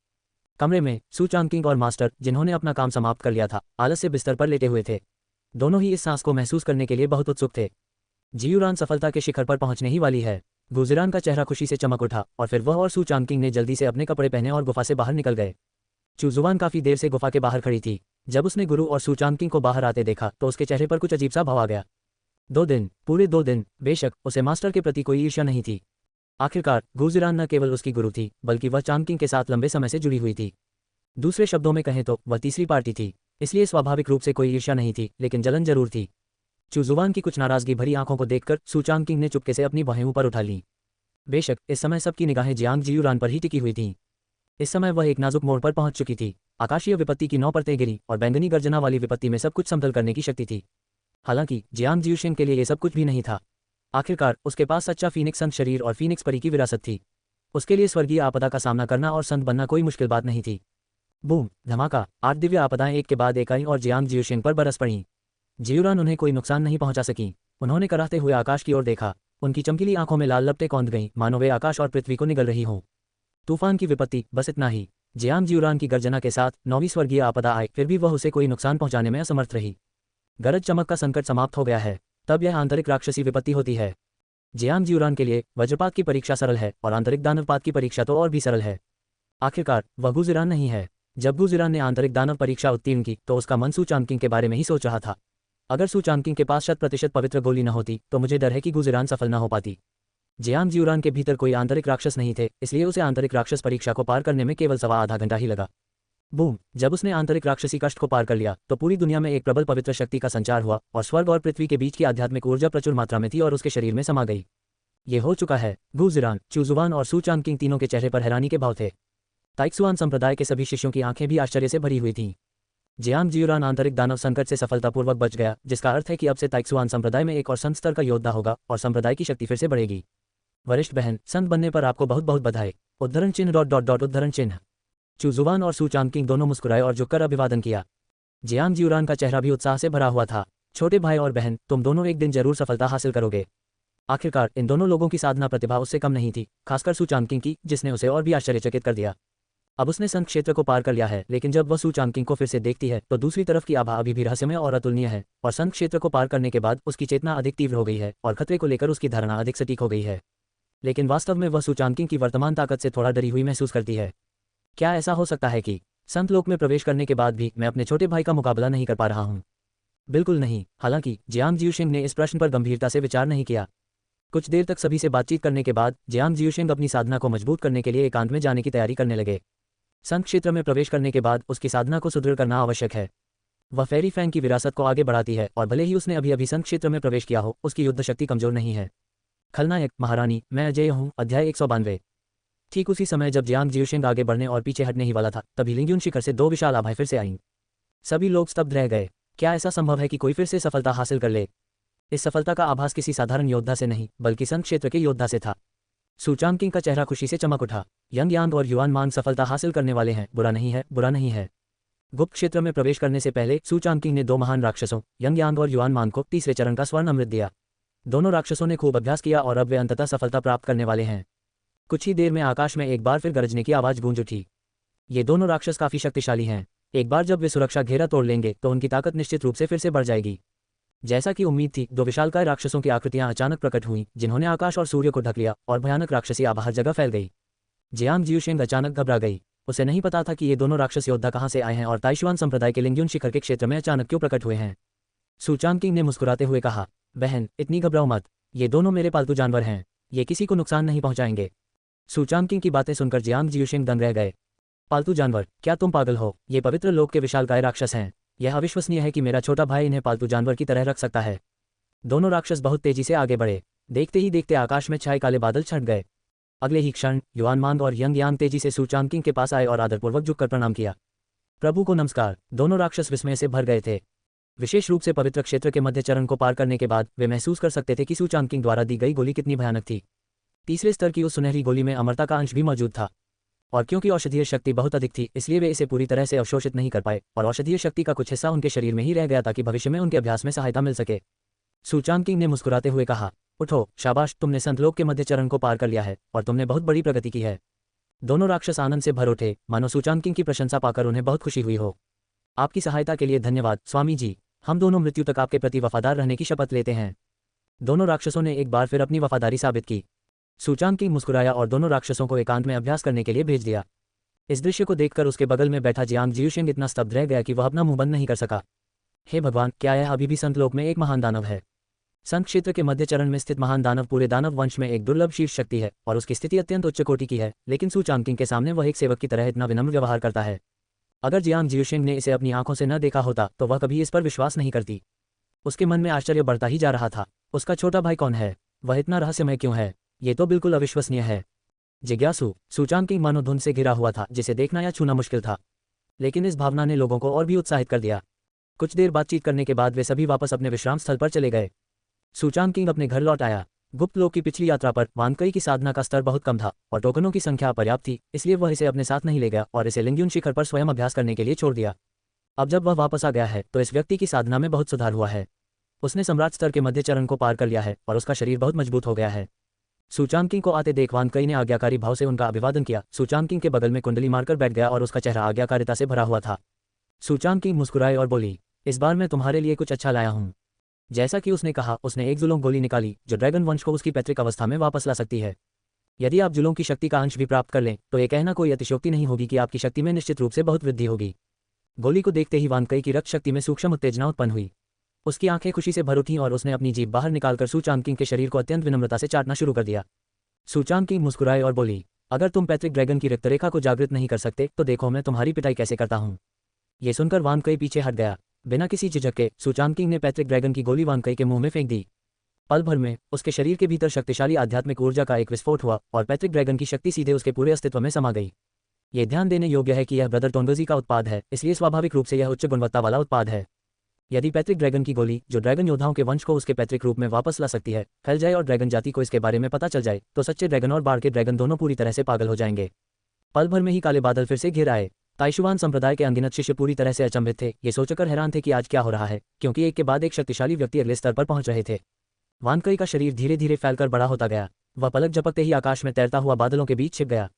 कमरे में सू चांगकिंग और मास्टर, जिन्होंने अपना काम समाप्त कर लिया था, आलस से बिस्तर पर लेटे हुए थे। दोनों ही इस सांस को महसूस करने के लिए बहुत उत्सुक थे। जियूरान सफलता के शिखर पर पहुंचने ही वाली है। गुजिरान का चेहरा खुशी से चमक उठा और फिर वह और सू चांगकिंग ने जल्दी से अपने कपड़े पहने और गुफा से बाहर निकल गए। चूजुआन काफी देर से गुफा के बाहर खड़ी थी। जब उसने गुरु और सू चांगकिंग को बाहर आते देखा तो उसके चेहरे पर कुछ अजीब सा भाव आ गया। 2 दिन, पूरे 2 दिन। बेशक उसे मास्टर के प्रति कोई ईर्ष्या नहीं थी। आखिरकार गुजिरान न केवल उसकी गुरु थी, बल्कि वह चांगकिंग के साथ लंबे समय से जुड़ी हुई थी। दूसरे शब्दों में कहें तो वह तीसरी पार्टी थी। इसलिए स्वाभाविक रूप से कोई ईर्ष्या नहीं थी, लेकिन जलन जरूर थी। चूजुआन की कुछ नाराजगी भरी आंखों को देखकर सू चांगकिंग ने चुपके से अपनी बाहें ऊपर उठा लीं। बेशक इस समय सबकी निगाहें जियांग जियूरान पर ही टिकी हुई थीं। इस समय वह एक नाजुक मोड़ पर पहुंच चुकी थी। आकाशीय विपत्ति की 9 परतें गिरी और बैंगनी गर्जना वाली विपत्ति में सब कुछ समतल करने की शक्ति थी। हालांकि जियांग जियूशिंग के लिए ये सब कुछ भी नहीं था। आखिरकार उसके पास सच्चा फीनिक्स संत शरीर और फीनिक्स परी की विरासत थी। उसके लिए स्वर्गीय आपदा का सामना करना और संत बनना कोई मुश्किल बात नहीं थी। बूम, धमाका, 8 दिव्य आपदाएं एक के बाद एक आईं और जियांग जियूशिंग पर बरस पड़ीं। जियूरान उन्हें कोई नुकसान नहीं पहुंचा सकीं। उन्होंने कराहते हुए आकाश की ओर देखा। उनकी चमकीली आंखों में लाल लपटें कौंध गईं, मानो वे आकाश और पृथ्वी को निगल रही हों। तूफान की विपत्ति, बस इतना ही। जियांग जियूरान की गर्जना के साथ 9वीं स्वर्गीय आपदा आई, फिर भी वह उसे कोई नुकसान पहुंचाने में असमर्थ रही। गरज चमक का संकट समाप्त हो गया है। तब यह आंतरिक राक्षसी विपत्ति होती है। जियांग जियूरान के लिए वज्रपात की परीक्षा सरल है और आंतरिक दानवपात की परीक्षा तो और भी सरल है। आखिरकार वह गुजिरान नहीं है। जब गुजिरान ने आंतरिक दानव परीक्षा उत्तीर्ण की तो उसका मन सू चांगकिंग के बारे में ही सोच रहा था। अगर सू चांगकिंग के पास 100% पवित्र गोली न होती तो मुझे डर है कि गुजिरान सफल न हो पाती। जियांग जियूरान के भीतर कोई आंतरिक राक्षस नहीं थे, इसलिए उसे आंतरिक राक्षस परीक्षा को पार करने में केवल सवा आधा घंटा ही लगा। बूम, जब उसने आंतरिक राक्षसी कष्ट को पार कर लिया तो पूरी दुनिया में एक प्रबल पवित्र शक्ति का संचार हुआ और स्वर्ग और पृथ्वी के बीच की आध्यात्मिक ऊर्जा प्रचुर मात्रा में थी और उसके शरीर में समा गई। ये हो चुका है। गुजिरान, चूजुआन और सू चांगकिंग तीनों के चेहरे पर हैरानी के भाव थे। ताइक्सुआन संप्रदाय के सभी शिष्यों की आंखें भी आश्चर्य से भरी हुई थीं। जियांग जियूरान आंतरिक दानव संकट से सफलतापूर्वक बच गया, जिसका अर्थ है कि अब से ताइक्सुआन संप्रदाय में एक और संत स्तर का योद्धा होगा और संप्रदाय की शक्ति फिर से बढ़ेगी। वरिष्ठ बहन, संत बनने पर आपको बहुत बहुत बधाई। उद्धरण चिन्ह डॉट डॉट डॉट उद्धरण चिन्ह। चूजुआन और सू चांगकिंग दोनों मुस्कुराए और झुककर अभिवादन किया। जियांग जियूरान का चेहरा भी उत्साह से भरा हुआ था। छोटे भाई और बहन, तुम दोनों एक दिन जरूर सफलता हासिल करोगे। आखिरकार इन दोनों लोगों की साधना प्रतिभा उससे कम नहीं थी, खासकर सू चांगकिंग की, जिसने उसे और भी आश्चर्यचकित कर दिया। अब उसने संत क्षेत्र को पार कर लिया है, लेकिन जब वह सू चांगकिंग को फिर से देखती है तो दूसरी तरफ की आभा अभी भी रहस्यमय और अतुलनीय है, और संत क्षेत्र को पार करने के बाद उसकी चेतना अधिक तीव्र हो गई है और खतरे को लेकर उसकी धारणा अधिक सटीक हो गई है। लेकिन वास्तव में वह सू चांगकिंग की वर्तमान ताकत से थोड़ा डरी हुई महसूस करती है। क्या ऐसा हो सकता है कि संत लोक में प्रवेश करने के बाद भी मैं अपने छोटे भाई का मुकाबला नहीं कर पा रहा हूँ? बिल्कुल नहीं। हालांकि जियांग जियूशिंग ने इस प्रश्न पर गंभीरता से विचार नहीं किया। कुछ देर तक सभी से बातचीत करने के बाद जियांग जियूशिंग अपनी साधना को मजबूत करने के लिए एकांत में जाने की तैयारी करने लगे। संत क्षेत्र में प्रवेश करने के बाद उसकी साधना को सुदृढ़ करना आवश्यक है। वह फेरी फैंग की विरासत को आगे बढ़ाती है और भले ही उसने अभी अभी संत क्षेत्र में प्रवेश किया हो, उसकी युद्ध शक्ति कमजोर नहीं है। खलनायक, महारानी, मैं अजय हूँ। अध्याय 192। ठीक उसी समय जब जियांग जियूशिंग आगे बढ़ने और पीछे हटने ही वाला था, तभी लिंग्यून शिखर से 2 विशाल आभाएं फिर से आईं। सभी लोग स्तब्ध रह गए। क्या ऐसा संभव है कि कोई फिर से सफलता हासिल कर ले? इस सफलता का आभास किसी साधारण योद्धा से नहीं, बल्कि संत क्षेत्र के योद्धा से था। सू चांगकिंग का चेहरा खुशी से चमक उठा। यंग यांग और युआन मांग सफलता हासिल करने वाले हैं। बुरा नहीं है, बुरा नहीं है। गुप्त क्षेत्र में प्रवेश करने से पहले सू चांगकिंग ने 2 महान राक्षसों यंग यांग और युआन मांग को तीसरे चरण का स्वर्ण अमृत दिया। दोनों राक्षसों ने खूब अभ्यास किया और अब वे अंततः सफलता प्राप्त करने वाले हैं। कुछ ही देर में आकाश में एक बार फिर गरजने की आवाज गूंज उठी। ये दोनों राक्षस काफी शक्तिशाली हैं। एक बार जब वे सुरक्षा घेरा तोड़ लेंगे तो उनकी ताकत निश्चित रूप से फिर से बढ़ जाएगी। जैसा कि उम्मीद थी, 2 विशालकाय राक्षसों की आकृतियां अचानक प्रकट हुईं, जिन्होंने आकाश और सूर्य को ढक लिया और भयानक राक्षसी आभा हर जगह फैल गई। जियांग जियूशिंग अचानक घबरा गई। उसे नहीं पता था कि ये दोनों राक्षस योद्धा कहां से आए हैं और ताइशुआन संप्रदाय के लिंग्यून शिखर के क्षेत्र में अचानक क्यों प्रकट हुए हैं। सूचांग किंग ने मुस्कुराते हुए कहा, बहन इतनी घबराओ मत, ये दोनों मेरे पालतू जानवर हैं, ये किसी को नुकसान नहीं पहुंचाएंगे। सूचांग किंग की बातें सुनकर जियांग जियुशिंग दंग रह गए। पालतू जानवर, क्या तुम पागल हो? ये पवित्र लोक के विशालकाय राक्षस हैं। यह अविश्वसनीय है कि मेरा छोटा भाई इन्हें पालतू जानवर की तरह रख सकता है। दोनों राक्षस बहुत तेजी से आगे बढ़े। देखते ही देखते आकाश में छाए काले बादल छट गए। अगले ही क्षण युआन मांग और यंग यांग तेजी से सूचांग किंग के पास आए और आदरपूर्वक झुककर प्रणाम किया। प्रभु को नमस्कार। दोनों राक्षस विस्मय से भर गए थे। विशेष रूप से पवित्र क्षेत्र के मध्य चरण को पार करने के बाद वे महसूस कर सकते थे कि सूचांग किंग द्वारा दी गई गोली कितनी भयानक थी। तीसरे स्तर की उस सुनहरी गोली में अमरता का अंश भी मौजूद था, और क्योंकि औषधीय शक्ति बहुत अधिक थी इसलिए वे इसे पूरी तरह से अवशोषित नहीं कर पाए और औषधीय शक्ति का कुछ हिस्सा उनके शरीर में ही रह गया ताकि भविष्य में उनके अभ्यास में सहायता मिल सके। सूचांग किंग ने मुस्कुराते हुए कहा, उठो, शाबाश, तुमने संतलोक के मध्य चरण को पार कर लिया है और तुमने बहुत बड़ी प्रगति की है। दोनों राक्षस आनंद से भर उठे, मानो सूचांग किंग की प्रशंसा पाकर उन्हें बहुत खुशी हुई हो। आपकी सहायता के लिए धन्यवाद स्वामी जी, हम दोनों मृत्यु तक आपके प्रति वफादार रहने की शपथ लेते हैं। दोनों राक्षसों ने एक बार फिर अपनी वफादारी साबित की। सूचांग किंग मुस्कुराया और दोनों राक्षसों को एकांत में अभ्यास करने के लिए भेज दिया। इस दृश्य को देखकर उसके बगल में बैठा जियांग जियुशिंग इतना स्तब्ध रह गया कि वह अपना मुंह बंद नहीं कर सका। हे भगवान, क्या यह अभी भी संतलोक में एक महान दानव है? संत क्षेत्र के मध्य चरण में स्थित महान दानव पूरे दानव वंश में एक दुर्लभ शीर्ष शक्ति है और उसकी स्थिति अत्यंत उच्च कोटि की है, लेकिन सूचांग किंग के सामने वह एक सेवक की तरह इतना विनम्र व्यवहार करता है। अगर जियांग जियुशिंग ने इसे अपनी आंखों से न देखा होता तो वह कभी इस पर विश्वास नहीं करती। उसके मन में आश्चर्य बढ़ता ही जा रहा था। उसका छोटा भाई कौन है? वह इतना रहस्यमय क्यों है? ये तो बिल्कुल अविश्वसनीय है। जिज्ञासु, सूचांग किंग मानो धुंध से घिरा हुआ था जिसे देखना या छूना मुश्किल था, लेकिन इस भावना ने लोगों को और भी उत्साहित कर दिया। कुछ देर बातचीत करने के बाद वे सभी वापस अपने विश्राम स्थल पर चले गए। सूचांग किंग अपने घर लौट आया। गुप्त लोक की पिछली यात्रा पर वानकई की साधना का स्तर बहुत कम था और टोकनों की संख्या अपर्याप्त थी, इसलिए वह इसे अपने साथ नहीं ले गया और इसे लिंग्युन शिखर पर स्वयं अभ्यास करने के लिए छोड़ दिया। अब जब वह वापस आ गया है तो इस व्यक्ति की साधना में बहुत सुधार हुआ है। उसने सम्राट स्तर के मध्य चरण को पार कर लिया है और उसका शरीर बहुत मजबूत हो गया है। सूचांग किंग को आते देख वानकई ने आज्ञाकारी भाव से उनका अभिवादन किया। सूचांग किंग के बगल में कुंडली मारकर बैठ गया और उसका चेहरा आज्ञाकारिता से भरा हुआ था। सूचांग किंग मुस्कुराए और बोली, इस बार मैं तुम्हारे लिए कुछ अच्छा लाया हूँ। जैसा कि उसने कहा, उसने एक जुलोंग गोली निकाली जो ड्रैगन वंश को उसकी पैतृक अवस्था में वापस ला सकती है। यदि आप जुलोंग की शक्ति का अंश भी प्राप्त कर लें तो ये कहना कोई अतिशयोक्ति नहीं होगी कि आपकी शक्ति में निश्चित रूप से बहुत वृद्धि होगी। गोली को देखते ही वानकई की रक्त शक्ति में सूक्ष्म उत्तेजना उत्पन्न हुई। उसकी आंखें खुशी से भर उठीं और उसने अपनी जीभ बाहर निकालकर सूचांग किंग के शरीर को अत्यंत विनम्रता से चाटना शुरू कर दिया। सूचांग किंग मुस्कुराए और बोली, अगर तुम पैतृक ड्रैगन की रक्तरेखा को जागृत नहीं कर सकते तो देखो मैं तुम्हारी पिटाई कैसे करता हूँ। ये सुनकर वानकई पीछे हट गया। बिना किसी झिझक के सूचांग किंग ने पैतृक ड्रैगन की गोली वानकई के मुंह में फेंक दी। पल भर में उसके शरीर के भीतर शक्तिशाली आध्यात्मिक ऊर्जा का एक विस्फोट हुआ और पैतृक ड्रैगन की शक्ति सीधे उसके पूरे अस्तित्व में समा गई। ये ध्यान देने योग्य है कि यह ब्रदर टोनगजी का उत्पाद है, इसलिए स्वाभाविक रूप से यह उच्च गुणवत्ता वाला उत्पाद है। यदि पैतृक ड्रैगन की गोली, जो ड्रैगन योद्धाओं के वंश को उसके पैतृक रूप में वापस ला सकती है, फैल जाए और ड्रैगन जाति को इसके बारे में पता चल जाए तो सच्चे ड्रैगन और बाढ़ के ड्रैगन दोनों पूरी तरह से पागल हो जाएंगे। पल भर में ही काले बादल फिर से घिर आए। ताइशुआन संप्रदाय के अनगिनत शिष्य पूरी तरह से अचंभित थे। ये सोचकर हैरान थे कि आज क्या हो रहा है, क्योंकि एक के बाद एक शक्तिशाली व्यक्ति अगले स्तर पर पहुंच रहे थे। वानकई का शरीर धीरे धीरे फैलकर बड़ा होता गया। वह पलक झपकते ही आकाश में तैरता हुआ बादलों के बीच छिप गया।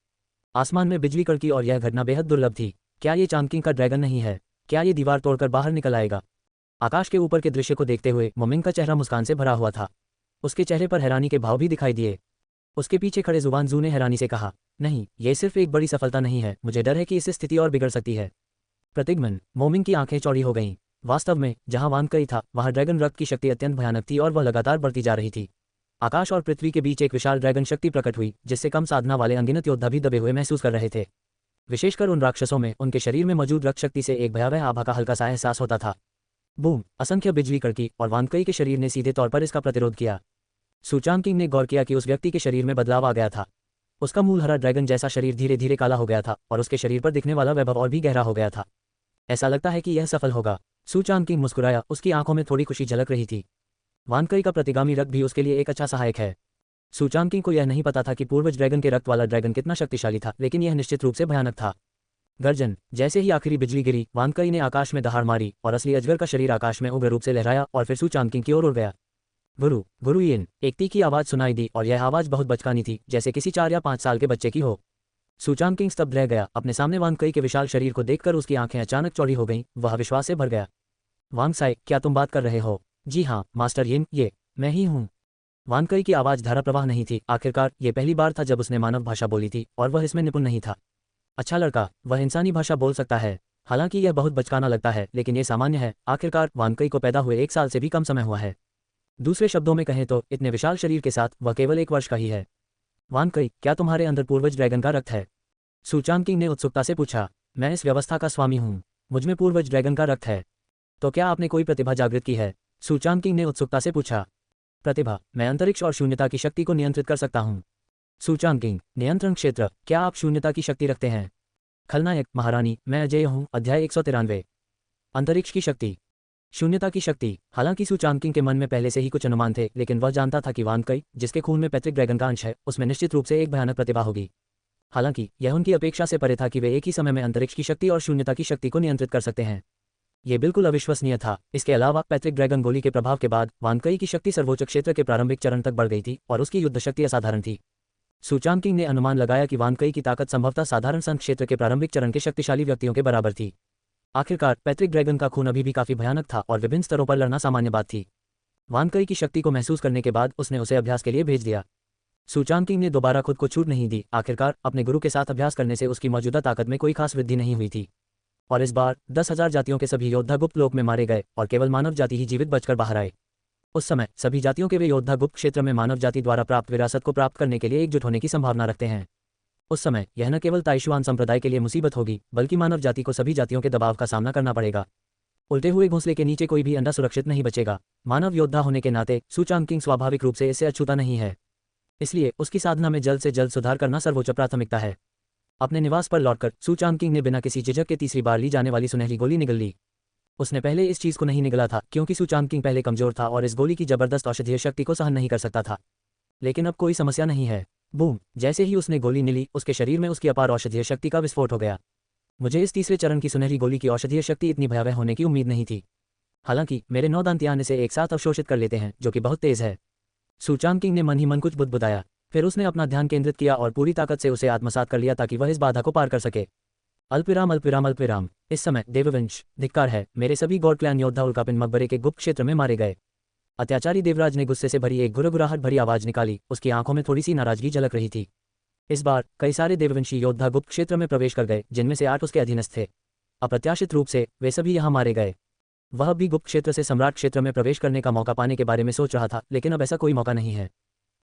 आसमान में बिजली कड़की और यह घटना बेहद दुर्लभ थी। क्या ये चांद किंग का ड्रैगन नहीं है? क्या ये दीवार तोड़कर बाहर निकल आएगा? आकाश के ऊपर के दृश्य को देखते हुए मोमिंग का चेहरा मुस्कान से भरा हुआ था। उसके चेहरे पर हैरानी के भाव भी दिखाई दिए। उसके पीछे खड़े जुबान जू ने हैरानी से कहा, नहीं, ये सिर्फ एक बड़ी सफलता नहीं है, मुझे डर है कि इससे स्थिति और बिगड़ सकती है। प्रतिगमन, मोमिंग की आंखें चौड़ी हो गईं। वास्तव में जहां वानकई था वहां ड्रैगन रक्त की शक्ति अत्यंत भयानक थी और वह लगातार बढ़ती जा रही थी। आकाश और पृथ्वी के बीच एक विशाल ड्रैगन शक्ति प्रकट हुई जिससे कम साधना वाले अनगिनत योद्धा भी दबे हुए महसूस कर रहे थे। विशेषकर उन राक्षसों में उनके शरीर में मौजूद रक्त शक्ति से एक भयावह आभा का हल्का सा एहसास होता था। बूम, असंख्य बिजली कड़की और वानकई के शरीर ने सीधे तौर पर इसका प्रतिरोध किया। सूचांग किंग ने गौर किया कि उस व्यक्ति के शरीर में बदलाव आ गया था। उसका मूल हरा ड्रैगन जैसा शरीर धीरे धीरे काला हो गया था और उसके शरीर पर दिखने वाला वैभव और भी गहरा हो गया था। ऐसा लगता है कि यह सफल होगा। सूचांग किंग मुस्कुराया, उसकी आंखों में थोड़ी खुशी झलक रही थी। वानकई का प्रतिगामी रक्त भी उसके लिए एक अच्छा सहायक है। सूचांग किंग को यह नहीं पता था कि पूर्वज ड्रैगन के रक्त वाला ड्रैगन कितना शक्तिशाली था, लेकिन यह निश्चित रूप से भयानक था। गर्जन, जैसे ही आखिरी बिजली गिरी, वानकई ने आकाश में दहाड़ मारी और असली अजगर का शरीर आकाश में उग्र रूप से लहराया और फिर सूचांग किंग की ओर उड़ गया। गुरु, गुरु यिन, एक तीखी आवाज सुनाई दी और यह आवाज बहुत बचकानी थी, जैसे किसी 4 या 5 साल के बच्चे की हो। सूचांग किंग स्तब्ध रह गया। अपने सामने वानकई के विशाल शरीर को देखकर उसकी आंखें अचानक चौड़ी हो गईं। वह विश्वास से भर गया। वांगसाई, क्या तुम बात कर रहे हो? जी हाँ मास्टर यिन, ये मैं ही हूँ। वानकई की आवाज धारा प्रवाह नहीं थी। आखिरकार ये पहली बार था जब उसने मानव भाषा बोली थी और वह इसमें निपुण नहीं था। अच्छा लड़का, वह इंसानी भाषा बोल सकता है। हालांकि यह बहुत बचकाना लगता है, लेकिन ये सामान्य है। आखिरकार वान कई को पैदा हुए 1 साल से भी कम समय हुआ है। दूसरे शब्दों में कहें तो इतने विशाल शरीर के साथ वह केवल 1 वर्ष का ही है। वान कई, क्या तुम्हारे अंदर पूर्वज ड्रैगन का रक्त है? सू चांगकिंग ने उत्सुकता से पूछा। मैं इस व्यवस्था का स्वामी हूँ। मुझमें पूर्वज ड्रैगन का रक्त है। तो क्या आपने कोई प्रतिभा जागृत की है? सू चांगकिंग ने उत्सुकता से पूछा। प्रतिभा, मैं अंतरिक्ष और शून्यता की शक्ति को नियंत्रित कर सकता हूँ। सू चांगकिंग, नियंत्रण क्षेत्र, क्या आप शून्यता की शक्ति रखते हैं? खलनायक, महारानी, मैं अजय हूँ। अध्याय 193। अंतरिक्ष की शक्ति, शून्यता की शक्ति। हालांकि सू चांगकिंग के मन में पहले से ही कुछ अनुमान थे, लेकिन वह जानता था कि वान कई, जिसके खून में पैतृक ड्रैगन का अंश है, उसमें निश्चित रूप से एक भयानक प्रतिभा होगी। हालांकि यह उनकी अपेक्षा से परे था कि वे एक ही समय में अंतरिक्ष की शक्ति और शून्यता की शक्ति को नियंत्रित कर सकते हैं। ये बिल्कुल अविश्वसनीय था। इसके अलावा पैतृक ड्रैगन गोली के प्रभाव के बाद वान कई की शक्ति सर्वोच्च क्षेत्र के प्रारंभिक चरण तक बढ़ गई थी और उसकी युद्ध शक्ति असाधारण थी। सू चांगकिंग ने अनुमान लगाया कि वान कई की ताकत संभवतः साधारण संघ क्षेत्र के प्रारंभिक चरण के शक्तिशाली व्यक्तियों के बराबर थी। आखिरकार पैतृक ड्रैगन का खून अभी भी काफी भयानक था और विभिन्न स्तरों पर लड़ना सामान्य बात थी। वान कई की शक्ति को महसूस करने के बाद उसने उसे अभ्यास के लिए भेज दिया। सू चांगकिंग ने दोबारा खुद को छूट नहीं दी। आखिरकार अपने गुरु के साथ अभ्यास करने से उसकी मौजूदा ताकत में कोई खास वृद्धि नहीं हुई थी। और इस बार 10,000 जातियों के सभी योद्धा गुप्त लोक में मारे गए और केवल मानव जाति ही जीवित बचकर बाहर आए। उस समय सभी जातियों के वे योद्धा गुप्त क्षेत्र में मानव जाति द्वारा प्राप्त विरासत को प्राप्त करने के लिए एकजुट होने की संभावना रखते हैं। उस समय यह न केवल ताइशुआन संप्रदाय के लिए मुसीबत होगी, बल्कि मानव जाति को सभी जातियों के दबाव का सामना करना पड़ेगा। उल्टे हुए घोंसले के नीचे कोई भी अंडा सुरक्षित नहीं बचेगा। मानव योद्धा होने के नाते सू चांगकिंग स्वाभाविक रूप से इससे अछूता नहीं है। इसलिए उसकी साधना में जल्द से जल्द सुधार करना सर्वोच्च प्राथमिकता है। अपने निवास पर लौटकर सू चांगकिंग ने बिना किसी झिझक के तीसरी बार ली जाने वाली सुनहरी गोली निगल ली। उसने पहले इस चीज को नहीं निगला था क्योंकि सू चांगकिंग पहले कमजोर था और इस गोली की जबरदस्त औषधीय शक्ति को सहन नहीं कर सकता था। लेकिन अब कोई समस्या नहीं है। बूम! जैसे ही उसने गोली निली, उसके शरीर में उसकी अपार औषधीय शक्ति का विस्फोट हो गया। मुझे इस तीसरे चरण की सुनहरी गोली की औषधीय शक्ति इतनी भयावह होने की उम्मीद नहीं थी। हालांकि मेरे 9 दांतियान इसे एक साथ अवशोषित कर लेते हैं, जो कि बहुत तेज है। सू चांगकिंग ने मन ही मन कुछ बुदबुदाया। फिर उसने अपना ध्यान केंद्रित किया और पूरी ताकत से उसे आत्मसात कर लिया ताकि वह इस बाधा को पार कर सके। अल्पविराम अल्पविराम अल्पविराम। इस समय देववंश, धिक्कार है, मेरे सभी गॉड क्लैन योद्धा उल्कापिन मकबरे के गुप्त क्षेत्र में मारे गए। अत्याचारी देवराज ने गुस्से से भरी एक गुरगुराहट भरी आवाज निकाली। उसकी आंखों में थोड़ी सी नाराजगी झलक रही थी। इस बार कई सारे देववंशी योद्धा गुप्त क्षेत्र में प्रवेश कर गए, जिनमें से 8 उसके अधीनस्थ थे। अप्रत्याशित रूप से वे सभी यहाँ मारे गए। वह भी गुप्त क्षेत्र से सम्राट क्षेत्र में प्रवेश करने का मौका पाने के बारे में सोच रहा था, लेकिन अब ऐसा कोई मौका नहीं है।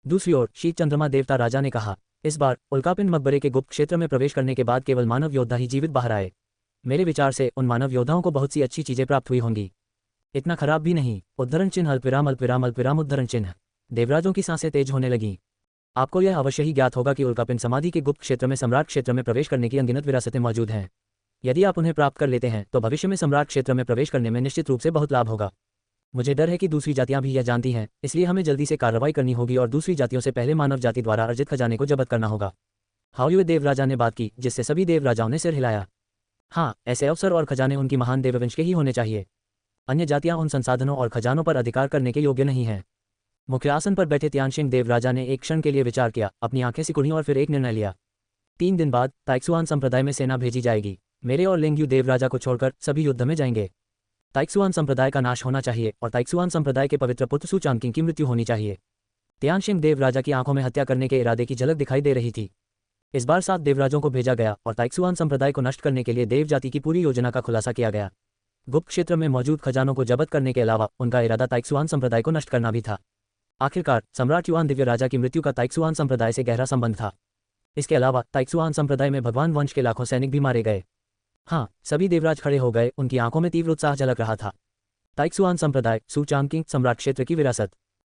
दूसरी ओर शीत चंद्रमा देवता राजा ने कहा, इस बार उल्कापिन मकबरे के गुप्त क्षेत्र में प्रवेश करने के बाद केवल मानव योद्धा ही जीवित बाहर आए। मेरे विचार से उन मानव योद्धाओं को बहुत सी अच्छी चीजें प्राप्त हुई होंगी। इतना खराब भी नहीं। उद्धरण चिन्ह अल्पविराम अल्पविराम अल्पविराम उद्धरण चिन्ह। देवराजों की सांसें तेज होने लगीं। आपको यह अवश्य ही ज्ञात होगा कि उल्कापिन समाधि के गुप्त क्षेत्र में सम्राट क्षेत्र में प्रवेश करने की अनगिनत विरासतें मौजूद हैं। यदि आप उन्हें प्राप्त कर लेते हैं तो भविष्य में सम्राट क्षेत्र में प्रवेश करने में निश्चित रूप से बहुत लाभ होगा। मुझे डर है कि दूसरी जातियां भी यह जानती हैं, इसलिए हमें जल्दी से कार्रवाई करनी होगी और दूसरी जातियों से पहले मानव जाति द्वारा अर्जित खजाने को जब्त करना होगा। हाउयुए देवराजा ने बात की, जिससे सभी देवराजाओं ने सिर हिलाया। हाँ, ऐसे अवसर और खजाने उनकी महान देववंश के ही होने चाहिए। अन्य जातियां उन संसाधनों और खजानों पर अधिकार करने के योग्य नहीं हैं। मुख्य आसन पर बैठे त्यानशिंग देवराजा ने एक क्षण के लिए विचार किया, अपनी आंखें सिकुड़ी और फिर एक निर्णय लिया। 3 दिन बाद ताइक्सुआन संप्रदाय में सेना भेजी जाएगी। मेरे और लेंगयू देवराजा को छोड़कर सभी युद्ध में जाएंगे। ताइक्सुआन संप्रदाय का नाश होना चाहिए और ताइक्सुआन संप्रदाय के पवित्र पुत्र सू चांगकिंग की मृत्यु होनी चाहिए। त्यानशिंग देवराजा की आंखों में हत्या करने के इरादे की झलक दिखाई दे रही थी। इस बार 7 देवराजों को भेजा गया और ताइक्सुआन संप्रदाय को नष्ट करने के लिए देव जाति की पूरी योजना का खुलासा किया गया। गुप्त क्षेत्र में मौजूद खजानों को जब्त करने के अलावा उनका इरादा ताइक्सुआन संप्रदाय को नष्ट करना भी था। आखिरकार सम्राट युआन दिव्य राजा की मृत्यु का ताइक्सुआन संप्रदाय से गहरा संबंध था। इसके अलावा ताइक्सुआन संप्रदाय में भगवान वंश के लाखों सैनिक भी मारे गए। हाँ, सभी देवराज खड़े हो गए, उनकी आंखों में तीव्र उत्साह झलक रहा था। ताइक्सुआन संप्रदाय, सू चांगकिंग, सम्राट क्षेत्र की विरासत।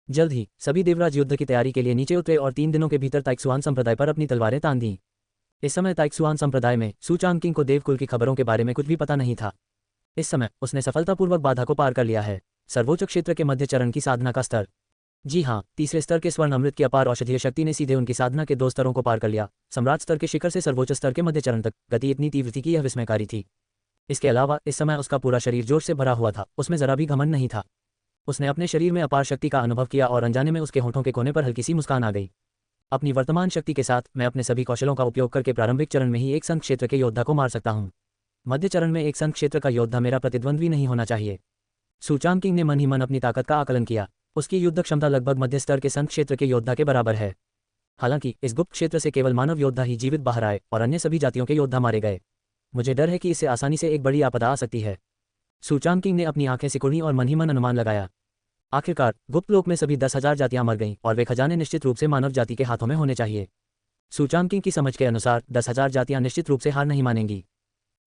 जल्द ही सभी देवराज युद्ध की तैयारी के लिए नीचे उतरे और 3 दिनों के भीतर ताइक्सुआन संप्रदाय पर अपनी तलवारें तान दी। इस समय ताइक्सुआन संप्रदाय में सू चांगकिंग को देवकुल की खबरों के बारे में कुछ भी पता नहीं था। इस समय उसने सफलतापूर्वक बाधा को पार कर लिया है। सर्वोच्च क्षेत्र के मध्य चरण की साधना का स्तर। जी हाँ, तीसरे स्तर के स्वर्ण अमृत की अपार औषधीय शक्ति ने सीधे उनकी साधना के 2 स्तरों को पार कर लिया। सम्राट स्तर के शिखर से सर्वोच्च स्तर के मध्य चरण तक गति इतनी तीव्र थी कि यह विस्मयकारी थी। इसके अलावा इस समय उसका पूरा शरीर जोश से भरा हुआ था, उसमें जरा भी घमंड नहीं था। उसने अपने शरीर में अपार शक्ति का अनुभव किया और अनजाने में उसके होठों के कोने पर हल्की सी मुस्कान आ गई। अपनी वर्तमान शक्ति के साथ मैं अपने सभी कौशलों का उपयोग करके प्रारंभिक चरण में ही एक संघ क्षेत्र के योद्धा को मार सकता हूँ। मध्य चरण में एक संघ क्षेत्र का योद्धा मेरा प्रतिद्वंद्वी नहीं होना चाहिए। सू चांगकिंग ने मन ही मन अपनी ताकत का आकलन किया। उसकी युद्ध क्षमता लगभग मध्य स्तर के संघ क्षेत्र के योद्धा के बराबर है। हालांकि इस गुप्त क्षेत्र से केवल मानव योद्धा ही जीवित बाहर आए और अन्य सभी जातियों के योद्धा मारे गए। मुझे डर है कि इससे आसानी से एक बड़ी आपदा आ सकती है। सूचान किंग ने अपनी आंखें सिकुड़ी और मन ही मन अनुमान लगाया। आखिरकार गुप्त लोक में सभी 10,000 जातियां मर गईं और वे खजाने निश्चित रूप से मानव जाति के हाथों में होने चाहिए। सूचान किंग की समझ के अनुसार 10,000 जातियां निश्चित रूप से हार नहीं मानेंगी।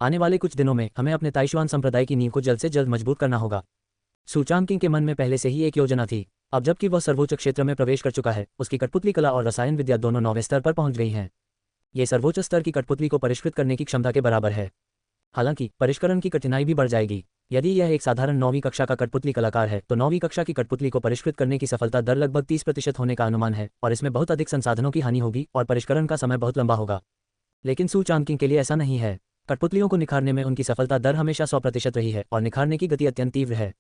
आने वाले कुछ दिनों में हमें अपने ताइशुआन संप्रदाय की नींव को जल्द से जल्द मजबूत करना होगा। सूचान किंग के मन में पहले से ही एक योजना थी। अब जबकि वह सर्वोच्च क्षेत्र में प्रवेश कर चुका है, उसकी कठपुतली कला और रसायन विद्या दोनों 9वें स्तर पर पहुंच गई हैं। ये सर्वोच्च स्तर की कठपुतली को परिष्कृत करने की क्षमता के बराबर है। हालांकि परिष्करण की कठिनाई भी बढ़ जाएगी। यदि यह एक साधारण 9वीं कक्षा का कठपुतली कलाकार है तो 9वीं कक्षा की कठपुतली को परिष्कृत करने की सफलता दर लगभग 30% होने का अनुमान है और इसमें बहुत अधिक संसाधनों की हानि होगी और परिष्करण का समय बहुत लंबा होगा। लेकिन सूचान किंग के लिए ऐसा नहीं है। कठपुतलियों को निखारने में उनकी सफलता दर हमेशा 100% रही है और निखारने की गति अत्यंत तीव्र है।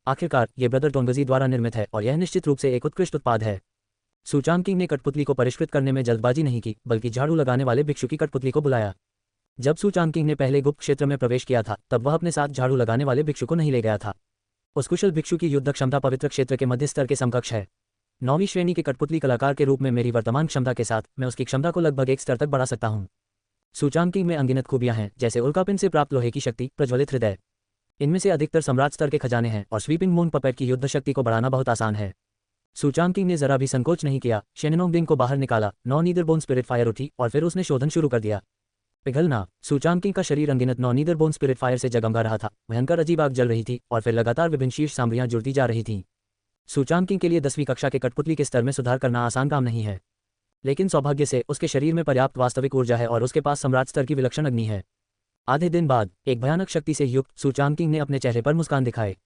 आखिरकार ये ब्रदर टोंगजी द्वारा निर्मित है और यह निश्चित रूप से एक उत्कृष्ट उत्पाद है। सूचान किंग ने कठपुतली को परिष्कृत करने में जल्दबाजी नहीं की, बल्कि झाड़ू लगाने वाले भिक्षु की कठपुतली को बुलाया। जब सूचान किंग ने पहले गुप्त क्षेत्र में प्रवेश किया था तब वह अपने साथ झाड़ू लगाने वाले भिक्षु को नहीं ले गया था। उस कुशल भिक्षु की युद्ध क्षमता पवित्र क्षेत्र के मध्य स्तर के समकक्ष है। 9वीं श्रेणी के कठपुतली कलाकार के रूप में मेरी वर्तमान क्षमता के साथ मैं उसकी क्षमता को लगभग एक स्तर तक बढ़ा सकता हूँ। सूचान किंग में अनगिनत खूबियां हैं, जैसे उल्कापिंड से प्राप्त लोहे की शक्ति, प्रज्वलित हृदय। इनमें से अधिकतर सम्राट स्तर के खजाने हैं और स्वीपिंग मून पपेट की युद्ध शक्ति को बढ़ाना बहुत आसान है। सूचान किंग ने जरा भी संकोच नहीं किया। शेननोंगबिंग को बाहर निकाला, 9 नीदरबोन स्पिरिट फायर उठी और फिर उसने शोधन शुरू कर दिया। पिघलना। सूचान किंग का शरीर अनगिनत 9 नीदरबोन स्पिरिट फायर से जगमगा रहा था। भयंकर अजीब आग जल रही थी और फिर लगातार विभिन्न शीर्ष सामग्रियां जुड़ती जा रही थीं। सूचान किंग के लिए 10वीं कक्षा के कठपुतली के स्तर में सुधार करना आसान काम नहीं है, लेकिन सौभाग्य से उसके शरीर में पर्याप्त वास्तविक ऊर्जा है और उसके पास सम्राट स्तर की विलक्षण अग्नि है। आधे दिन बाद एक भयानक शक्ति से युक्त सूचान किंग ने अपने चेहरे पर मुस्कान दिखाए।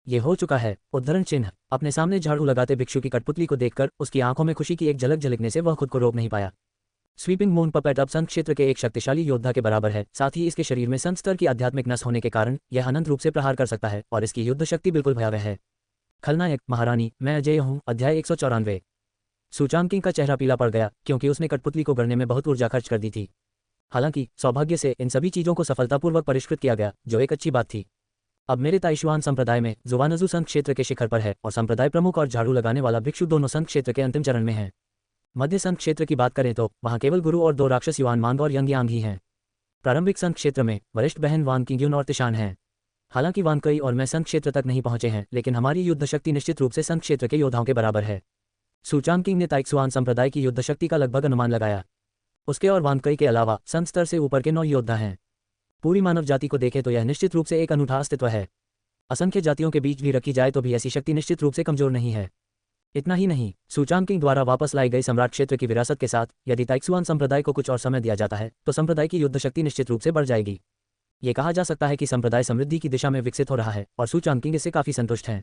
ये हो चुका है। उद्धरण चिन्ह। अपने सामने झाड़ू लगाते भिक्षु की कठपुतली को देखकर उसकी आंखों में खुशी की एक झलक झलकने से वह खुद को रोक नहीं पाया। स्वीपिंग मून पपेट अब संत क्षेत्र के एक शक्तिशाली योद्धा के बराबर है। साथ ही इसके शरीर में संत स्तर की आध्यात्मिक नस होने के कारण यह अनंत रूप से प्रहार कर सकता है और इसकी युद्ध शक्ति बिल्कुल भयावह है। खलनायक। महारानी, मैं अजय हूँ। अध्याय 194। सूचान किंग का चेहरा पीला पड़ गया क्योंकि उसने कठपुतली को गढ़ने में बहुत ऊर्जा खर्च कर दी थी। हालांकि सौभाग्य से इन सभी चीजों को सफलतापूर्वक परिष्कृत किया गया, जो एक अच्छी बात थी। अब मेरे ताइशुआन संप्रदाय में जुवानजू संत क्षेत्र के शिखर पर है और संप्रदाय प्रमुख और झाड़ू लगाने वाला भिक्षु दोनों संत क्षेत्र के अंतिम चरण में हैं। मध्य संत क्षेत्र की बात करें तो वहां केवल गुरु और 2 राक्षस युआन मांग और यंग यांग ही हैं। प्रारंभिक संत क्षेत्र में वरिष्ठ बहन वान किंग्यून और तिशान हैं। हालांकि वानकई और मैं संत क्षेत्र तक नहीं पहुंचे हैं, लेकिन हमारी युद्ध शक्ति निश्चित रूप से संत क्षेत्र के योद्धाओं के बराबर है। सूचान किंग ने ताइक्सुआन संप्रदाय की युद्ध शक्ति का लगभग अनुमान लगाया। उसके और वानकई के अलावा संत स्तर से ऊपर के 9 योद्धा हैं। पूरी मानव जाति को देखें तो यह निश्चित रूप से एक अनूठा अस्तित्व है। असंख्य जातियों के बीच भी रखी जाए तो भी ऐसी शक्ति निश्चित रूप से कमजोर नहीं है। इतना ही नहीं, सूचान किंग द्वारा वापस लाई गई सम्राट क्षेत्र की विरासत के साथ यदि ताइक्सुआन संप्रदाय को कुछ और समय दिया जाता है तो संप्रदाय की युद्ध शक्ति निश्चित रूप से बढ़ जाएगी। ये कहा जा सकता है कि संप्रदाय समृद्धि की दिशा में विकसित हो रहा है और सूचान किंग इससे काफी संतुष्ट हैं।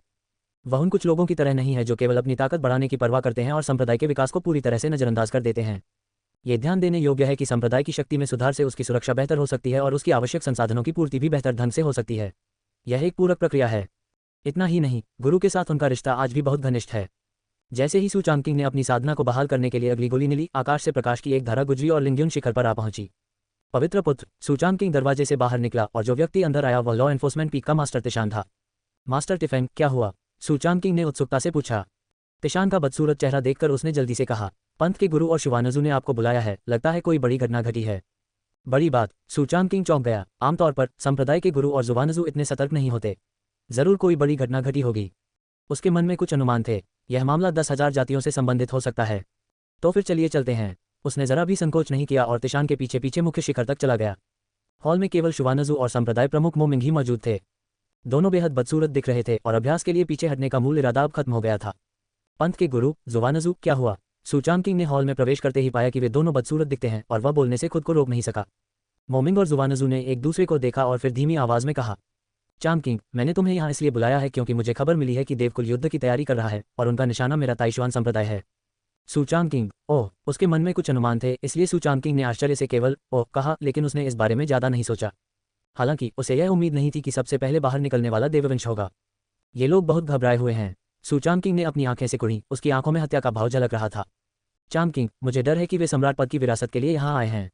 वह उन कुछ लोगों की तरह नहीं है जो केवल अपनी ताकत बढ़ाने की परवाह करते हैं और संप्रदाय के विकास को पूरी तरह से नजरअंदाज कर देते हैं। ये ध्यान देने योग्य है कि संप्रदाय की शक्ति में सुधार से उसकी सुरक्षा बेहतर हो सकती है और उसकी आवश्यक संसाधनों की पूर्ति भी बेहतर ढंग से हो सकती है। यह एक पूरक प्रक्रिया है। इतना ही नहीं, गुरु के साथ उनका रिश्ता आज भी बहुत घनिष्ठ है। जैसे ही सूचान किंग ने अपनी साधना को बहाल करने के लिए अगली गोली मिली, आकाश से प्रकाश की एक धारा गुजरी और लिंग्युन शिखर पर आ पहुंची। पवित्र पुत्र। सूचान किंग दरवाजे से बाहर निकला और जो व्यक्ति अंदर आया वह लॉ एनफोर्समेंट पीक का मास्टर तिशान था। मास्टर टिफेंग, क्या हुआ? सूचान किंग ने उत्सुकता से पूछा। तिशान का बदसूरत चेहरा देखकर उसने जल्दी से कहा, पंथ के गुरु और शुवानजू ने आपको बुलाया है। लगता है कोई बड़ी घटना घटी है। बड़ी बात? सूचान किंग चौंक गया। आमतौर पर संप्रदाय के गुरु और जुवानजू इतने सतर्क नहीं होते। जरूर कोई बड़ी घटना घटी होगी। उसके मन में कुछ अनुमान थे। यह मामला 10,000 जातियों से संबंधित हो सकता है। तो फिर चलिए चलते हैं। उसने जरा भी संकोच नहीं किया और तिशान के पीछे पीछे मुख्य शिखर तक चला गया। हॉल में केवल शुवानजू और संप्रदाय प्रमुख मोमिंग ही मौजूद थे। दोनों बेहद बदसूरत दिख रहे थे और अभ्यास के लिए पीछे हटने का मूल इरादा अब खत्म हो गया था। पंथ के गुरु, जुवानजू, क्या हुआ? सूचान किंग ने हॉल में प्रवेश करते ही पाया कि वे दोनों बदसूरत दिखते हैं और वह बोलने से खुद को रोक नहीं सका। मोमिंग और जुवानजू ने एक दूसरे को देखा और फिर धीमी आवाज में कहा, चाम किंग, मैंने तुम्हें यहाँ इसलिए बुलाया है क्योंकि मुझे खबर मिली है कि देवकुल युद्ध की तैयारी कर रहा है और उनका निशाना मेरा ताइशुआन संप्रदाय है। सूचान किंग, ओह। उसके मन में कुछ अनुमान थे, इसलिए सूचान किंग ने आश्चर्य से केवल ओह कहा, लेकिन उसने इस बारे में ज्यादा नहीं सोचा। हालांकि उसे यह उम्मीद नहीं थी कि सबसे पहले बाहर निकलने वाला देववंश होगा। ये लोग बहुत घबराए हुए हैं। सूचान किंग ने अपनी आंखें सिकुड़ी। उसकी आंखों में हत्या का भाव झलक रहा था। चाम किंग, मुझे डर है कि वे सम्राट पद की विरासत के लिए यहाँ आए हैं।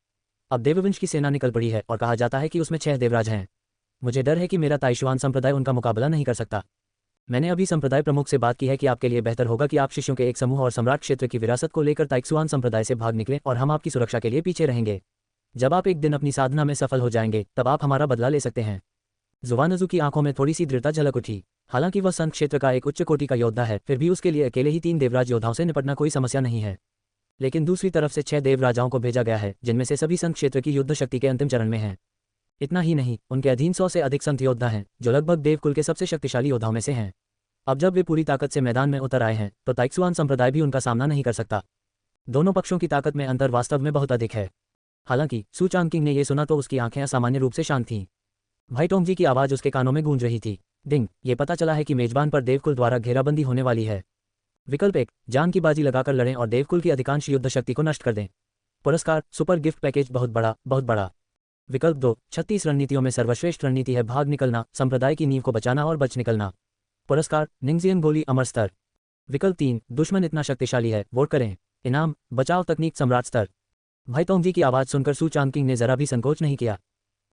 अब देववंश की सेना निकल पड़ी है और कहा जाता है कि उसमें 6 देवराज हैं। मुझे डर है कि मेरा ताइशुआन संप्रदाय उनका मुकाबला नहीं कर सकता। मैंने अभी संप्रदाय प्रमुख से बात की है कि आपके लिए बेहतर होगा कि आप शिष्यों के एक समूह और सम्राट क्षेत्र की विरासत को लेकर ताइक्सुआन संप्रदाय से भाग निकलें और हम आपकी सुरक्षा के लिए पीछे रहेंगे। जब आप एक दिन अपनी साधना में सफल हो जाएंगे तब आप हमारा बदला ले सकते हैं। जुवानजू की आंखों में थोड़ी सी दृढ़ता झलक उठी। हालांकि वह संत क्षेत्र का एक उच्च कोटि का योद्धा है, फिर भी उसके लिए अकेले ही 3 देवराज योद्धाओं से निपटना कोई समस्या नहीं है। लेकिन दूसरी तरफ से 6 देवराजाओं को भेजा गया है, जिनमें से सभी संत क्षेत्र की युद्ध शक्ति के अंतिम चरण में हैं। इतना ही नहीं, उनके अधीन 100 से अधिक संत योद्धा हैं, जो लगभग देवकुल के सबसे शक्तिशाली योद्धाओं में से हैं। अब जब वे पूरी ताकत से मैदान में उतर आए हैं तो ताइक्सुआन संप्रदाय भी उनका सामना नहीं कर सकता। दोनों पक्षों की ताकत में अंतर वास्तव में बहुत अधिक है। हालांकि सू चांगकिंग ने यह सुना तो उसकी आंखें असामान्य रूप से शांत थीं। भाई टोंगजी की आवाज़ उसके कानों में गूंज रही थी। डिंग, ये पता चला है कि मेजबान पर देवकुल द्वारा घेराबंदी होने वाली है। विकल्प 1, जान की बाजी लगाकर लड़ें और देवकुल की अधिकांश युद्ध शक्ति को नष्ट कर दें। पुरस्कार, सुपर गिफ्ट पैकेज बहुत बड़ा, बहुत बड़ा। विकल्प 2, 36 रणनीतियों में सर्वश्रेष्ठ रणनीति है भाग निकलना, संप्रदाय की नींव को बचाना और बच निकलना। पुरस्कार, निंगजियन गोली अमर स्तर। विकल्प 3, दुश्मन इतना शक्तिशाली है, वोट करें। इनाम, बचाव तकनीक सम्राट स्तर। भाई टोंगजी की आवाज़ सुनकर सू चांगकिंग ने जरा भी संकोच नहीं किया।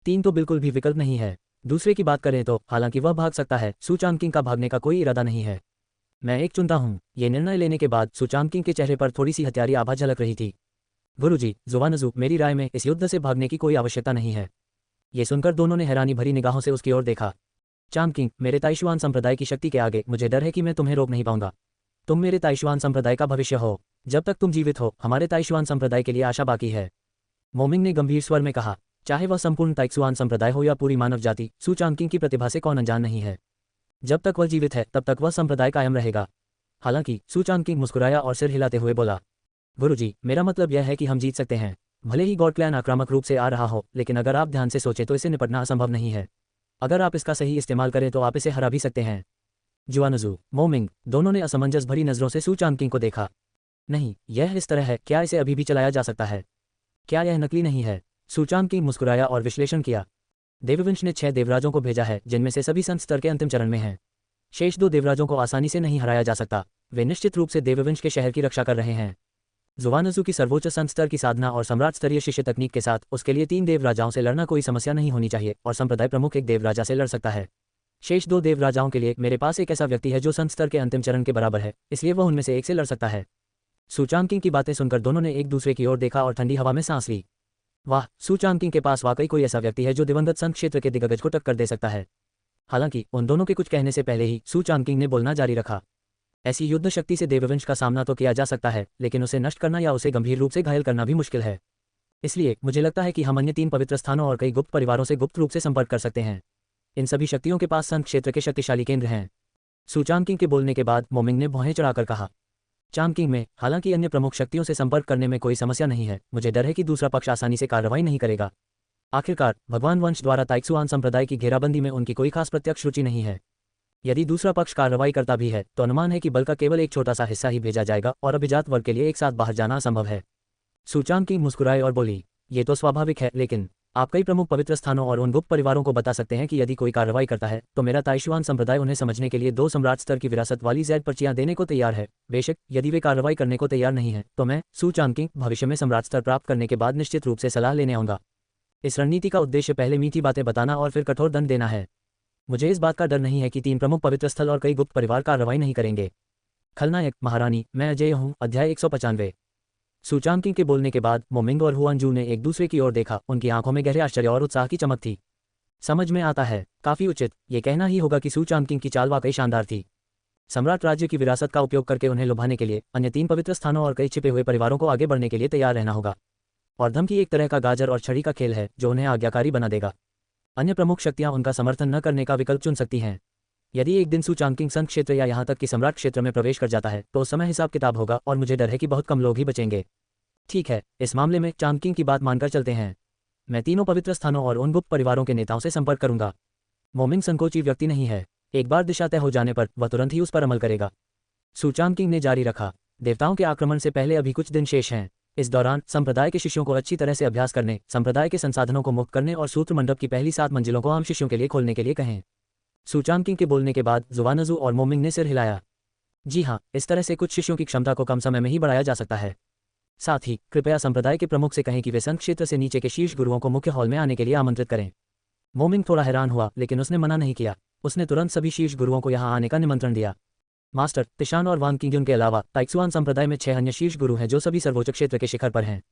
3 तो बिल्कुल भी विकल्प नहीं है। दूसरे की बात करें तो हालांकि वह भाग सकता है, सू चांगकिंग का भागने का कोई इरादा नहीं है। मैं एक चुनता हूँ। ये निर्णय लेने के बाद सू चांगकिंग के चेहरे पर थोड़ी सी हत्यारी आभा झलक रही थी। गुरुजी, जुवानजू, मेरी राय में इस युद्ध से भागने की कोई आवश्यकता नहीं है। ये सुनकर दोनों ने हैरानी भरी निगाहों से उसकी ओर देखा। चांगकिंग, मेरे ताइशुआन संप्रदाय की शक्ति के आगे मुझे डर है कि मैं तुम्हें रोक नहीं पाऊंगा। तुम मेरे ताइशुआन संप्रदाय का भविष्य हो। जब तक तुम जीवित हो हमारे ताइशुआन संप्रदाय के लिए आशा बाकी है। मोमिंग ने गंभीर स्वर में कहा। चाहे वह संपूर्ण ताइक्सुआन संप्रदाय हो या पूरी मानव जाति, सू चांगकिंग की प्रतिभा से कौन अनजान नहीं है। जब तक वह जीवित है तब तक वह संप्रदाय कायम रहेगा। हालांकि सू चांगकिंग मुस्कुराया और सिर हिलाते हुए बोला, गुरुजी, मेरा मतलब यह है कि हम जीत सकते हैं। भले ही गॉड क्लैन आक्रामक रूप से आ रहा हो, लेकिन अगर आप ध्यान से सोचें तो इसे निपटना असंभव नहीं है। अगर आप इसका सही इस्तेमाल करें तो आप इसे हरा भी सकते हैं। जुआनजू, मोमिंग, दोनों ने असमंजस भरी नजरों से सू चांगकिंग को देखा। नहीं, यह इस तरह है, क्या इसे अभी भी चलाया जा सकता है? क्या यह नकली नहीं है? सू चांगकिंग मुस्कुराया और विश्लेषण किया। देववंश ने 6 देवराजों को भेजा है, जिनमें से सभी संत स्तर के अंतिम चरण में हैं। शेष 2 देवराजों को आसानी से नहीं हराया जा सकता। वे निश्चित रूप से देववंश के शहर की रक्षा कर रहे हैं। जुवानजू की सर्वोच्च संत स्तर की साधना और सम्राट स्तरीय शिष्य तकनीक के साथ उसके लिए 3 देवराजाओं से लड़ना कोई समस्या नहीं होनी चाहिए, और संप्रदाय प्रमुख एक देवराजा से लड़ सकता है। शेष 2 देवराजाओं के लिए मेरे पास एक ऐसा व्यक्ति है जो संत स्तर के अंतिम चरण के बराबर है, इसलिए वह उनमें से एक से लड़ सकता है। सू चांगकिंग की बातें सुनकर दोनों ने एक दूसरे की ओर देखा और ठंडी हवा में सांस ली। वाह, सू चांगकिंग के पास वाकई कोई ऐसा व्यक्ति है जो दिवंगत संत क्षेत्र के दिग्गज को टक्कर दे सकता है। हालांकि उन दोनों के कुछ कहने से पहले ही सू चांगकिंग ने बोलना जारी रखा। ऐसी युद्ध शक्ति से देववंश का सामना तो किया जा सकता है, लेकिन उसे नष्ट करना या उसे गंभीर रूप से घायल करना भी मुश्किल है। इसलिए मुझे लगता है कि हम अन्य 3 पवित्र स्थानों और कई गुप्त परिवारों से गुप्त रूप से संपर्क कर सकते हैं। इन सभी शक्तियों के पास संत क्षेत्र के शक्तिशाली केंद्र हैं। सू चांगकिंग के बोलने के बाद मोमिंग ने भौहें चढ़ाकर कहा। चांगकिंग में हालांकि अन्य प्रमुख शक्तियों से संपर्क करने में कोई समस्या नहीं है, मुझे डर है कि दूसरा पक्ष आसानी से कार्रवाई नहीं करेगा। आखिरकार भगवान वंश द्वारा ताइक्सुआन संप्रदाय की घेराबंदी में उनकी कोई खास प्रत्यक्ष रुचि नहीं है। यदि दूसरा पक्ष कार्रवाई करता भी है तो अनुमान है कि बल का केवल एक छोटा सा हिस्सा ही भेजा जाएगा और अभिजात वर्ग के लिए एक साथ बाहर जाना असंभव है। सू चांगकिंग मुस्कुराए और बोली, ये तो स्वाभाविक है, लेकिन आप कई प्रमुख पवित्र स्थानों और उन गुप्त परिवारों को बता सकते हैं कि यदि कोई कार्रवाई करता है तो मेरा ताइशुआन संप्रदाय उन्हें समझने के लिए 2 सम्राट स्तर की विरासत वाली Z पर्चियां देने को तैयार है। बेशक यदि वे कार्रवाई करने को तैयार नहीं है तो मैं, सू चांगकिंग, भविष्य में सम्राट स्तर प्राप्त करने के बाद निश्चित रूप से सलाह लेने आऊंगा। इस रणनीति का उद्देश्य पहले मीठी बातें बताना और फिर कठोर दंड देना है। मुझे इस बात का डर नहीं है कि 3 प्रमुख पवित्र स्थल और कई गुप्त परिवार कार्रवाई नहीं करेंगे। खलनायक महारानी, मैं अजय हूँ। अध्याय 195। सू चांगकिंग के बोलने के बाद मोमिंग और हुआनजू ने एक दूसरे की ओर देखा। उनकी आंखों में गहरे आश्चर्य और उत्साह की चमक थी। समझ में आता है, काफी उचित, ये कहना ही होगा कि सू चांगकिंग की चाल वाकई शानदार थी। सम्राट राज्य की विरासत का उपयोग करके उन्हें लुभाने के लिए अन्य 3 पवित्र स्थानों और कई छिपे हुए परिवारों को आगे बढ़ने के लिए तैयार रहना होगा। और धमकी एक तरह का गाजर और छड़ी का खेल है जो उन्हें आज्ञाकारी बना देगा। अन्य प्रमुख शक्तियां उनका समर्थन न करने का विकल्प चुन सकती हैं। यदि एक दिन सू चांगकिंग संत क्षेत्र या यहाँ तक कि सम्राट क्षेत्र में प्रवेश कर जाता है तो उस समय हिसाब किताब होगा, और मुझे डर है कि बहुत कम लोग ही बचेंगे। ठीक है, इस मामले में चांगकिंग की बात मानकर चलते हैं। मैं 3 पवित्र स्थानों और उन गुप्त परिवारों के नेताओं से संपर्क करूंगा। मोमिंग संकोची व्यक्ति नहीं है। एक बार दिशा तय हो जाने पर वह तुरंत ही उस पर अमल करेगा। सू चांगकिंग ने जारी रखा। देवताओं के आक्रमण से पहले अभी कुछ दिन शेष हैं। इस दौरान संप्रदाय के शिष्यों को अच्छी तरह से अभ्यास करने, संप्रदाय के संसाधनों को मुक्त करने और सूत्र मंडप की पहली 7 मंजिलों को आम शिष्यों के लिए खोलने के लिए कहें। सू चांगकिंग के बोलने के बाद जुवानजू और मोमिंग ने सिर हिलाया। जी हाँ, इस तरह से कुछ शिष्यों की क्षमता को कम समय में ही बढ़ाया जा सकता है। साथ ही कृपया संप्रदाय के प्रमुख से कहें कि वे संत क्षेत्र से नीचे के शीर्ष गुरुओं को मुख्य हॉल में आने के लिए आमंत्रित करें। मोमिंग थोड़ा हैरान हुआ, लेकिन उसने मना नहीं किया। उसने तुरंत सभी शीर्ष गुरुओं को यहाँ आने का निमंत्रण दिया। मास्टर तिशान और वांग किंग्युन के अलावा ताइक्सुआन संप्रदाय में 6 अन्य शीर्ष गुरु हैं जो सभी सर्वोच्च क्षेत्र के शिखर पर हैं।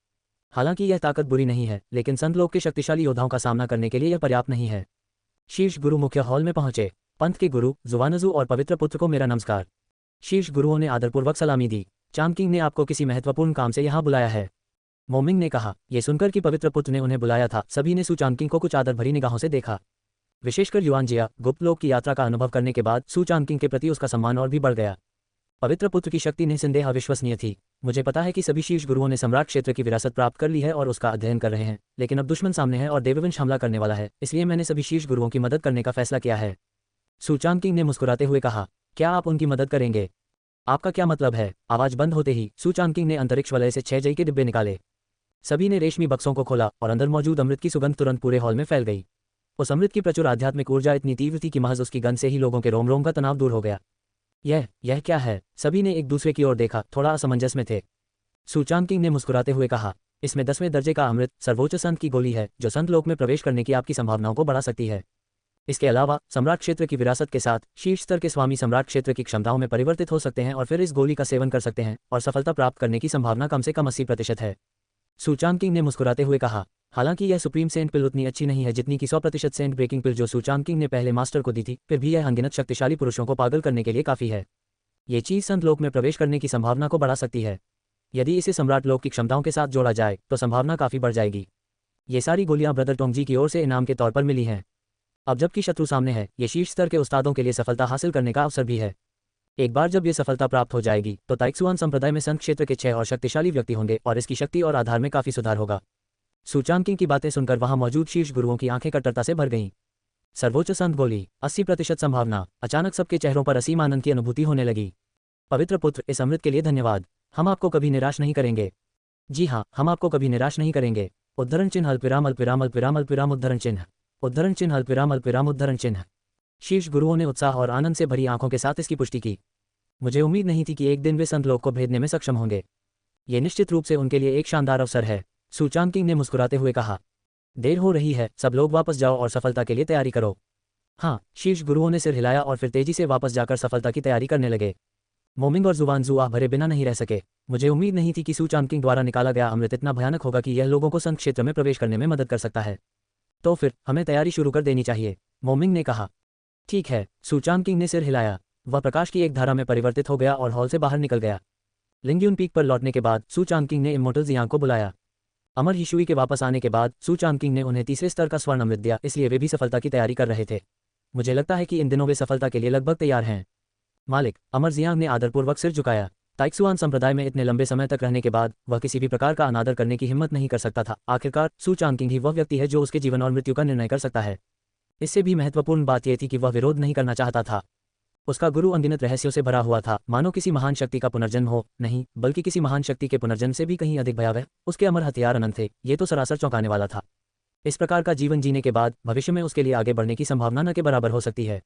हालांकि यह ताकत बुरी नहीं है, लेकिन संत लोक के शक्तिशाली योद्धाओं का सामना करने के लिए यह पर्याप्त नहीं है। शीर्ष गुरु मुख्य हॉल में पहुंचे। पंथ के गुरु जुवानजू और पवित्र पुत्र को मेरा नमस्कार। शीर्ष गुरुओं ने आदरपूर्वक सलामी दी। चांद किंग ने आपको किसी महत्वपूर्ण काम से यहाँ बुलाया है, मोमिंग ने कहा। यह सुनकर कि पवित्र पुत्र ने उन्हें बुलाया था, सभी ने सु चांद किंग को कुछ आदर भरी निगाहों से देखा। विशेषकर युआनजिया गुप्त लोक की यात्रा का अनुभव करने के बाद सु चांद किंग के प्रति उसका सम्मान और भी बढ़ गया। पवित्र पुत्र की शक्ति निसंदेह अविश्वसनीय थी। मुझे पता है कि सभी शीर्ष गुरुओं ने सम्राट क्षेत्र की विरासत प्राप्त कर ली है और उसका अध्ययन कर रहे हैं, लेकिन अब दुश्मन सामने है और देववंश हमला करने वाला है, इसलिए मैंने सभी शीर्ष गुरुओं की मदद करने का फैसला किया है। सु चांद किंग ने मुस्कुराते हुए कहा, क्या आप उनकी मदद करेंगे? आपका क्या मतलब है? आवाज बंद होते ही सु चांद किंग ने अंतरिक्ष वलय से 6 जई के डिब्बे निकाले। सभी ने रेशमी बक्सों को खोला और अंदर मौजूद अमृत की सुगंध तुरंत पूरे हॉल में फैल गई। उस अमृत की प्रचुर आध्यात्मिक ऊर्जा इतनी तीव्र थी कि महज उसकी गंध से ही लोगों के रोम रोम का तनाव दूर हो गया। यह क्या है? सभी ने एक दूसरे की ओर देखा, थोड़ा असमंजस में थे। सु चांद किंग ने मुस्कुराते हुए कहा, इसमें 10वें दर्जे का अमृत सर्वोच्च संत की गोली है, जो संत लोक में प्रवेश करने की आपकी संभावनाओं को बढ़ा सकती है। इसके अलावा सम्राट क्षेत्र की विरासत के साथ शीर्ष स्तर के स्वामी सम्राट क्षेत्र की क्षमताओं में परिवर्तित हो सकते हैं और फिर इस गोली का सेवन कर सकते हैं और सफलता प्राप्त करने की संभावना कम से कम 80% है। सु चांद किंग ने मुस्कुराते हुए कहा, हालांकि यह सुप्रीम सेंट पिल उतनी अच्छी नहीं है जितनी कि 100% सेंट ब्रेकिंग पिल जो सु चांद किंग ने पहले मास्टर को दी थी, फिर भी यह अनगिनत शक्तिशाली पुरुषों को पागल करने के लिए काफ़ी है। ये चीज़ संत लोक में प्रवेश करने की संभावना को बढ़ा सकती है। यदि इसे सम्राट लोक की क्षमताओं के साथ जोड़ा जाए तो संभावना काफ़ी बढ़ जाएगी। ये सारी गोलियां ब्रदर टोंगजी की ओर से इनाम के तौर पर मिली हैं। अब जबकि शत्रु सामने है, ये शीर्ष स्तर के उस्तादों के लिए सफलता हासिल करने का अवसर भी है। एक बार जब ये सफलता प्राप्त हो जाएगी तो ताइक्सुआन संप्रदाय में संत क्षेत्र के 6 और शक्तिशाली व्यक्ति होंगे और इसकी शक्ति और आधार में काफ़ी सुधार होगा। सु चांद किंग की बातें सुनकर वहां मौजूद शीर्ष गुरुओं की आंखें कट्टरता से भर गईं। सर्वोच्च संत गोली, 80% संभावना। अचानक सबके चेहरों पर असीम आनंद की अनुभूति होने लगी। पवित्र पुत्र, इस अमृत के लिए धन्यवाद। हम आपको कभी निराश नहीं करेंगे। जी हाँ, हम आपको कभी निराश नहीं करेंगे। उद्धरण चिन्ह अल्पविराम अल्पविराम अल्पविराम अल्पविराम उद्धरण चिन्ह, उद्धरण चिन्ह अल्पविराम अल्पविराम उद्धरण चिन्ह। शीर्ष गुरुओं ने उत्साह और आनंद से भरी आंखों के साथ इसकी पुष्टि की। मुझे उम्मीद नहीं थी कि एक दिन वे संत लोक को भेदने में सक्षम होंगे। ये निश्चित रूप से उनके लिए एक शानदार अवसर है। सु चांद किंग ने मुस्कुराते हुए कहा, देर हो रही है, सब लोग वापस जाओ और सफलता के लिए तैयारी करो। हाँ, शीर्ष गुरुओं ने सिर हिलाया और फिर तेजी से वापस जाकर सफलता की तैयारी करने लगे। मोमिंग और जुवानजू आह भरे बिना नहीं रह सके। मुझे उम्मीद नहीं थी कि सु चांद किंग द्वारा निकाला गया अमृत इतना भयानक होगा कि यह लोगों को संत क्षेत्र में प्रवेश करने में मदद कर सकता है। तो फिर हमें तैयारी शुरू कर देनी चाहिए, मोमिंग ने कहा। ठीक है, सु चांद किंग ने सिर हिलाया। वह प्रकाश की एक धारा में परिवर्तित हो गया और हॉल से बाहर निकल गया। लिंग्यून पीक पर लौटने के बाद सु चांद किंग ने इमोर्टल जियांग को बुलाया। अमर हिशुई के वापस आने के बाद सु चांद किंग ने उन्हें 3रे स्तर का स्वर्ण अमृत दिया, इसलिए वे भी सफलता की तैयारी कर रहे थे। मुझे लगता है कि इन दिनों वे सफलता के लिए लगभग तैयार हैं। मालिक, अमर जियांग ने आदरपूर्वक सिर झुकाया। ताइक्सुआन संप्रदाय में इतने लंबे समय तक रहने के बाद वह किसी भी प्रकार का अनादर करने की हिम्मत नहीं कर सकता था। आखिरकार सु चांद किंग ही वह व्यक्ति है जो उसके जीवन और मृत्यु का निर्णय कर सकता है। इससे भी महत्वपूर्ण बात यह थी कि वह विरोध नहीं करना चाहता था। उसका गुरु अनगिनत रहस्यों से भरा हुआ था, मानो किसी महान शक्ति का पुनर्जन्म हो, नहीं बल्कि किसी महान शक्ति के पुनर्जन्म से भी कहीं अधिक भयावह। उसके अमर हथियार अनंत थे। ये तो सरासर चौंकाने वाला था। इस प्रकार का जीवन जीने के बाद भविष्य में उसके लिए आगे बढ़ने की संभावना न के बराबर हो सकती है।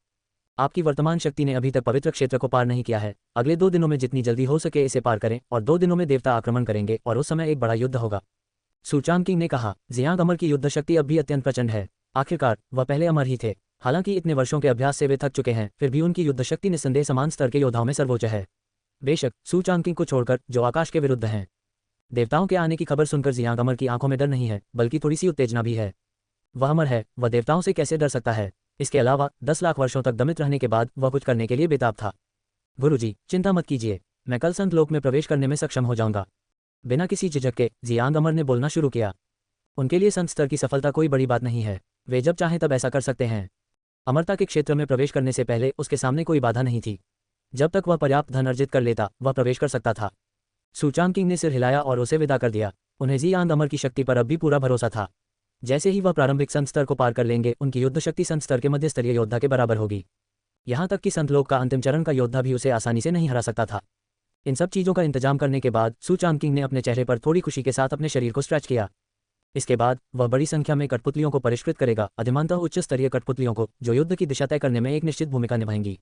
आपकी वर्तमान शक्ति ने अभी तक पवित्र क्षेत्र को पार नहीं किया है। अगले 2 दिनों में जितनी जल्दी हो सके इसे पार करें और 2 दिनों में देवता आक्रमण करेंगे और उस समय एक बड़ा युद्ध होगा। सु चांद किंग ने कहा, जियांग अमर की युद्ध शक्ति अब भी अत्यंत प्रचंड है। आखिरकार वह पहले अमर ही थे। हालांकि इतने वर्षों के अभ्यास से वे थक चुके हैं, फिर भी उनकी युद्ध शक्ति निस्संदेह समान स्तर के योद्धाओं में सर्वोच्च है। बेशक सु चांद किंग को छोड़कर जो आकाश के विरुद्ध हैं। देवताओं के आने की खबर सुनकर जियांग अमर की आंखों में डर नहीं है, बल्कि थोड़ी सी उत्तेजना भी है। वह अमर है, वह देवताओं से कैसे डर सकता है? इसके अलावा 10 लाख वर्षों तक दमित रहने के बाद वह कुछ करने के लिए बेताब था। गुरुजी, चिंता मत कीजिए, मैं कल संत लोक में प्रवेश करने में सक्षम हो जाऊंगा। बिना किसी झिझक के जियांग अमर ने बोलना शुरू किया। उनके लिए संत स्तर की सफलता कोई बड़ी बात नहीं है। वे जब चाहें तब ऐसा कर सकते हैं। अमरता के क्षेत्र में प्रवेश करने से पहले उसके सामने कोई बाधा नहीं थी। जब तक वह पर्याप्त धन अर्जित कर लेता, वह प्रवेश कर सकता था। सु चांद किंग ने सिर हिलाया और उसे विदा कर दिया। उन्हें जियांग अमर की शक्ति पर अब भी पूरा भरोसा था। जैसे ही वह प्रारंभिक संत स्तर को पार कर लेंगे, उनकी युद्ध शक्ति संत स्तर के मध्य स्तरीय योद्धा के बराबर होगी। यहाँ तक कि संत लोक का अंतिम चरण का योद्धा भी उसे आसानी से नहीं हरा सकता था। इन सब चीज़ों का इंतजाम करने के बाद सु चांद किंग ने अपने चेहरे पर थोड़ी खुशी के साथ अपने शरीर को स्ट्रेच किया। इसके बाद वह बड़ी संख्या में कठपुतलियों को परिष्कृत करेगा, अधिमानतः उच्च स्तरीय कठपुतलियों को, जो युद्ध की दिशा तय करने में एक निश्चित भूमिका निभाएंगी।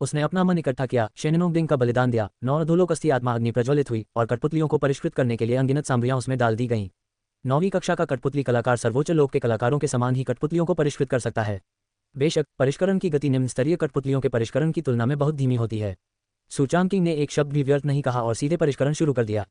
उसने अपना मन इकट्ठा किया, शेननोंगडिंग का बलिदान दिया, 9 अधोलोकस्थी आत्मा अग्नि प्रज्वलित हुई और कठपुतलियों को परिष्कृत करने के लिए अनगिनत सामग्रियां उसमें डाल दी गईं। 9वीं कक्षा का कठपुतली कलाकार सर्वोच्च लोक के कलाकारों के समान ही कठपुतलियों को परिष्कृत कर सकता है। बेशक परिष्करण की गति निम्न स्तरीय कठपुतलियों के परिष्करण की तुलना में बहुत धीमी होती है। सु चांद किंग ने एक शब्द भी व्यर्थ नहीं कहा और सीधे परिष्करण शुरू कर दिया।